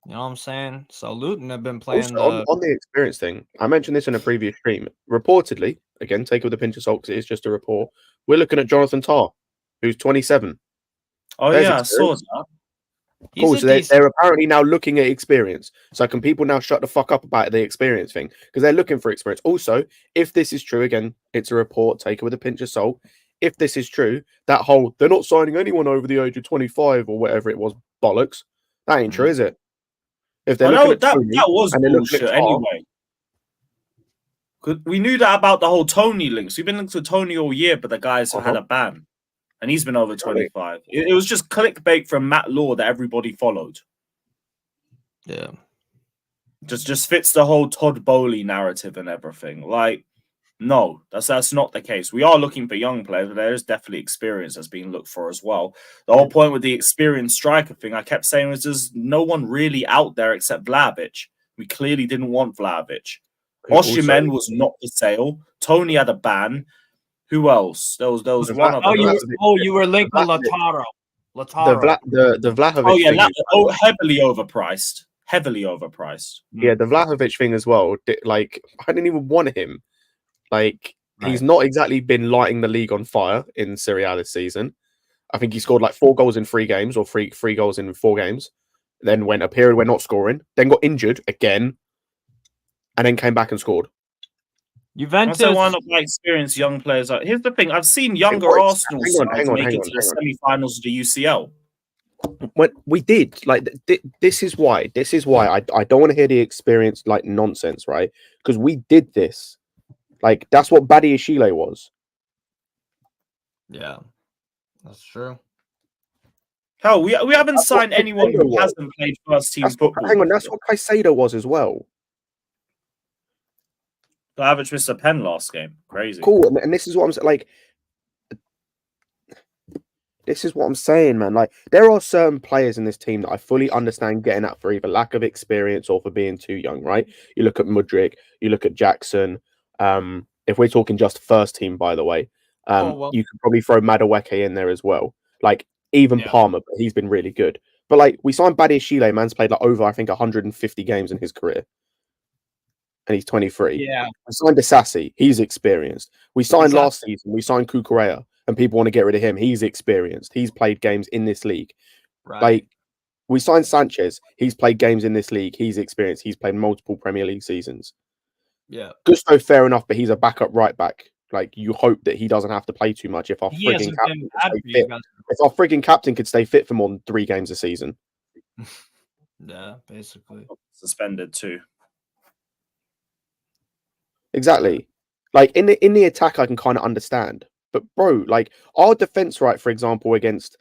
You know what I'm saying? So Luton have been playing also, on the experience thing. I mentioned this in a previous stream. Reportedly, again, take it with a pinch of salt because it is just a report. We're looking at Jonathan Tah, who's 27. Oh, There's I saw that. Cool. So they're apparently now looking at experience. So can people now shut the fuck up about the experience thing? Because they're looking for experience. Also, if this is true, again, it's a report. Take it with a pinch of salt. If this is true, that whole they're not signing anyone over the age of 25 or whatever it was bollocks. That ain't true, is it? If they're looking at that was bullshit anyway. We knew that about the whole Tony links. We've been linked to Tony all year, but the guys have had a ban. And he's been over 25. It was just clickbait from Matt Law that everybody followed. Yeah. Just fits the whole Todd Bowley narrative and everything. Like, no, that's not the case. We are looking for young players, but there is definitely experience that's being looked for as well. The whole point with the experienced striker thing, I kept saying, was there's no one really out there except Vlahovic. We clearly didn't want Vlahovic. Osimhen was not for sale. Tony had a ban. Who else? There was one other. You were linked with Lautaro. The Vlahovic. Oh yeah, heavily overpriced. Heavily overpriced. Yeah, the Vlahovic thing as well. Like, I didn't even want him. Like, he's not exactly been lighting the league on fire in Serie A this season. I think he scored like 4 goals in 3 games, or three goals in 4 games. Then went a period where not scoring. Then got injured again, and then came back and scored. Juventus. Also, one of my experienced young players. Here's the thing: I've seen younger Arsenal sides make it to the semi-finals of the UCL. When we did, like, this is why I don't want to hear the experience like nonsense, right? Because we did this. Like, that's what Badiashile was. Yeah, that's true. Hell, we haven't signed anyone who hasn't played first team football. Hang on, that's what Caicedo was as well. Vlahovic missed a pen last game. Crazy. Cool, and this is what I'm saying. Like, this is what I'm saying, man. Like, there are certain players in this team that I fully understand getting at for either lack of experience or for being too young, right? You look at Mudryk, you look at Jackson, if we're talking just first team, by the way, you could probably throw Madueke in there as well. Like even Palmer, but he's been really good. But like we signed Badiashile, man's played like over, I think, 150 games in his career. And he's 23. Yeah. We signed Asasi, he's experienced. We signed last season, we signed Kukurea, and people want to get rid of him. He's experienced. He's played games in this league. Right. Like we signed Sanchez, he's played games in this league. He's experienced. He's played multiple Premier League seasons. Yeah. Gusto, fair enough, but he's a backup right back. Like you hope that he doesn't have to play too much if our frigging captain could stay fit. If our frigging captain could stay fit for more than 3 games a season. Yeah, basically. Suspended too. Exactly. Like in the attack, I can kind of understand, but bro, like our defense, right? For example, against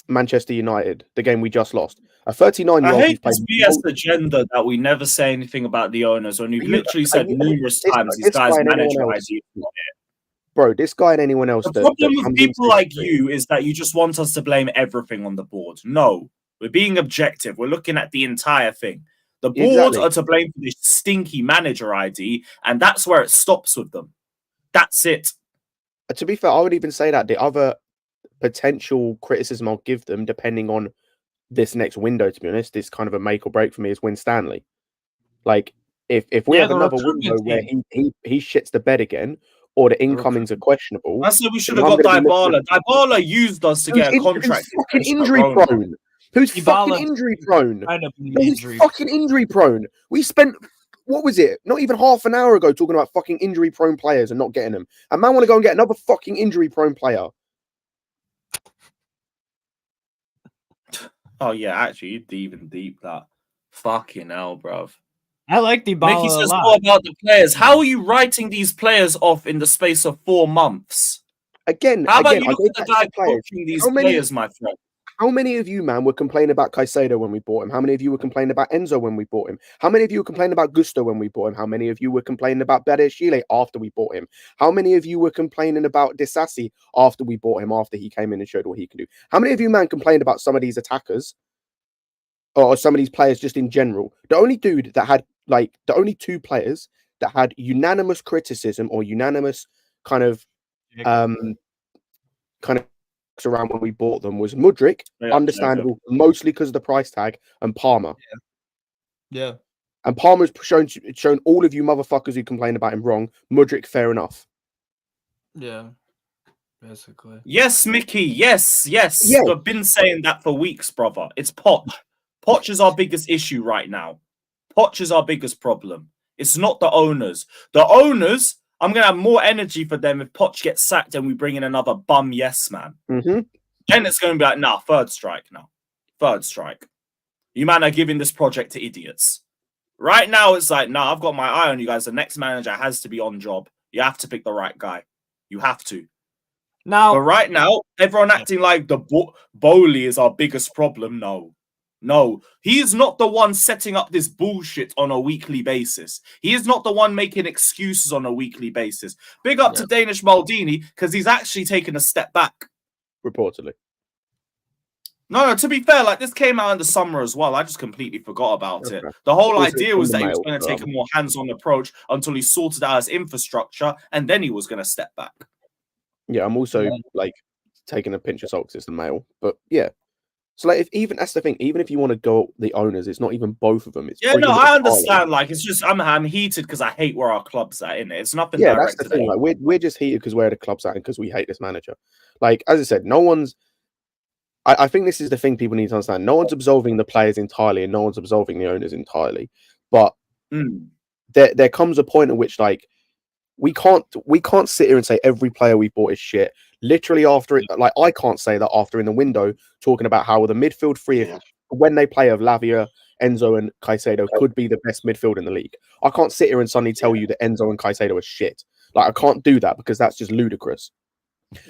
Manchester United, the game we just lost, a 39-year-old. I hate this BS agenda that we never say anything about the owners when we've literally said numerous times these guys manage ID. Bro, this guy and anyone else. The problem with people like you is that you just want us to blame everything on the board. No, we're being objective. We're looking at the entire thing. The board are to blame for this stinky manager ID, and that's where it stops with them. That's it. To be fair, I would even say that the other potential criticism I'll give them, depending on this next window, to be honest, this kind of a make or break for me, is Win Stanley. Like, if we have another window where he shits the bed again, or the incomings are questionable. I said we should have got Dybala. Dybala used us to get a contract. Who's fucking injury prone? Who's fucking injury prone? Who's fucking injury prone? We spent, what was it? Not even half an hour ago talking about fucking injury prone players and not getting them. And man want to go and get another fucking injury prone player. Oh yeah, actually, you even deep that. Fucking hell, bruv. I like the Mickey says more about the players. How are you writing these players off in the space of 4 months? How about you look at the guy coaching these players, my friend? How many of you, man, were complaining about Caicedo when we bought him? How many of you were complaining about Enzo when we bought him? How many of you were complaining about Gusto when we bought him? How many of you were complaining about Badiashile after we bought him? How many of you were complaining about Disasi after we bought him, after he came in and showed what he can do? How many of you, man, complained about some of these attackers or some of these players just in general? The only dude that had, like, the only 2 players that had unanimous criticism or unanimous kind of around when we bought them was Mudryk, understandable, mostly because of the price tag, and Palmer. Yeah. And Palmer's shown all of you motherfuckers who complain about him wrong. Mudryk, fair enough. Yeah. Basically. Yes, Mickey. Yes. I've been saying that for weeks, brother. It's Poch. Poch is our biggest issue right now. Poch is our biggest problem. It's not the owners. The owners, I'm going to have more energy for them if Poch gets sacked and we bring in another bum yes man. Mm-hmm. Then it's going to be like, nah, third strike now. Third strike. You man are giving this project to idiots. Right now, it's like, nah, I've got my eye on you guys. The next manager has to be on job. You have to pick the right guy. You have to. But right now, everyone acting like the Bowley is our biggest problem. No, he is not the one setting up this bullshit on a weekly basis. He is not the one making excuses on a weekly basis. Big up to Danish Maldini because he's actually taken a step back. Reportedly. No, to be fair, like this came out in the summer as well. I just completely forgot about it. The whole idea was that he was going to take a more hands-on approach until he sorted out his infrastructure and then he was going to step back. Yeah, I'm also like taking a pinch of salt because it's the mail. But yeah. So like, that's the thing. Even if you want to go the owners, it's not even both of them. It's I understand. Like, it's just I'm heated because I hate where our club's at. In it, it's nothing. Yeah, that's the thing. Like, we're just heated because where the club's at and because we hate this manager. Like as I said, no one's. I think this is the thing people need to understand. No one's absolving the players entirely, and no one's absolving the owners entirely. But there comes a point at which like we can't sit here and say every player we bought is shit. Literally after it, like I can't say that after in the window talking about how the midfield three, when they play of Lavia, Enzo, and Caicedo could be the best midfield in the league. I can't sit here and suddenly tell you that Enzo and Caicedo are shit. Like I can't do that because that's just ludicrous.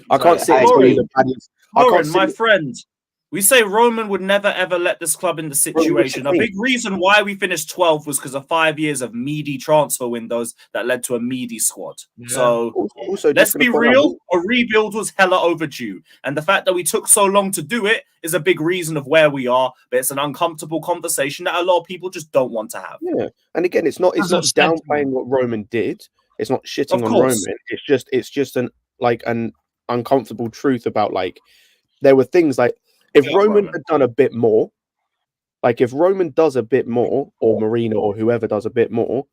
I can't sit and tell you that. My friend, we say Roman would never ever let this club in the situation. A big reason why we finished 12th was because of 5 years of meaty transfer windows that led to a meaty squad. Yeah. So also, let's be real, a rebuild was hella overdue. And the fact that we took so long to do it is a big reason of where we are. But it's an uncomfortable conversation that a lot of people just don't want to have. Yeah. And again, it's not downplaying what Roman did. It's not shitting Of on course. Roman. It's just an uncomfortable truth about like there were things like if Yeah, Roman Roman. had done a bit more, like if Roman does a bit more, or Marina or whoever does a bit more,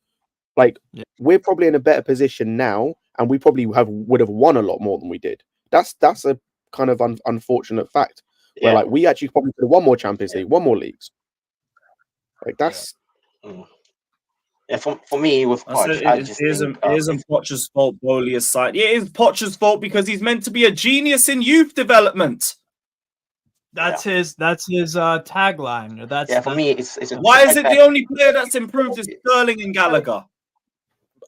like we're probably in a better position now, and we probably would have won a lot more than we did. That's a kind of unfortunate fact where like we actually probably could have won more Champions League, won more leagues. Like that's for me with Poch, I just think it isn't Poch's fault. Bowley aside, it is Poch's fault because he's meant to be a genius in youth development. That's his tagline. That's for me. It's why is it the only player that's improved is Sterling and Gallagher?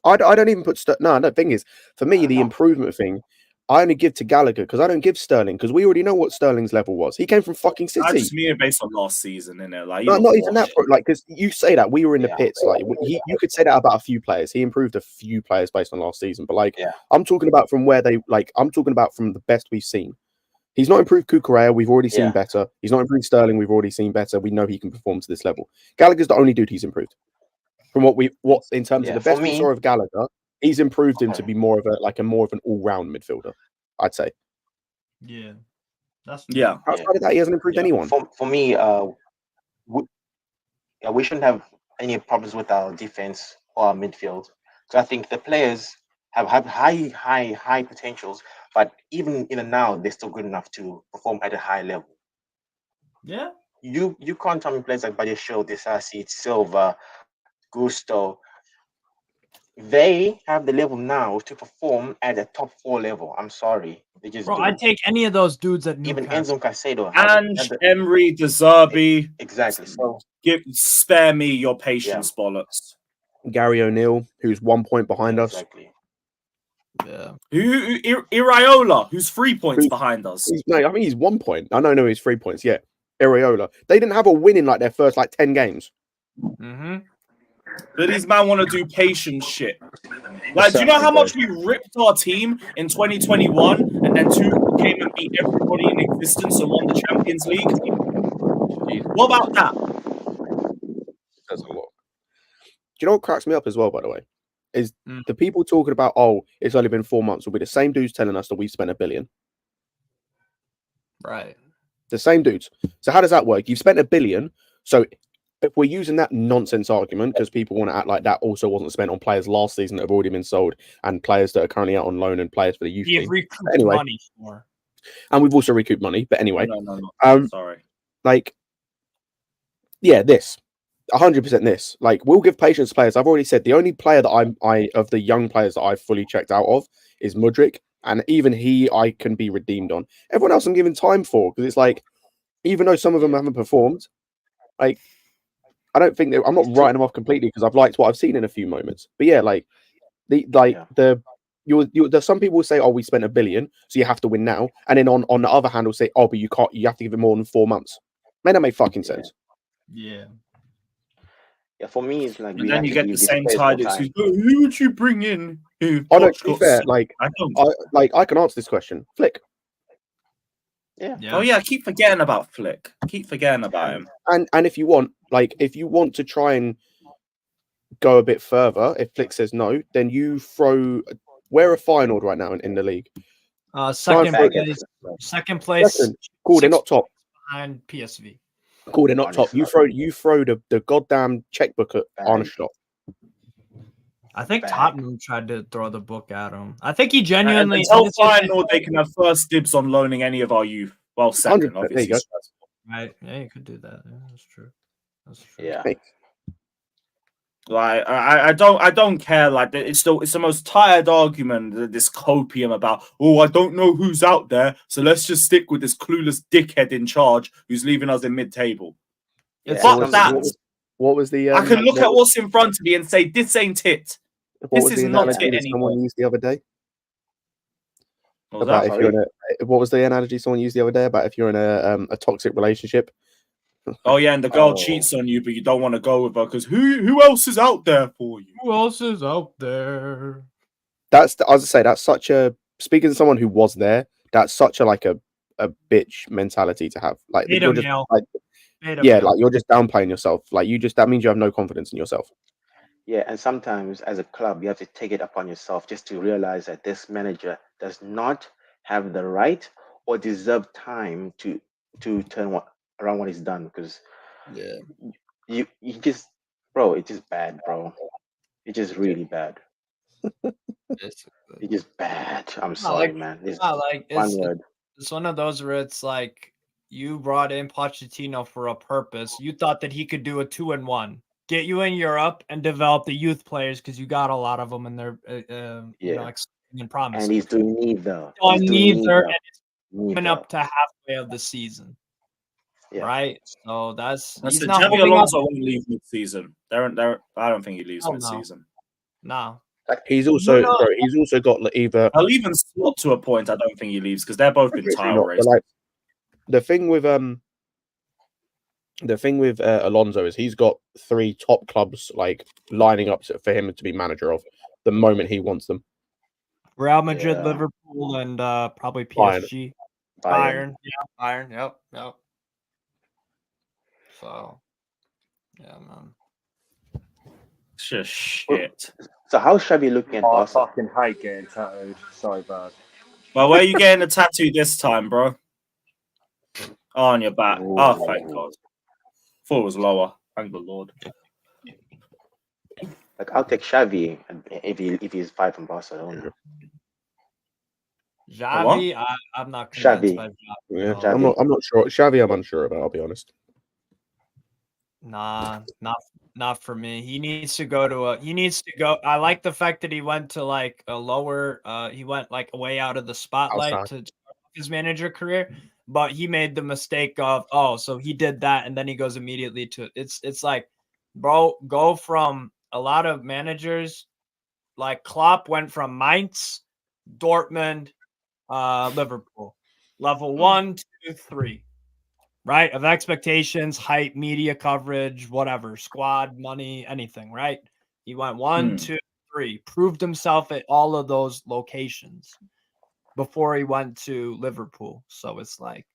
I don't even put no. The thing is, for me, the improvement thing, I only give to Gallagher because I don't give Sterling because we already know what Sterling's level was. He came from fucking City. I just mean it based on last season, innit? Like, no, not even that, bro. Like, because you say that we were in the pits. Like, you could say that about a few players. He improved a few players based on last season, but like, I'm talking about from where they like. I'm talking about from the best we've seen. He's not improved Kukurea. We've already seen better. He's not improved Sterling. We've already seen better. We know he can perform to this level. Gallagher's the only dude he's improved. From what in terms of the best we saw of Gallagher, he's improved him to be more of an all-round midfielder, I'd say. Yeah. Outside of that, he hasn't improved anyone. For me, we shouldn't have any problems with our defense or our midfield. So I think the players have high potentials, but even now, they're still good enough to perform at a high level. Yeah. You can't tell me players like Badiashile, Disasi, Silva, Gusto. They have the level now to perform at a top 4 level. I'm sorry. They just do. I'd take any of those dudes at Even Newcastle. Enzo Caicedo. Ange, Emery, De Zerbi. Exactly. So spare me your patience, bollocks. Gary O'Neill, who's 1 point behind us. Exactly. Yeah. Iraola, who's 3 points behind us. No, I mean he's 1 point. I know he's 3 points. Yeah, Iraola. They didn't have a win in like their first 10 games. Mm-hmm. But these man want to do patient shit. Like, do you know how much we ripped our team in 2021 and then Tuchel came and beat everybody in existence and won the Champions League? What about that? That's a lot. Do you know what cracks me up as well, by the way? Is the people talking about, oh, it's only been 4 months, will be the same dudes telling us that we've spent $1 billion. Right. The same dudes. So how does that work? You've spent $1 billion. So if we're using that nonsense argument, because people want to act like that also wasn't spent on players last season that have already been sold and players that are currently out on loan and players for the youth team. Anyway, money for. And we've also recouped money. But anyway, no. Sorry. Like, yeah, this 100% this. Like, we'll give patience to players. I've already said the only player that I of the young players that I've fully checked out of is Mudryk, and even he I can be redeemed on. Everyone else I'm giving time for because it's like, even though some of them haven't performed, like. I don't think I'm not writing them off completely because I've liked what I've seen in a few moments. But yeah, like there's some people will say, oh, we spent $1 billion, so you have to win now. And then on the other hand, will say, oh, but you have to give it more than 4 months. May that make fucking sense? Yeah. Yeah, for me, it's like and then you get the same tidings. Who would you bring in? Oh no, to be fair, like I can answer this question. Flick. Yeah. Oh yeah, I keep forgetting about Flick. Keep forgetting about him. And if you want to try and go a bit further, if Flick says no, then you throw. We're a final right now in the league. Second place. Cool, they're not top. Behind PSV. Cool, they're not top. You throw the goddamn checkbook at Arneschlot. I think Tottenham tried to throw the book at him. I think he genuinely. Until final, they can have first dibs on loaning any of our youth. Well, second, obviously. There you go. Right? Yeah, you could do that. Yeah, that's true. Yeah. Like I don't care. Like it's the most tired argument. This copium about I don't know who's out there, so let's just stick with this clueless dickhead in charge who's leaving us in mid-table. Yeah. Fuck that. What was the? I can look at what's in front of me and say this ain't it. This is not it anymore. Someone used the other day. What was the analogy someone used the other day about if you're in a toxic relationship? Oh yeah, and the girl cheats on you, but you don't want to go with her because who else is out there for you? Who else is out there? As I say, that's such a speaking to someone who was there. That's such a bitch mentality to have. Like you're just, like you're just downplaying yourself. Like that means you have no confidence in yourself. Yeah, and sometimes as a club, you have to take it upon yourself just to realize that this manager does not have the right or deserve time to turn around what he's done. Because Yeah. you just, bro, it's just bad, bro. It's just really bad. It's It's just bad. I'm not sorry, like man. It's not like one word. it's one of those where it's like you brought in Pochettino for a purpose. You thought that he could do a 2-1, get you in Europe and develop the youth players because you got a lot of them and they're Yeah. exciting and And promising. he's doing neither. On He's doing neither, neither. and it's coming Neither. up to halfway of the season, Yeah. right? So that's I he's said not Xavi moving up. Alonso won't leave mid-season. I don't think he leaves Hell no. mid-season. No. He's also Bruno- bro, he's also got like, either I'll even Slot to a point. I don't think he leaves because they're both been obviously title not, but races. like the thing with Alonso is he's got 3 top clubs like lining up for him to be manager of the moment he wants them. Real Madrid, Yeah. Liverpool, and probably Bayern. PSG. Bayern. Yeah, Bayern. Yep. So, yeah, man. It's just shit. So how's Xavi looking at I Barca? fucking hate getting tattooed so bad. Well, where are you getting the tattoo this time, bro? Oh, on your back. Oh, thank God. Thought it was lower. Thank the Lord. Like I'll take Xavi if he's 5 from Barcelona. Xavi, I'm not convinced Xavi. by Xavi. Yeah, No. I'm not sure. Xavi, I'm unsure about. I'll be honest. Nah, not for me. He needs to go. I like the fact that he went to like a lower. He went like way out of the spotlight Outside. to start his manager career. But he made the mistake of so he did that and then he goes immediately to it's like, bro, go from a lot of managers like Klopp went from Mainz, Dortmund, Liverpool, level 1, 2, 3. Right? Of expectations, hype, media coverage, whatever, squad, money, anything, right? He went 1, 2, 3, proved himself at all of those locations before he went to Liverpool. So it's like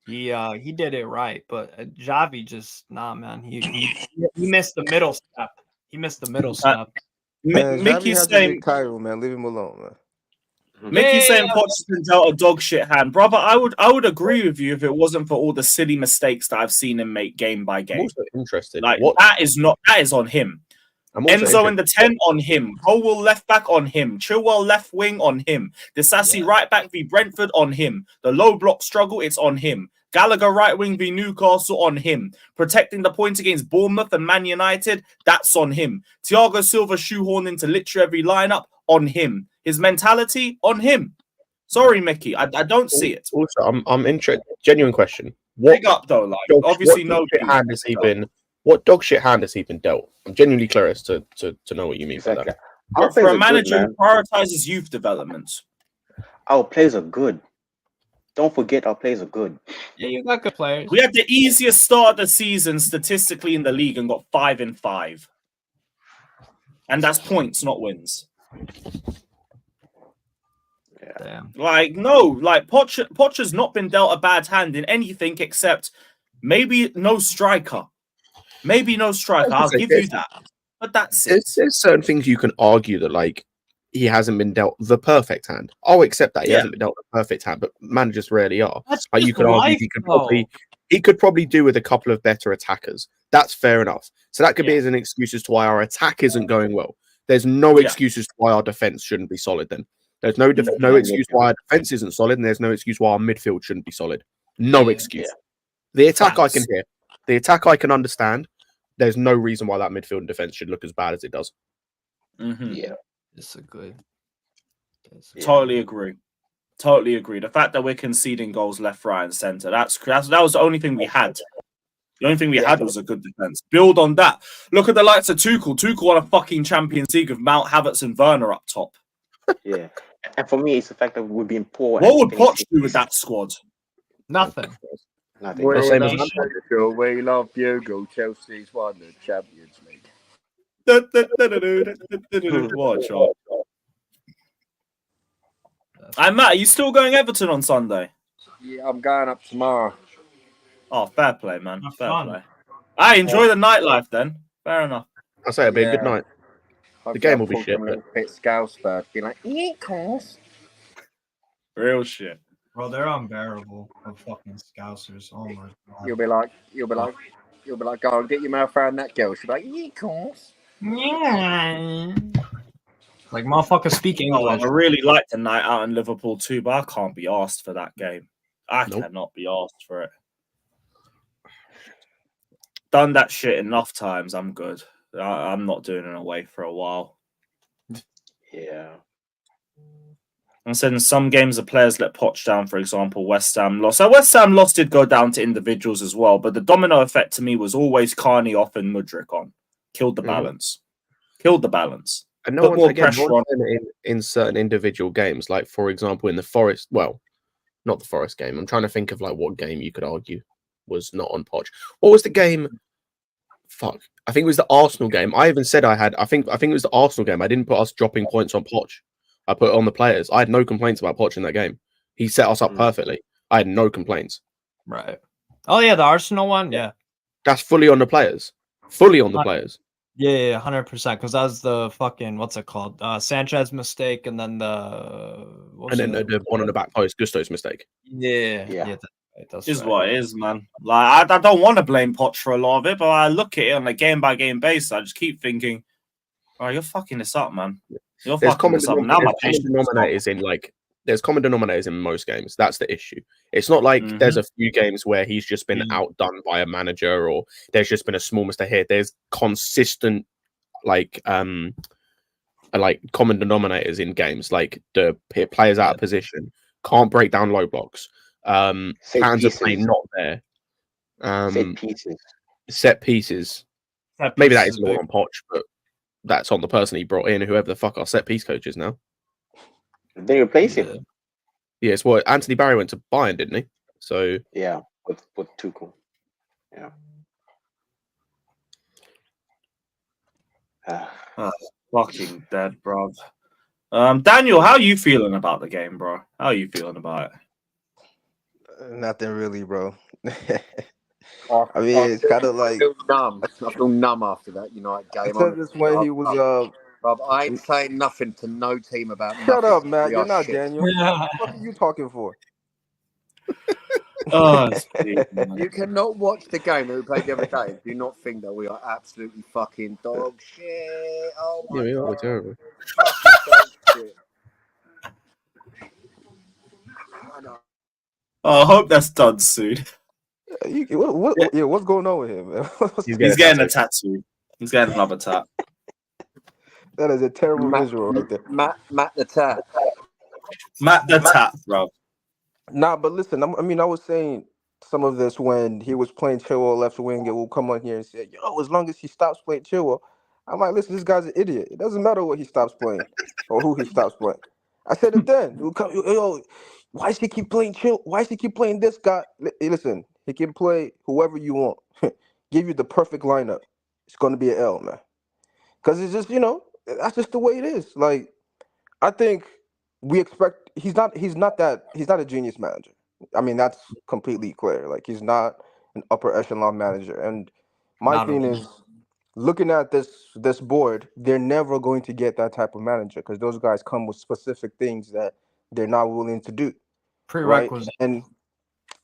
he did it right, but Xavi just man. He missed the middle step. He missed the middle step. Man, Xavi Mickey's has a saying big title, man. Leave him alone, man. Mickey's saying Pochettino's dealt a dog shit hand, brother. I would agree with you if it wasn't for all the silly mistakes that I've seen him make game by I'm game. also interested. Like What that is on him. I'm also Enzo in interested. the 10 on him. Colwell left back on him. Chilwell left wing on him. Disasi right back v Brentford on him. The low block struggle, it's on him. Gallagher right wing v Newcastle on him. Protecting the points against Bournemouth and Man United, that's on him. Thiago Silva shoehorned into literally every lineup, on him. His mentality, on him. Sorry, Mickey, I don't see it. Also, I'm interested. Genuine question. What Big up though, like what obviously no dog shit hand has he been? What dog shit hand has he been dealt? I'm genuinely curious to know what you mean by Exactly. that. Our For players a are manager good, who man. prioritizes youth development. Our players are good. Don't forget our players are good. Yeah, you got good players. We had the easiest start of the season statistically in the league and got 5 in 5. And that's points, not wins. Damn. Like, no, like Poch's not been dealt a bad hand in anything except maybe no striker. Maybe no striker. I'll give you that. But that's it. There's certain things you can argue that like he hasn't been dealt the perfect hand. I'll accept that he hasn't been dealt the perfect hand, but managers rarely are. That's Like you just could argue life, he could probably do with a couple of better attackers. That's fair enough. So that could be as an excuse as to why our attack isn't going well. There's no excuse as to why our defense shouldn't be solid then. There's no excuse why our defense isn't solid, and there's no excuse why our midfield shouldn't be solid. No excuse. The attack I can hear. The attack I can understand. There's no reason why that midfield and defense should look as bad as it does. Yeah. It's a good. Totally agree. Totally agree. The fact that we're conceding goals left, right, and centre, that was the only thing we had. The only thing we had was a good defense. Build on that. Look at the likes of Tuchel. Tuchel won a fucking Champions League with Mount Havertz and Werner up top. Yeah. And for me, it's the fact that we've been poor. What would Poch do with that squad? Nothing. Nothing. We Same love as Bugle, we love Bugle. Chelsea's won the Champions League. Watch out. Hey, Matt, are you still going Everton on Sunday? Yeah, I'm going up tomorrow. Oh, fair play, man. Have Fair fun. play. I enjoy the nightlife then. Fair enough. I say it'll be a good Yeah. night. Hopefully game I'll will be pull shit, some little bit Scousebird, be like, yeah, course. Real shit. Bro, they're unbearable. Of fucking Scousers. Oh my god. You'll be like, go and get your mouth around that girl. She'll be like, yeah, course. Yeah. Like motherfucker speak Oh, English. I really like the night out in Liverpool too, but I can't be asked for that game. I Nope. cannot be asked for it. Done that shit enough times. I'm good. I'm not doing it away for a while. Yeah. And then some games the players let Poch down, for example, West Ham lost. So West Ham loss did go down to individuals as well, but the domino effect to me was always Carney off and Mudryk on. Killed the balance. Killed the balance. And no Put one's more again pressure on. in certain individual games, like for example in the Forest. Well, not the Forest game. I'm trying to think of like what game you could argue was not on Poch. What was the game? Fuck. I think it was the Arsenal game. I even said I think it was the Arsenal game. I didn't put us dropping points on Poch. I put it on the players. I had no complaints about Poch in that game. He set us up perfectly. I had no complaints. Right. Oh yeah, the Arsenal one. Yeah. That's fully on the players. Fully on the players. Yeah, 100%. Because that was the fucking what's it called? Sanchez mistake, and then the the one on the back post, Gusto's mistake. Yeah. That's is right. What it is, man. Like I don't want to blame Poch for a lot of it, but I look at it on a game by game basis. I just keep thinking, "Oh, you're fucking this up, man. You're fucking this up." Now my denominators in like there's common denominators in most games. That's the issue. It's not like there's a few games where he's just been outdone by a manager or there's just been a small mistake here. There's consistent like common denominators in games, like the players out of position, can't break down low blocks, hands of play not there, set pieces. Maybe that is more on Poch, but that's on the person he brought in, whoever the fuck our set piece coach is now. They replace him. Yes, well, Anthony Barry went to Bayern, didn't he? So yeah, with Tuchel. Yeah. Fucking dead, bro. Daniel, how are you feeling about the game, bro? How are you feeling about it? Nothing really, bro. I mean, it's kind of like numb. I feel numb after that United game. I said this when he was I ain't saying nothing to no team about. Shut up, Matt. You're not shit. Daniel. What are you talking for? You cannot watch the game that we played the other day. Do not think that we are absolutely fucking dog shit. Oh my god, we're terrible. I hope that's done soon. What's going on with him, man? He's getting a tattoo. He's getting another tat. That is a terrible visual right there. Matt the tat. Matt the tat, bro. Nah, but listen, I was saying some of this when he was playing Chilwell left wing, and we'll come on here and say, yo, as long as he stops playing Chilwell, I'm like, listen, this guy's an idiot. It doesn't matter what he stops playing or who he stops playing. I said it then. We'll come, yo, why does he keep playing Why does he keep playing this guy? Listen, he can play whoever you want. Give you the perfect lineup. It's going to be an L, man. Because it's just, that's just the way it is. Like, I think we expect he's not a genius manager. I mean, that's completely clear. Like, he's not an upper echelon manager. And my thing is, looking at this board, they're never going to get that type of manager because those guys come with specific things that they're not willing to do. Prerequisite. Right?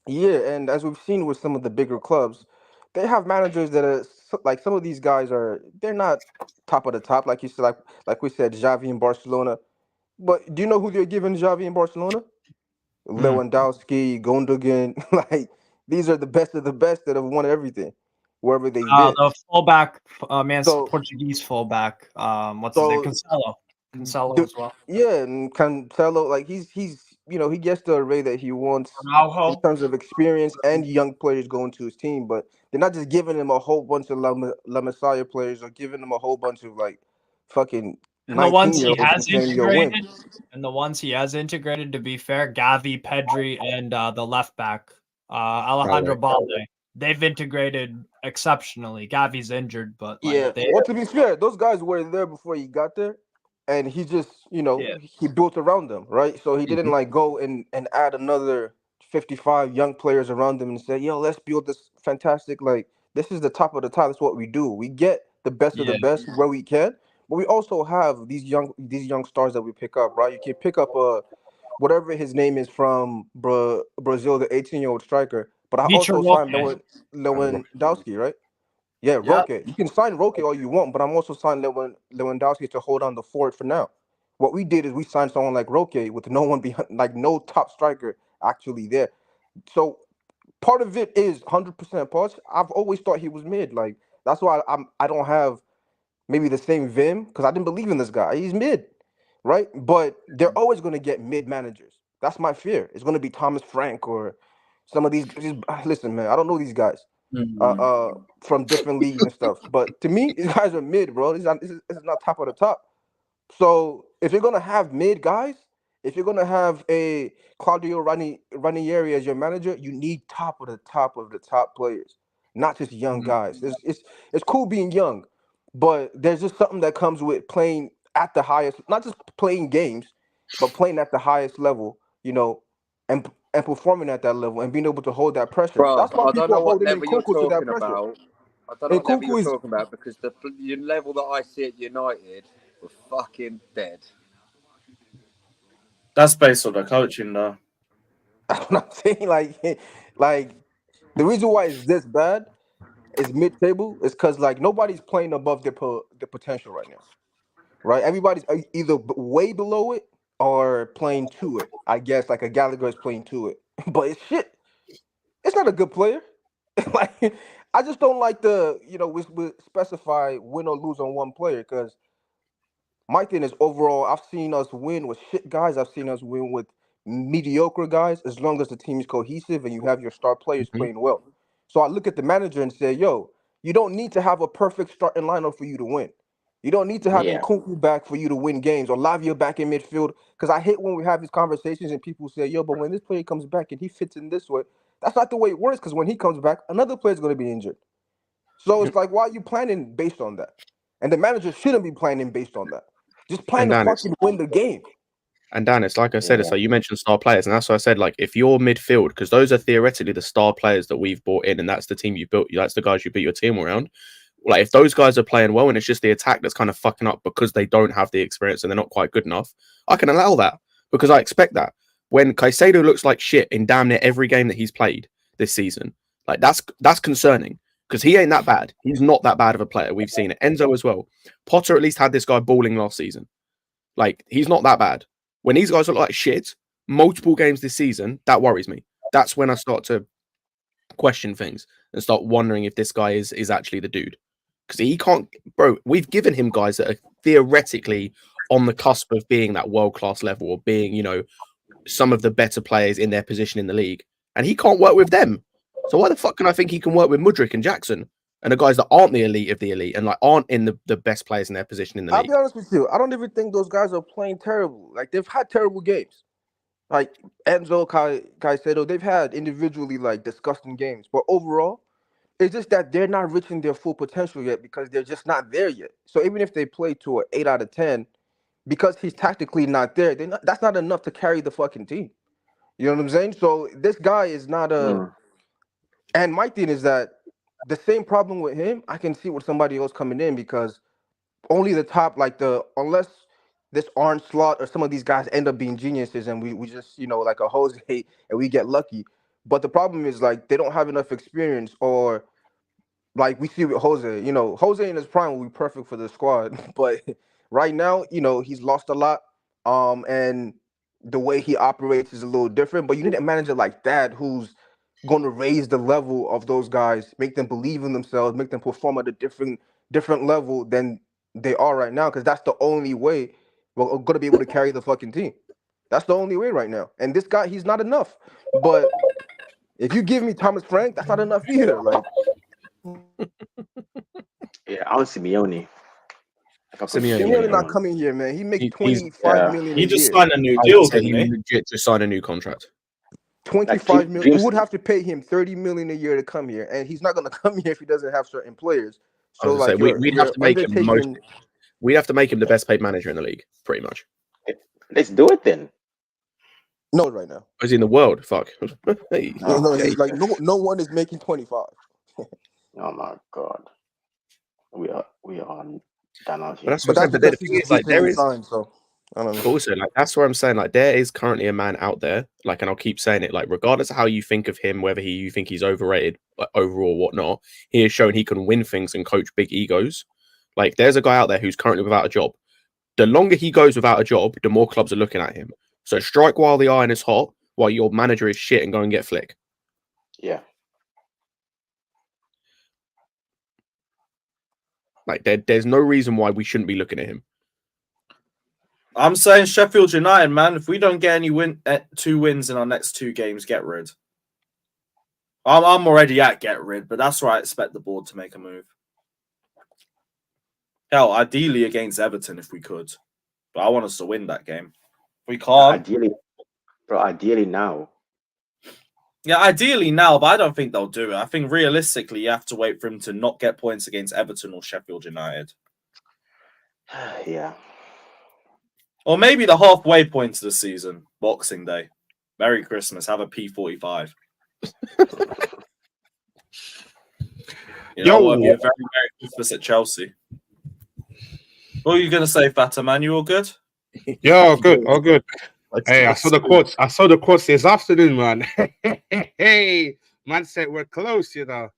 And as we've seen with some of the bigger clubs, they have managers that are like some of these guys they're not top of the top, like you said, like we said, Xavi in Barcelona. But do you know who they're giving Xavi in Barcelona? Lewandowski, Gundogan. Like, these are the best of the best that have won everything wherever they've been. The fullback, Portuguese fullback. What's his name? Cancelo as well. Yeah, and Cancelo, like he's he gets the array that he wants in terms of experience and young players going to his team, but they're not just giving him a whole bunch of La Masia players or giving him a whole bunch of like fucking. And the ones he has integrated, to be fair, Gavi, Pedri, and the left back, Alejandro Balde, they've integrated exceptionally. Gavi's injured, but to be fair, those guys were there before he got there, and he just he built around them, right? So he didn't like go and add another 55 young players around them and say, yo, let's build this fantastic, like, this is the top of the top. That's what we do. We get the best of the best where we can. But we also have these young stars that we pick up, right? You can pick up whatever his name is from Brazil, the 18-year-old striker. But I also signed Lewandowski, right? Yeah, Roque. You can sign Roque all you want, but I'm also signing Lewandowski to hold on the fort for now. What we did is we signed someone like Roque with no one behind, like no top striker actually there. So part of it is 100% pause. I've always thought he was mid. Like that's why I don't have maybe the same vim because I didn't believe in this guy. He's mid, right? But they're always going to get mid managers. That's my fear. It's going to be Thomas Frank or some of these. Listen, man, I don't know these guys from different leagues and stuff. But to me, these guys are mid, bro. This is not top of the top. So if you're gonna have mid guys, if you're gonna have a Claudio Ranieri as your manager, you need top of the top players, not just young guys. It's cool being young, but there's just something that comes with playing at the highest, not just playing games, but playing at the highest level, and performing at that level and being able to hold that pressure. Bro, That's why I don't people know are what holding in level you're Kunku to that talking pressure. about. I don't know And what level Kunku you're is talking about because the level that I see at United was fucking dead. That's based on the coaching, though. that's what I'm saying. Like the reason why it's this bad is mid-table is because like nobody's playing above their potential right now, right? Everybody's either way below it or playing to it. I guess like a Gallagher is playing to it, but it's shit. It's not a good player. Like I just don't like we specify win or lose on one player because my thing is overall, I've seen us win with shit guys. I've seen us win with mediocre guys as long as the team is cohesive and you have your star players playing well. So I look at the manager and say, yo, you don't need to have a perfect starting lineup for you to win. You don't need to have Yeah. Nkunku back for you to win games or Lavia back in midfield. Because I hate when we have these conversations and people say, yo, but when this player comes back and he fits in this way, that's not the way it works because when he comes back, another player is going to be injured. So it's like, why are you planning based on that? And the manager shouldn't be planning based on that. Just plan And to Dan, fucking win the game. it's like I said, it's Yeah. like you mentioned star players, and that's why I said, like, if you're midfield, because those are theoretically the star players that we've brought in, and that's the team you built, that's the guys you built your team around. Like, if those guys are playing well and it's just the attack that's kind of fucking up because they don't have the experience and they're not quite good enough, I can allow that because I expect that. When Caicedo looks like shit in damn near every game that he's played this season, like that's concerning because he ain't that bad. He's not that bad of a player. We've seen it. Enzo as well. Potter at least had this guy balling last season. Like, he's not that bad. When these guys look like shit, multiple games this season, that worries me. That's when I start to question things and start wondering if this guy is actually the dude. Because he can't, bro, we've given him guys that are theoretically on the cusp of being that world-class level or being, some of the better players in their position in the league. And he can't work with them. So why the fuck can I think he can work with Mudryk and Jackson and the guys that aren't the elite of the elite and like aren't in the best players in their position in the I'll league? be honest with you. I don't even think those guys are playing terrible. Like, they've had terrible games. Like, Enzo, Caicedo, they've had individually, like, disgusting games. But overall, it's just that they're not reaching their full potential yet because they're just not there yet. So even if they play to an 8 out of 10, because he's tactically not there, that's not enough to carry the fucking team. You know what I'm saying? So this guy is not a... And my thing is that the same problem with him, I can see with somebody else coming in because only the top, unless this Orange Slot or some of these guys end up being geniuses and we just, like a Jose and we get lucky. But the problem is, like, they don't have enough experience or, like, we see with Jose, Jose in his prime will be perfect for the squad. But right now, he's lost a lot. And the way he operates is a little different. But you need a manager like that who's going to raise the level of those guys, make them believe in themselves, make them perform at a different level than they are right now. Because that's the only way we're going to be able to carry the fucking team. That's the only way right now. And this guy, he's not enough. But if you give me Thomas Frank, that's not enough either. Like, Yeah, I want Simeone. Simeone not coming here, man. He makes He's 25 million He a just year. signed a new I deal, would say didn't he he? legit just signed a new contract. 25 million. We would have to pay him 30 million a year to come here, and he's not going to come here if he doesn't have certain players. So, I was like, say we'd have to make him we'd have to make him the best paid manager in the league, pretty much. Let's do it then. No, right now. He's in the world. Fuck. Hey, No, he's like no one is making 25. Oh my god. We are done out But here. that's But what I'm that's saying. But the because he thing just is, like, there recently is signed, so I don't know. But also, like, that's what I'm saying. Like, there is currently a man out there, like, and I'll keep saying it, like, regardless of how you think of him, whether you think he's overrated, like, overall, or whatnot, he has shown he can win things and coach big egos. Like, there's a guy out there who's currently without a job. The longer he goes without a job, the more clubs are looking at him. So strike while the iron is hot, while your manager is shit, and go and get Flick. Yeah. Like, there's no reason why we shouldn't be looking at him. I'm saying Sheffield United, man. If we don't get any 2 wins in our next 2 games, get rid. I'm already at get rid, but that's where I expect the board to make a move. Hell, ideally against Everton if we could, but I want us to win that game. If we can't. Ideally now. Yeah, ideally now, but I don't think they'll do it. I think realistically, you have to wait for him to not get points against Everton or Sheffield United. Yeah. Or maybe the halfway point of the season, Boxing Day. Merry Christmas. Have a P45. It'll be a very Merry Christmas at Chelsea. What are you going to say, Fata man? You all good? Yeah, all good, all good. Hey, I saw the quotes. I saw the quotes this afternoon, man. Hey, man said we're close, you know.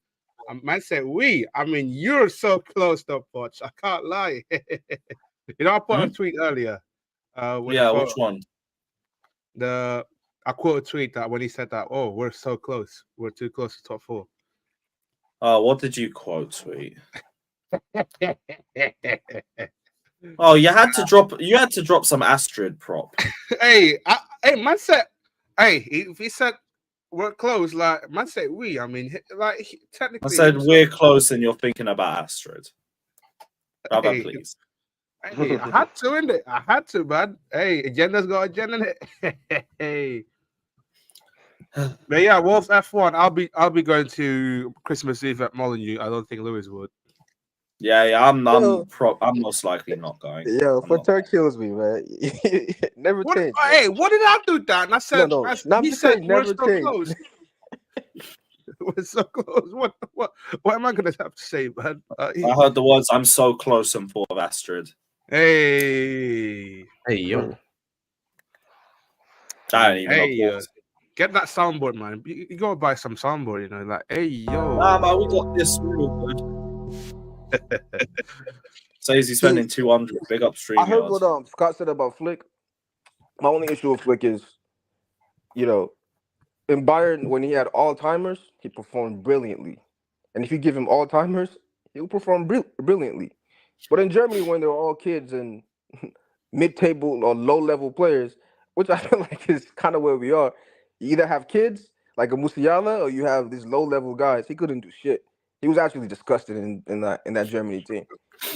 Man said we. I mean, you're so close, though, Poch. I can't lie. You know, I put a tweet earlier. Which one? I quote a tweet that when he said that, oh, we're so close. We're too close to top 4. Oh, what did you quote tweet? Oh, you had to drop some Astrid prop. Hey, man said, hey, if he said we're close, like man said we. I mean, like technically, I said we're close, and you're thinking about Astrid. Brother, hey, please. Hey, I had to in it. I had to, man. Hey, agenda's got agenda in it. Hey. But yeah, Wolves F1. I'll be going to Christmas Eve at Molyneux. I don't think Lewis would. Yeah, I'm most likely not going. Yo, Footer kills me, man. Never change. Hey, what did I do, Dan? I said, No, he said we're never so change. close. We're so close. What am I gonna have to say, man? I heard the words "I'm so close" and thought of Astrid. Hey, yo. I don't even know. Get that soundboard, man. You gotta buy some soundboard, you know, like, hey, yo. Nah, man, we got this real good. Says he's spending 200. Big up stream. I heard what Scott said about Flick. My only issue with Flick is, you know, in Bayern, when he had all-timers, he performed brilliantly. And if you give him all-timers, he'll perform brilliantly. But in Germany, when they're all kids and mid-table or low-level players, which I feel like is kind of where we are, you either have kids like a Musiala or you have these low-level guys. He couldn't do shit. He was actually disgusted in that Germany team.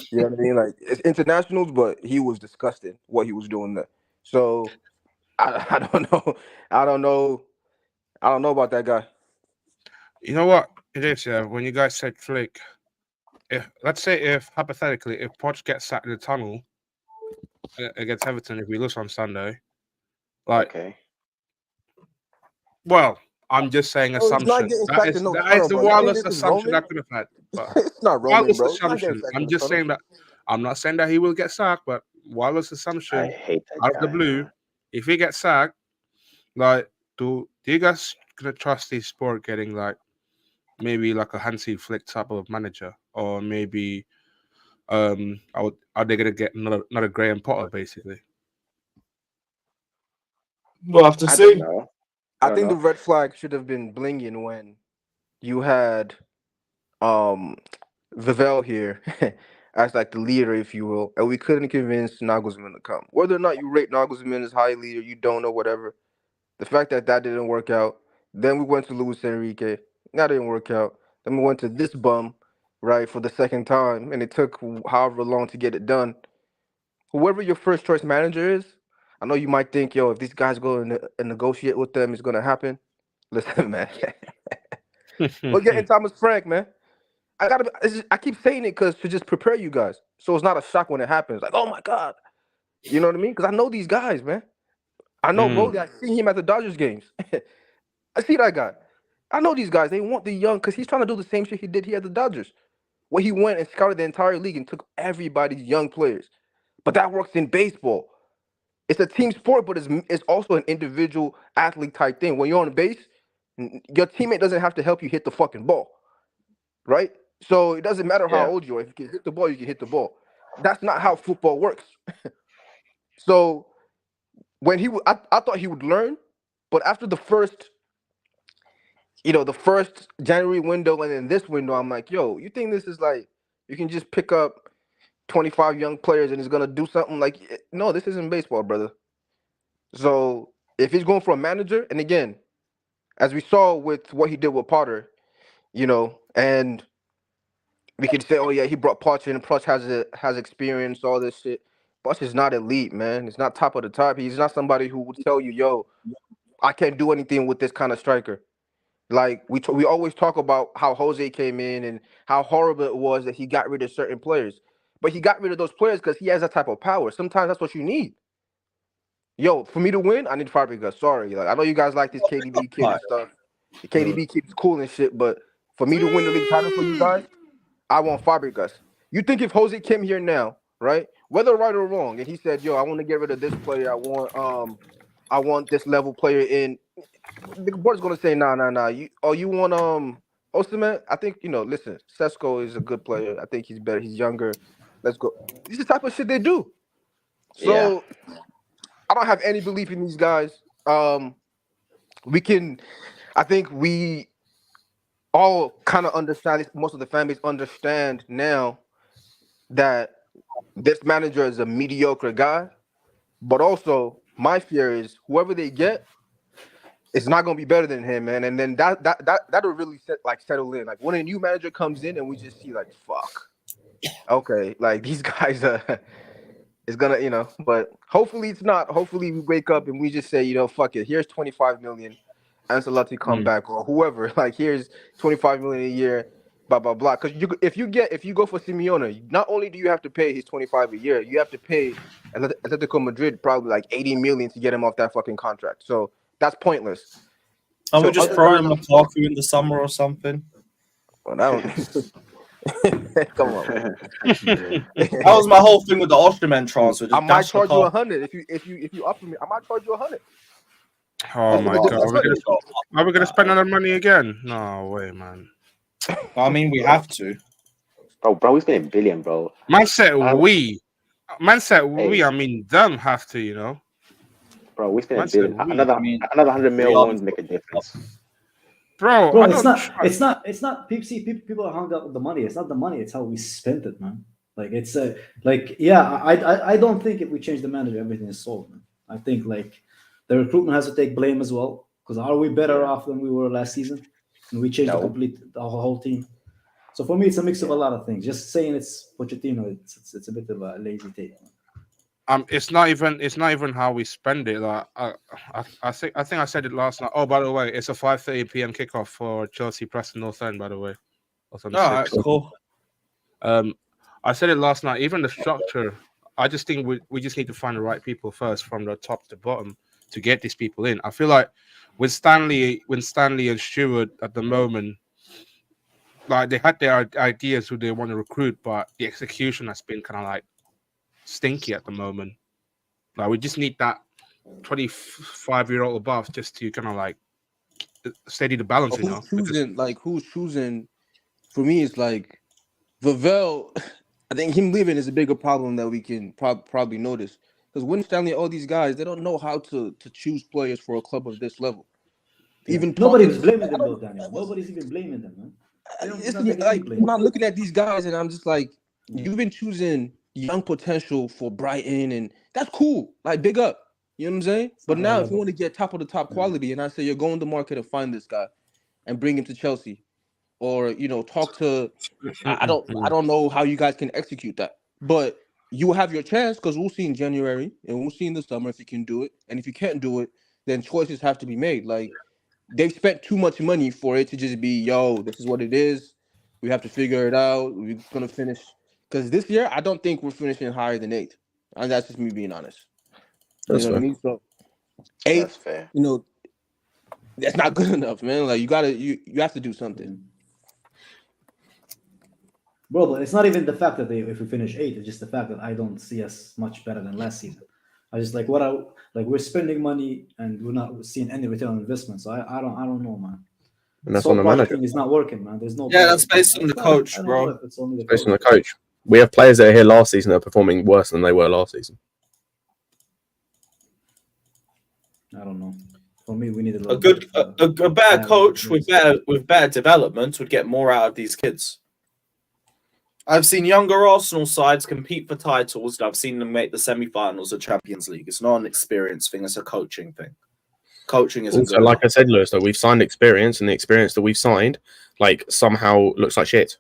You know what I mean? Like, it's internationals, but he was disgusted what he was doing there. So I don't know. I don't know about that guy. You know what it is, yeah. When you guys said Flick, let's say if hypothetically if Poch gets sat in the tunnel against Everton, if we lose on Sunday, like, okay. Well, I'm just saying assumption. That is the wildest assumption I could have had. It's not Roman, bro. Assumption. I'm just saying that. I'm not saying that he will get sacked, but wildest assumption I hate that out of the blue. Man. If he gets sacked, like, do you guys gonna trust this sport getting like maybe like a Hansi Flick type of manager, or maybe are they gonna get another Graham Potter basically? We'll have to see. I think the red flag should have been blinging when you had Vivel here as like the leader, if you will, and we couldn't convince Nagelsmann to come. Whether or not you rate Nagelsmann as highly or you don't know, whatever. The fact that didn't work out. Then we went to Luis Enrique. That didn't work out. Then we went to this bum, right, for the second time, and it took however long to get it done. Whoever your first choice manager is, I know you might think, yo, if these guys go and negotiate with them, it's gonna happen. Listen, man. We're getting Thomas Frank, man. I keep saying it to just prepare you guys, so it's not a shock when it happens. Like, oh my god, you know what I mean? Because I know these guys, man. I know Brody. I see him at the Dodgers games. I see that guy. I know these guys. They want the young because he's trying to do the same shit he did here at the Dodgers. where he went and scouted the entire league and took everybody's young players. But that works in baseball. It's a team sport, but it's also an individual athlete type thing. When you're on base, your teammate doesn't have to help you hit the fucking ball, right? So it doesn't matter how Yeah. old you are. If you can hit the ball, you can hit the ball. That's not how football works. So when I thought he would learn, but after the first January window and then this window, I'm like, yo, you think this is like you can just pick up 25 young players and it's gonna do something? Like, no, this isn't baseball, brother. So if he's going for a manager, and again, as we saw with what he did with Potter, and we could say, oh yeah, he brought Poch in. Poch has experience, all this shit. Poch is not elite, man. It's not top of the top. He's not somebody who would tell you, yo, I can't do anything with this kind of striker. Like we always talk about how Jose came in and how horrible it was that he got rid of certain players, but he got rid of those players because he has that type of power. Sometimes that's what you need. Yo, for me to win, I need Fabregas. Sorry, like I know you guys like this KDB kid and stuff. The KDB kid is cool and shit, but for me to win the league title for you guys, I want Fabregas. You think if Jose came here now, right, whether right or wrong, and he said, "Yo, I want to get rid of this player. I want this level player in," the board's gonna say, "Nah. You want Osimhen? I think Listen, Sesko is a good player. I think he's better. He's younger. Let's go." This is the type of shit they do. So I don't have any belief in these guys. I think we all kind of understand. Most of the fan base understand now that this manager is a mediocre guy. But also, my fear is whoever they get, it's not gonna be better than him, man. And then that'll really settle in. Like when a new manager comes in and we just see like, fuck, okay, like these guys is gonna, but hopefully it's not. Hopefully we wake up and we just say, fuck it. Here's 25 million, Ancelotti come back or whoever. Like here's 25 million a year, blah blah blah. Because if you go for Simeone, not only do you have to pay his 25 a year, you have to pay Atletico Madrid probably like 80 million to get him off that fucking contract. So that's pointless. And we just throw him Lukaku in the summer or something. Well, come on. That was my whole thing with the Osterman transfer. I might charge you 100 if you offer me. I might charge you 100. Oh my god, are we gonna spend another money again? No way, man. I mean, we have to. Bro, we spent $1 billion, bro. Man said we. I mean, them have to, Bro, we spent $1 billion. Another 100 mil won't make a difference. Bro, it's not people are hung up with the money. It's not the money, it's how we spent it, man. Like it's I don't think if we change the manager everything is solved, man. I think like the recruitment has to take blame as well, because are we better off than we were last season? And we changed the whole team. So for me it's a mix of a lot of things. Just saying it's Pochettino, it's a bit of a lazy take. It's not even how we spend it. Like I think I said it last night. Oh, by the way, it's a 5:30 p.m. kickoff for Chelsea Preston North End. By the way, that's cool. I said it last night. Even the structure, I just think we just need to find the right people first, from the top to bottom, to get these people in. I feel like with Stanley and Stewart at the moment, like they had their ideas who they want to recruit, but the execution has been kind of like stinky at the moment. Like we just need that 25-year-old above just to kind of like steady the balance. Who's choosing? For me, it's like Vavell. I think him leaving is a bigger problem that we can probably notice, because Win Stanley, all these guys, they don't know how to choose players for a club of this level. Even nobody's blaming them though, Daniel. Nobody's even blaming them, man. I'm not looking at these guys and I'm just like, you've been choosing young potential for Brighton, and that's cool. Like, big up. You know what I'm saying? But now, if you want to get top of the top quality, and I say you're going to market and find this guy and bring him to Chelsea, or talk to. I don't know how you guys can execute that, but you will have your chance, because we'll see in January and we'll see in the summer if you can do it, and if you can't do it, then choices have to be made. Like, they've spent too much money for it to just be, yo, this is what it is. We have to figure it out. We're gonna finish. Because this year, I don't think we're finishing higher than 8. And that's just me being honest. That's what I mean? So 8, that's fair. That's not good enough, man. Like you have to do something. Bro, but it's not even the fact that if we finish 8th, it's just the fact that I don't see us much better than last season. I just like we're spending money and we're not seeing any return on investment. So I don't know, man. And that's So on the manager. thing is not working, man. There's no. Yeah, that's based on the coach, I don't bro. know if it's only the Based coach. on the coach. We have players that are here last season that are performing worse than they were last season. I don't know. For me, we need A better coach with better development would get more out of these kids. I've seen younger Arsenal sides compete for titles, and I've seen them make the semi-finals of Champions League. It's not an experience thing; it's a coaching thing. Coaching isn't Also, good. like I said, Lewis, though, we've signed experience, and the experience that we've signed, like, somehow looks like shit,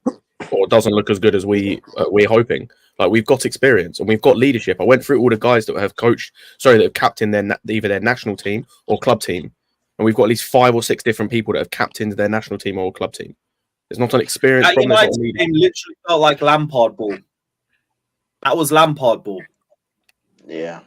or doesn't look as good as we're hoping. Like, we've got experience and we've got leadership. I went through all the guys that have that have captained either their national team or club team, and we've got at least 5 or 6 different people that have captained their national team or club team. There's not an experience That from this. United game literally felt like Lampard ball. That was Lampard ball. Yeah.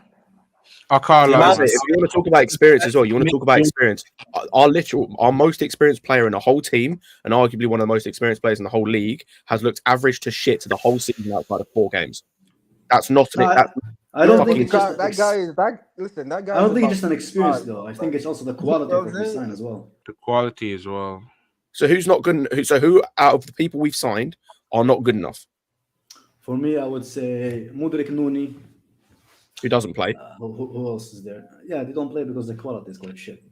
I can't lie. If you want to talk about experience as well, you want to talk about experience. Our most experienced player in the whole team, and arguably one of the most experienced players in the whole league, has looked average to shit the whole season outside of 4 games. That's not an. I don't think it's just that guy is that. Listen, that guy. I don't think it's just an experience though. I think it's also the quality You know of what what I'm we saying? sign as well. The quality as well. So who's not good? So who out of the people we've signed are not good enough? For me, I would say Mudrik Nouni. Who doesn't play? Who else is there? Yeah, they don't play because the quality is quite shit.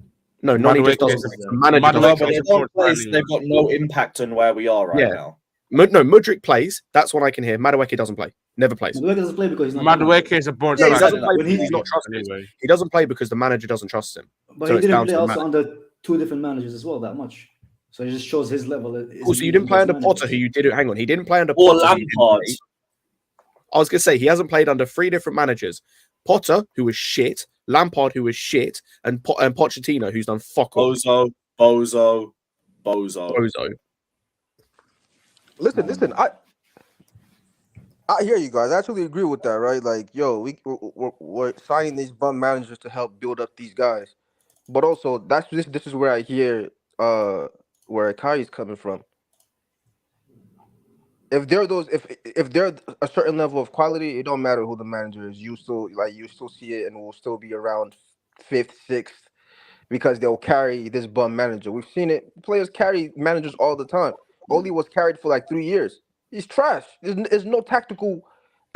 No, Noni just doesn't. The manager No, doesn't but play. they don't play, so they've got no impact on where we are right now. No, Mudrik plays. That's what I can hear. Madueke doesn't play. Never plays. Madueke doesn't play because he's not. Madueke is a board. Yeah, he doesn't that. play When because he's not trusted. Anyway. He doesn't play because the manager doesn't trust him. But So he it's didn't down play to the also manager. under 2 different managers as well that much. So it just shows his level. Also, you didn't play under Potter, who you didn't. Hang on, he didn't play under Or Potter. Lampard. I was gonna say he hasn't played under 3 different managers: Potter, who was shit, Lampard, who was shit, and Pochettino, who's done fuck all. Bozo. Listen. I hear you guys. I actually agree with that, right? Like, yo, we're signing these bum managers to help build up these guys, but also this is where I hear where Kai's coming from. If they're a certain level of quality, it don't matter who the manager is. You still see it, and will still be around 5th, 6th, because they'll carry this bum manager. We've seen it. Players carry managers all the time. Oli was carried for like 3 years. He's trash. There's no tactical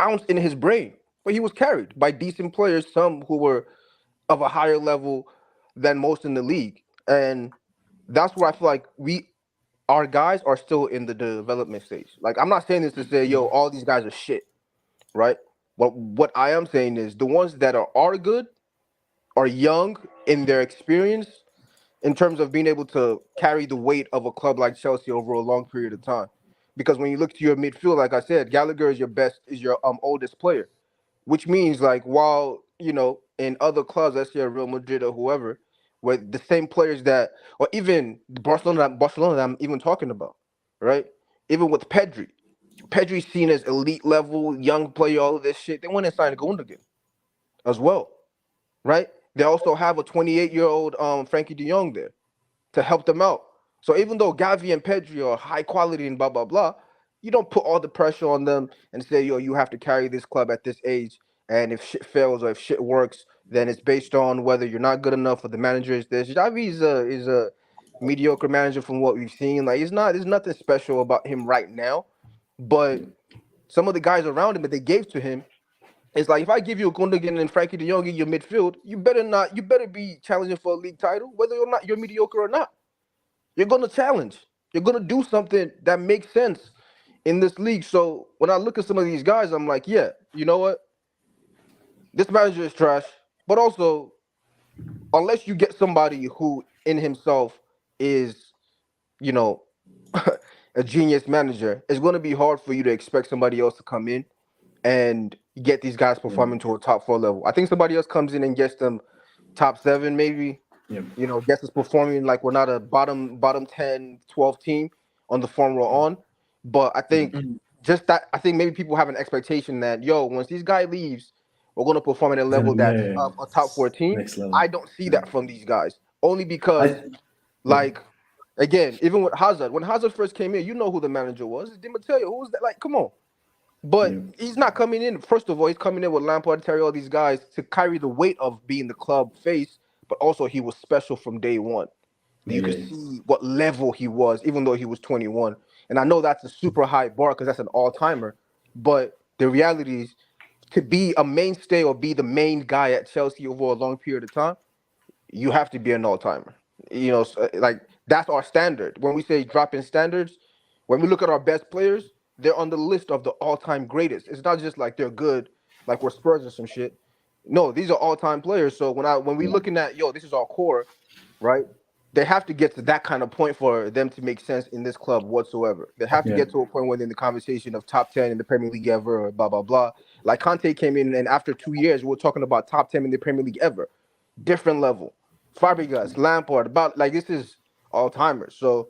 ounce in his brain, but he was carried by decent players, some who were of a higher level than most in the league, and that's where I feel like our guys are still in the development stage. Like, I'm not saying this to say, yo, all these guys are shit, right? But what I am saying is the ones that are good are young in their experience in terms of being able to carry the weight of a club like Chelsea over a long period of time. Because when you look to your midfield, like I said, Gallagher is your oldest player, which means, like, while, you know, in other clubs, let's say Real Madrid or whoever, where the same players that, or even Barcelona that I'm even talking about, right? Even with Pedri's seen as elite level, young player, all of this shit. They went and signed Gundogan as well, right? They also have a 28-year-old Frankie de Jong there to help them out. So even though Gavi and Pedri are high quality and blah, blah, blah, you don't put all the pressure on them and say, yo, you have to carry this club at this age. And if shit fails or if shit works, then it's based on whether you're not good enough or the manager is this. Gavi is a mediocre manager from what we've seen. Like, there's nothing special about him right now. But some of the guys around him that they gave to him, it's like, if I give you a Gundogan and Frankie de Jong in your midfield, you better be challenging for a league title, whether or not you're mediocre or not. You're gonna challenge. You're gonna do something that makes sense in this league. So when I look at some of these guys, I'm like, yeah, you know what? This manager is trash. But also, unless you get somebody who in himself is, you know, a genius manager, it's gonna be hard for you to expect somebody else to come in and get these guys performing to a top 4 level. I think somebody else comes in and gets them top 7, maybe. Yeah. You know, gets us performing like we're not a bottom 10, 12 team on the form we're on. But I think I think maybe people have an expectation that, yo, once this guy leaves, we're going to perform at a level that's a top 4 team. Next level. I don't see that from these guys. Only because, like, Again, even with Hazard, when Hazard first came in, you know who the manager was. It's Di Matteo. Who was that? Like, come on. But he's not coming in. First of all, he's coming in with Lampard, Terry, all these guys to carry the weight of being the club face. But also, he was special from day one. You could see what level he was, even though he was 21. And I know that's a super high bar because that's an all-timer. But the reality is, to be a mainstay or be the main guy at Chelsea over a long period of time, you have to be an all-timer. You know, like that's our standard. When we say dropping standards, when we look at our best players, they're on the list of the all-time greatest. It's not just like they're good, like we're Spurs or some shit. No, these are all-time players. So when we looking at, this is our core, right? They have to get to that kind of point for them to make sense in this club whatsoever. They have to get to a point where they're in the conversation of top 10 in the Premier League ever or blah, blah, blah. Like Conte came in and after 2 years, we're talking about top 10 in the Premier League ever. Different level. Fabregas, Lampard, this is all-timers. So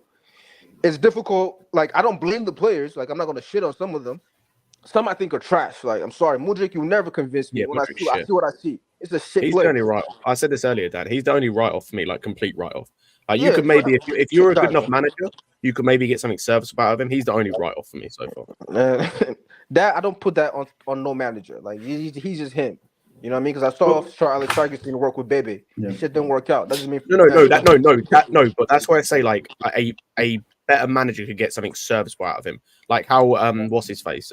it's difficult. Like, I don't blame the players. Like, I'm not going to shit on some of them. Some I think are trash. Like, I'm sorry. Mudryk, you never convinced me. When I see what I see. It's a shit He's player. the only write-off. I said this earlier, Dan. He's the only write-off for me, like complete write-off. Like you could maybe, if you're a good enough manager, you could maybe get something serviceable out of him. He's the only write-off for me so far. That I don't put that on no manager. Like he's just him. You know what I mean? Because I saw Sir Alex Ferguson work with Bebe. Shit didn't work out. Doesn't mean no. But that's why I say like a better manager could get something serviceable out of him. Like how what's his face?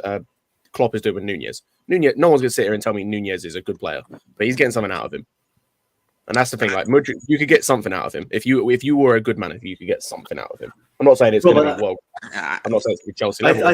Klopp is doing with Nunez. No one's gonna sit here and tell me Nunez is a good player, but he's getting something out of him. And that's the thing. Like Mudryk, you could get something out of him if you were a good manager. You could get something out of him. I'm not saying it's going to be I'm not saying it's going to be Chelsea level.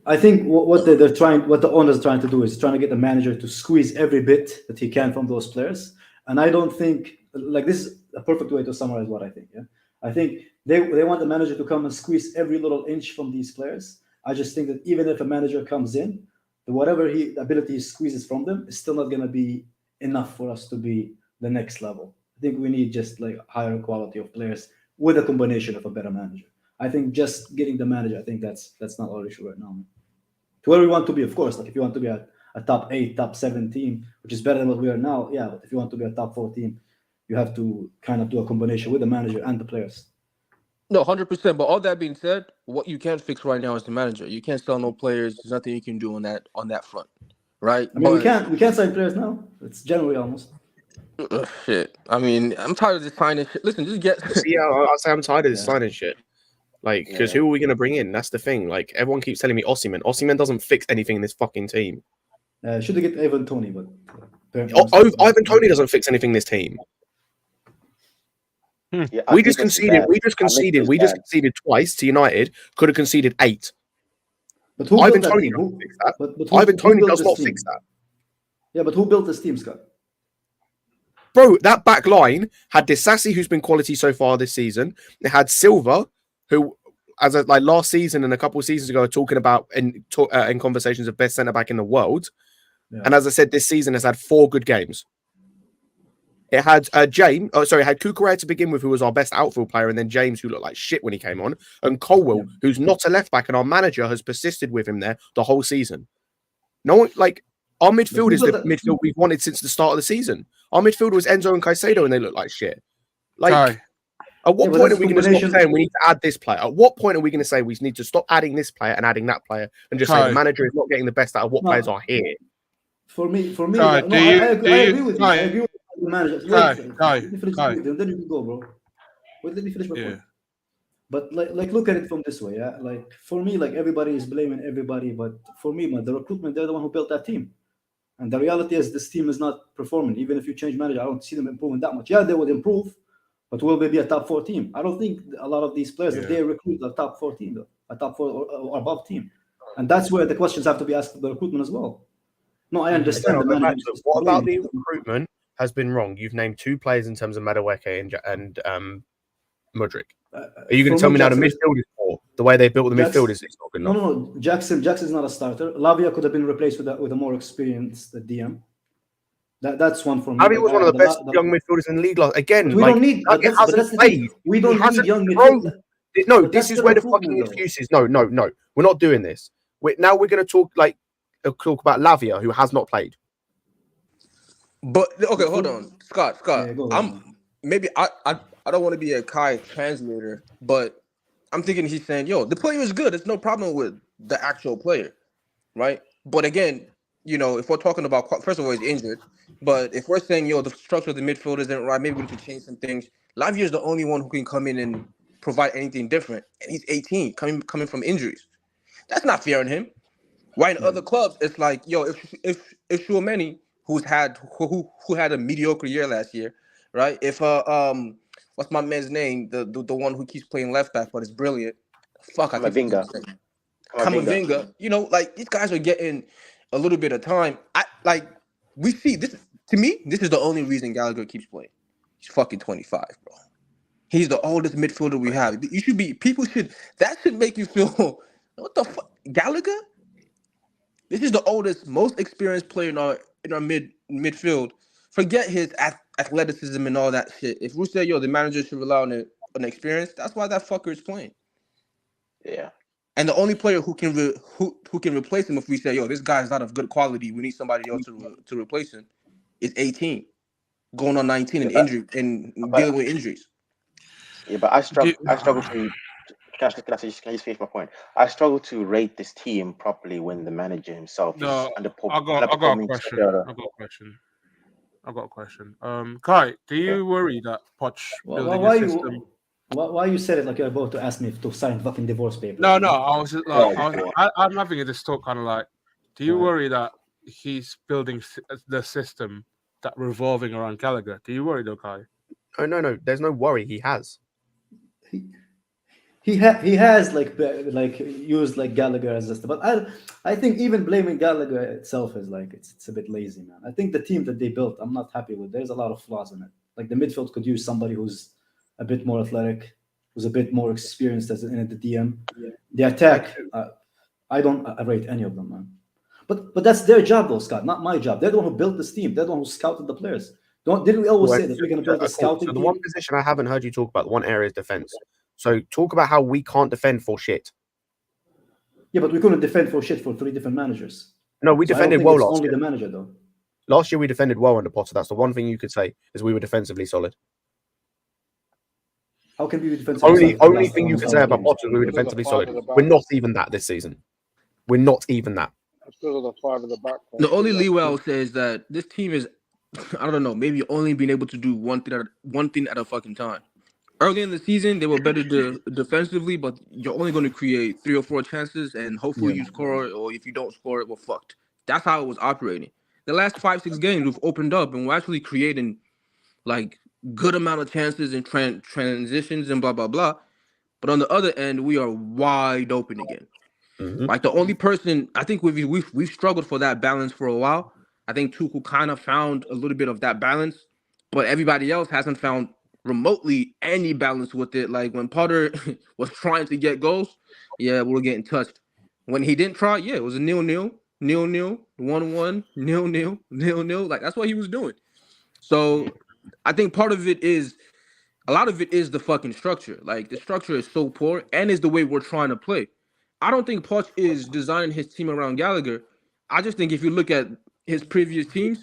I think what they're trying, what the owners are trying to do is trying to get the manager to squeeze every bit that he can from those players. And I don't think like this is a perfect way to summarize what I think. Yeah, I think they want the manager to come and squeeze every little inch from these players. I just think that even if a manager comes in, whatever the ability he squeezes from them is still not going to be enough for us to be the next level. I think we need just like higher quality of players with a combination of a better manager. I think just getting the manager, I think that's not our issue right now. Man. To where we want to be, of course. Like if you want to be a top 8, top 7 team, which is better than what we are now, yeah. But if you want to be a top 4 team, you have to kind of do a combination with the manager and the players. No, 100%. But all that being said, what you can't fix right now is the manager. You can't sell no players. There's nothing you can do on that front, right? I mean, we can't sign players now. It's January almost. Shit. I mean, I'm tired of this signing shit. Listen, just get. I'll say I'm tired of this signing shit. Like, because who are we going to bring in? That's the thing. Like, everyone keeps telling me Osimhen. Osimhen doesn't fix anything in this fucking team. Should have get Ivan Toney, but Ivan Toney doesn't fix anything in this team. Yeah, We just conceded twice to United. Could have conceded 8. But who Ivan built Toney that doesn't fix that. But Ivan Toney does not team? fix that. Yeah, but who built this team, Scott? Bro, that back line had Disasi, who's been quality so far this season. It had Silva, who, like last season and a couple of seasons ago, talking about in conversations of best centre back in the world. Yeah. And as I said, this season has had 4 good games. It had it had Cucurella to begin with, who was our best outfield player, and then James, who looked like shit when he came on, and Colwell, who's not a left back, and our manager has persisted with him there the whole season. No one like our midfield is the midfield we've wanted since the start of the season. Our midfield was Enzo and Caicedo, and they look like shit. Like, at what point are we going to stop saying we need to add this player? At what point are we going to say we need to stop adding this player and adding that player, and just say the manager is not getting the best out of what players are here? For me, I agree with you. I agree with the manager. Then you can go, bro. Let me finish my point. But like, look at it from this way, yeah. Like for me, like everybody is blaming everybody, but for me, man, the recruitment, they're the one who built that team. And the reality is this team is not performing. Even if you change manager, I don't see them improving that much. Yeah, they would improve, but will they be a top 4 team? I don't think a lot of these players that they recruit are top 4 team, though, a top 4 or above team. And that's where the questions have to be asked of the recruitment as well. No, I understand. What about the recruitment has been wrong? You've named 2 players in terms of Madueke and Mudryk. Are you going to tell me now the midfield is poor? The way they built the midfield is not good enough. No. Jackson is not a starter. Lavia could have been replaced with a more experienced DM. That's one for me. Lavia was one of the best young midfielders in the league. Again, we don't need. We don't need young midfielders. No, this is where the fucking excuses. No. We're not doing this. Now we're going to talk about Lavia, who has not played. But okay, hold on, Scott. Yeah, maybe I don't want to be a Kai translator, but I'm thinking he's saying, yo, the player is good. There's no problem with the actual player, right? But again, if we're talking about, first of all, he's injured. But if we're saying, yo, the structure of the midfield isn't right, maybe we need to change some things. Lavia is the only one who can come in and provide anything different. And he's 18, coming from injuries. That's not fair on him. Why in other clubs, it's like, yo, if Schumanni, who had a mediocre year last year, right? If what's my man's name? The one who keeps playing left back but is brilliant. Fuck, I keep forgetting his name. Kamavinga. Like these guys are getting a little bit of time. We see this. To me, this is the only reason Gallagher keeps playing. He's fucking 25, bro. He's the oldest midfielder we have. That should make you feel, what the fuck, Gallagher? This is the oldest, most experienced player in our midfield. Forget his athleticism and all that shit. If we say, yo, the manager should rely on experience, that's why that fucker is playing. Yeah. And the only player who can replace him, if we say, yo, this guy is not of good quality, we need somebody else to replace him, is 18, going on 19 and injured and dealing with injuries. Yeah, but I struggle to. Can I just finish my point? I struggle to rate this team properly when the manager himself is underperforming. I got a question. Kai, do you worry that Poch building a system? Why you said it like you're about to ask me to sign fucking divorce papers? No, I was just like, I'm having this talk kind of like, do you worry that he's building the system that revolving around Gallagher? Do you worry though, Kai? No. There's no worry. He has. He has like used like Gallagher as this, but I think even blaming Gallagher itself is like it's a bit lazy, man. I think the team that they built, I'm not happy with. There's a lot of flaws in it. Like the midfield could use somebody who's a bit more athletic, who's a bit more experienced as in the DM. Yeah. The attack, I don't rate any of them, man. But that's their job though, Scott, not my job. They're the one who built this team. They're the one who scouted the players. Didn't we always say that we're going to build a scouting team? The one position I haven't heard you talk about, the one area is defense. So talk about how we can't defend for shit. Yeah, but we couldn't defend for shit for 3 different managers. No, we defended well last year. Only the manager though. Last year we defended well under Potter. That's the one thing you could say is we were defensively solid. How can we be defensively solid? Only thing you could say about Potter is we were defensively solid. We're not even that this season. We're not even that. The only leeway I would say is that this team is, I don't know, maybe only being able to do one thing at a fucking time. Early in the season, they were better defensively, but you're only going to create 3 or 4 chances, and hopefully you score it, or if you don't score it, we're fucked. That's how it was operating. The last 5-6 games, we've opened up, and we're actually creating, like, good amount of chances and transitions and blah, blah, blah. But on the other end, we are wide open again. Mm-hmm. Like, the only person, I think we've struggled for that balance for a while. I think Tuchel kind of found a little bit of that balance, but everybody else hasn't found remotely any balance with it. Like when Potter was trying to get goals, yeah, we were getting touched. When he didn't try, yeah, it was a 0-0, 0-0, 1-1, 0-0, 0-0. Like that's what he was doing. So I think a lot of it is the fucking structure. Like the structure is so poor and is the way we're trying to play. I don't think Poch is designing his team around Gallagher. I just think if you look at his previous teams,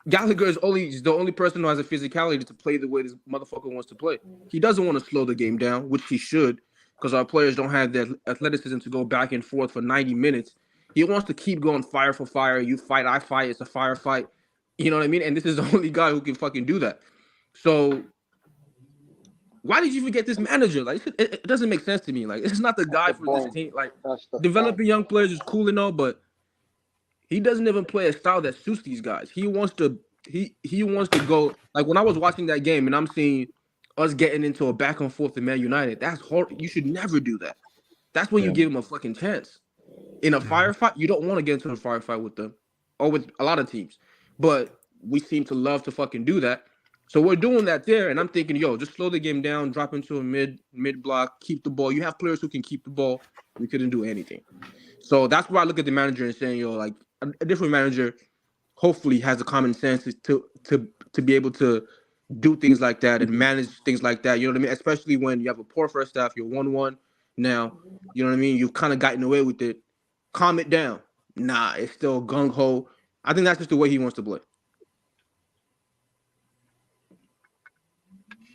Gallagher is the only person who has a physicality to play the way this motherfucker wants to play. He doesn't want to slow the game down, which he should, because our players don't have the athleticism to go back and forth for 90 minutes. He wants to keep going fire for fire. You fight, I fight. It's a firefight. You know what I mean? And this is the only guy who can fucking do that. So why did you forget this manager? Like, it doesn't make sense to me. Like, it's not the guy for this team. Like, developing young players is cool and all, but he doesn't even play a style that suits these guys. He wants to go, like when I was watching that game and I'm seeing us getting into a back and forth with Man United, that's hard. You should never do that. That's when you give him a fucking chance. In a firefight, you don't want to get into a firefight with them or with a lot of teams. But we seem to love to fucking do that. So we're doing that there, and I'm thinking, yo, just slow the game down, drop into a mid block, keep the ball. You have players who can keep the ball. We couldn't do anything. So that's where I look at the manager and saying, yo, like a different manager hopefully has the common sense to be able to do things like that and manage things like that. You know what I mean? Especially when you have a poor first half, you're 1-1 now. You know what I mean? You've kind of gotten away with it. Calm it down. Nah, it's still gung-ho. I think that's just the way he wants to play.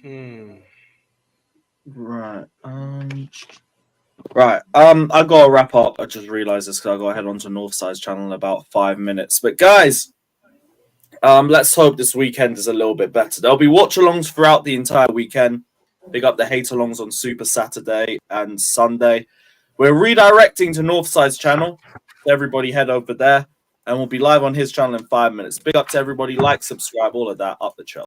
Right. Right. I gotta wrap up. I just realized this because I gotta head on to Northside's channel in about 5 minutes. But guys, let's hope this weekend is a little bit better. There'll be watch-alongs throughout the entire weekend. Big up the hate-alongs on Super Saturday and Sunday. We're redirecting to Northside's channel. Everybody head over there, and we'll be live on his channel in 5 minutes. Big up to everybody. Like, subscribe, all of that. Up the chart.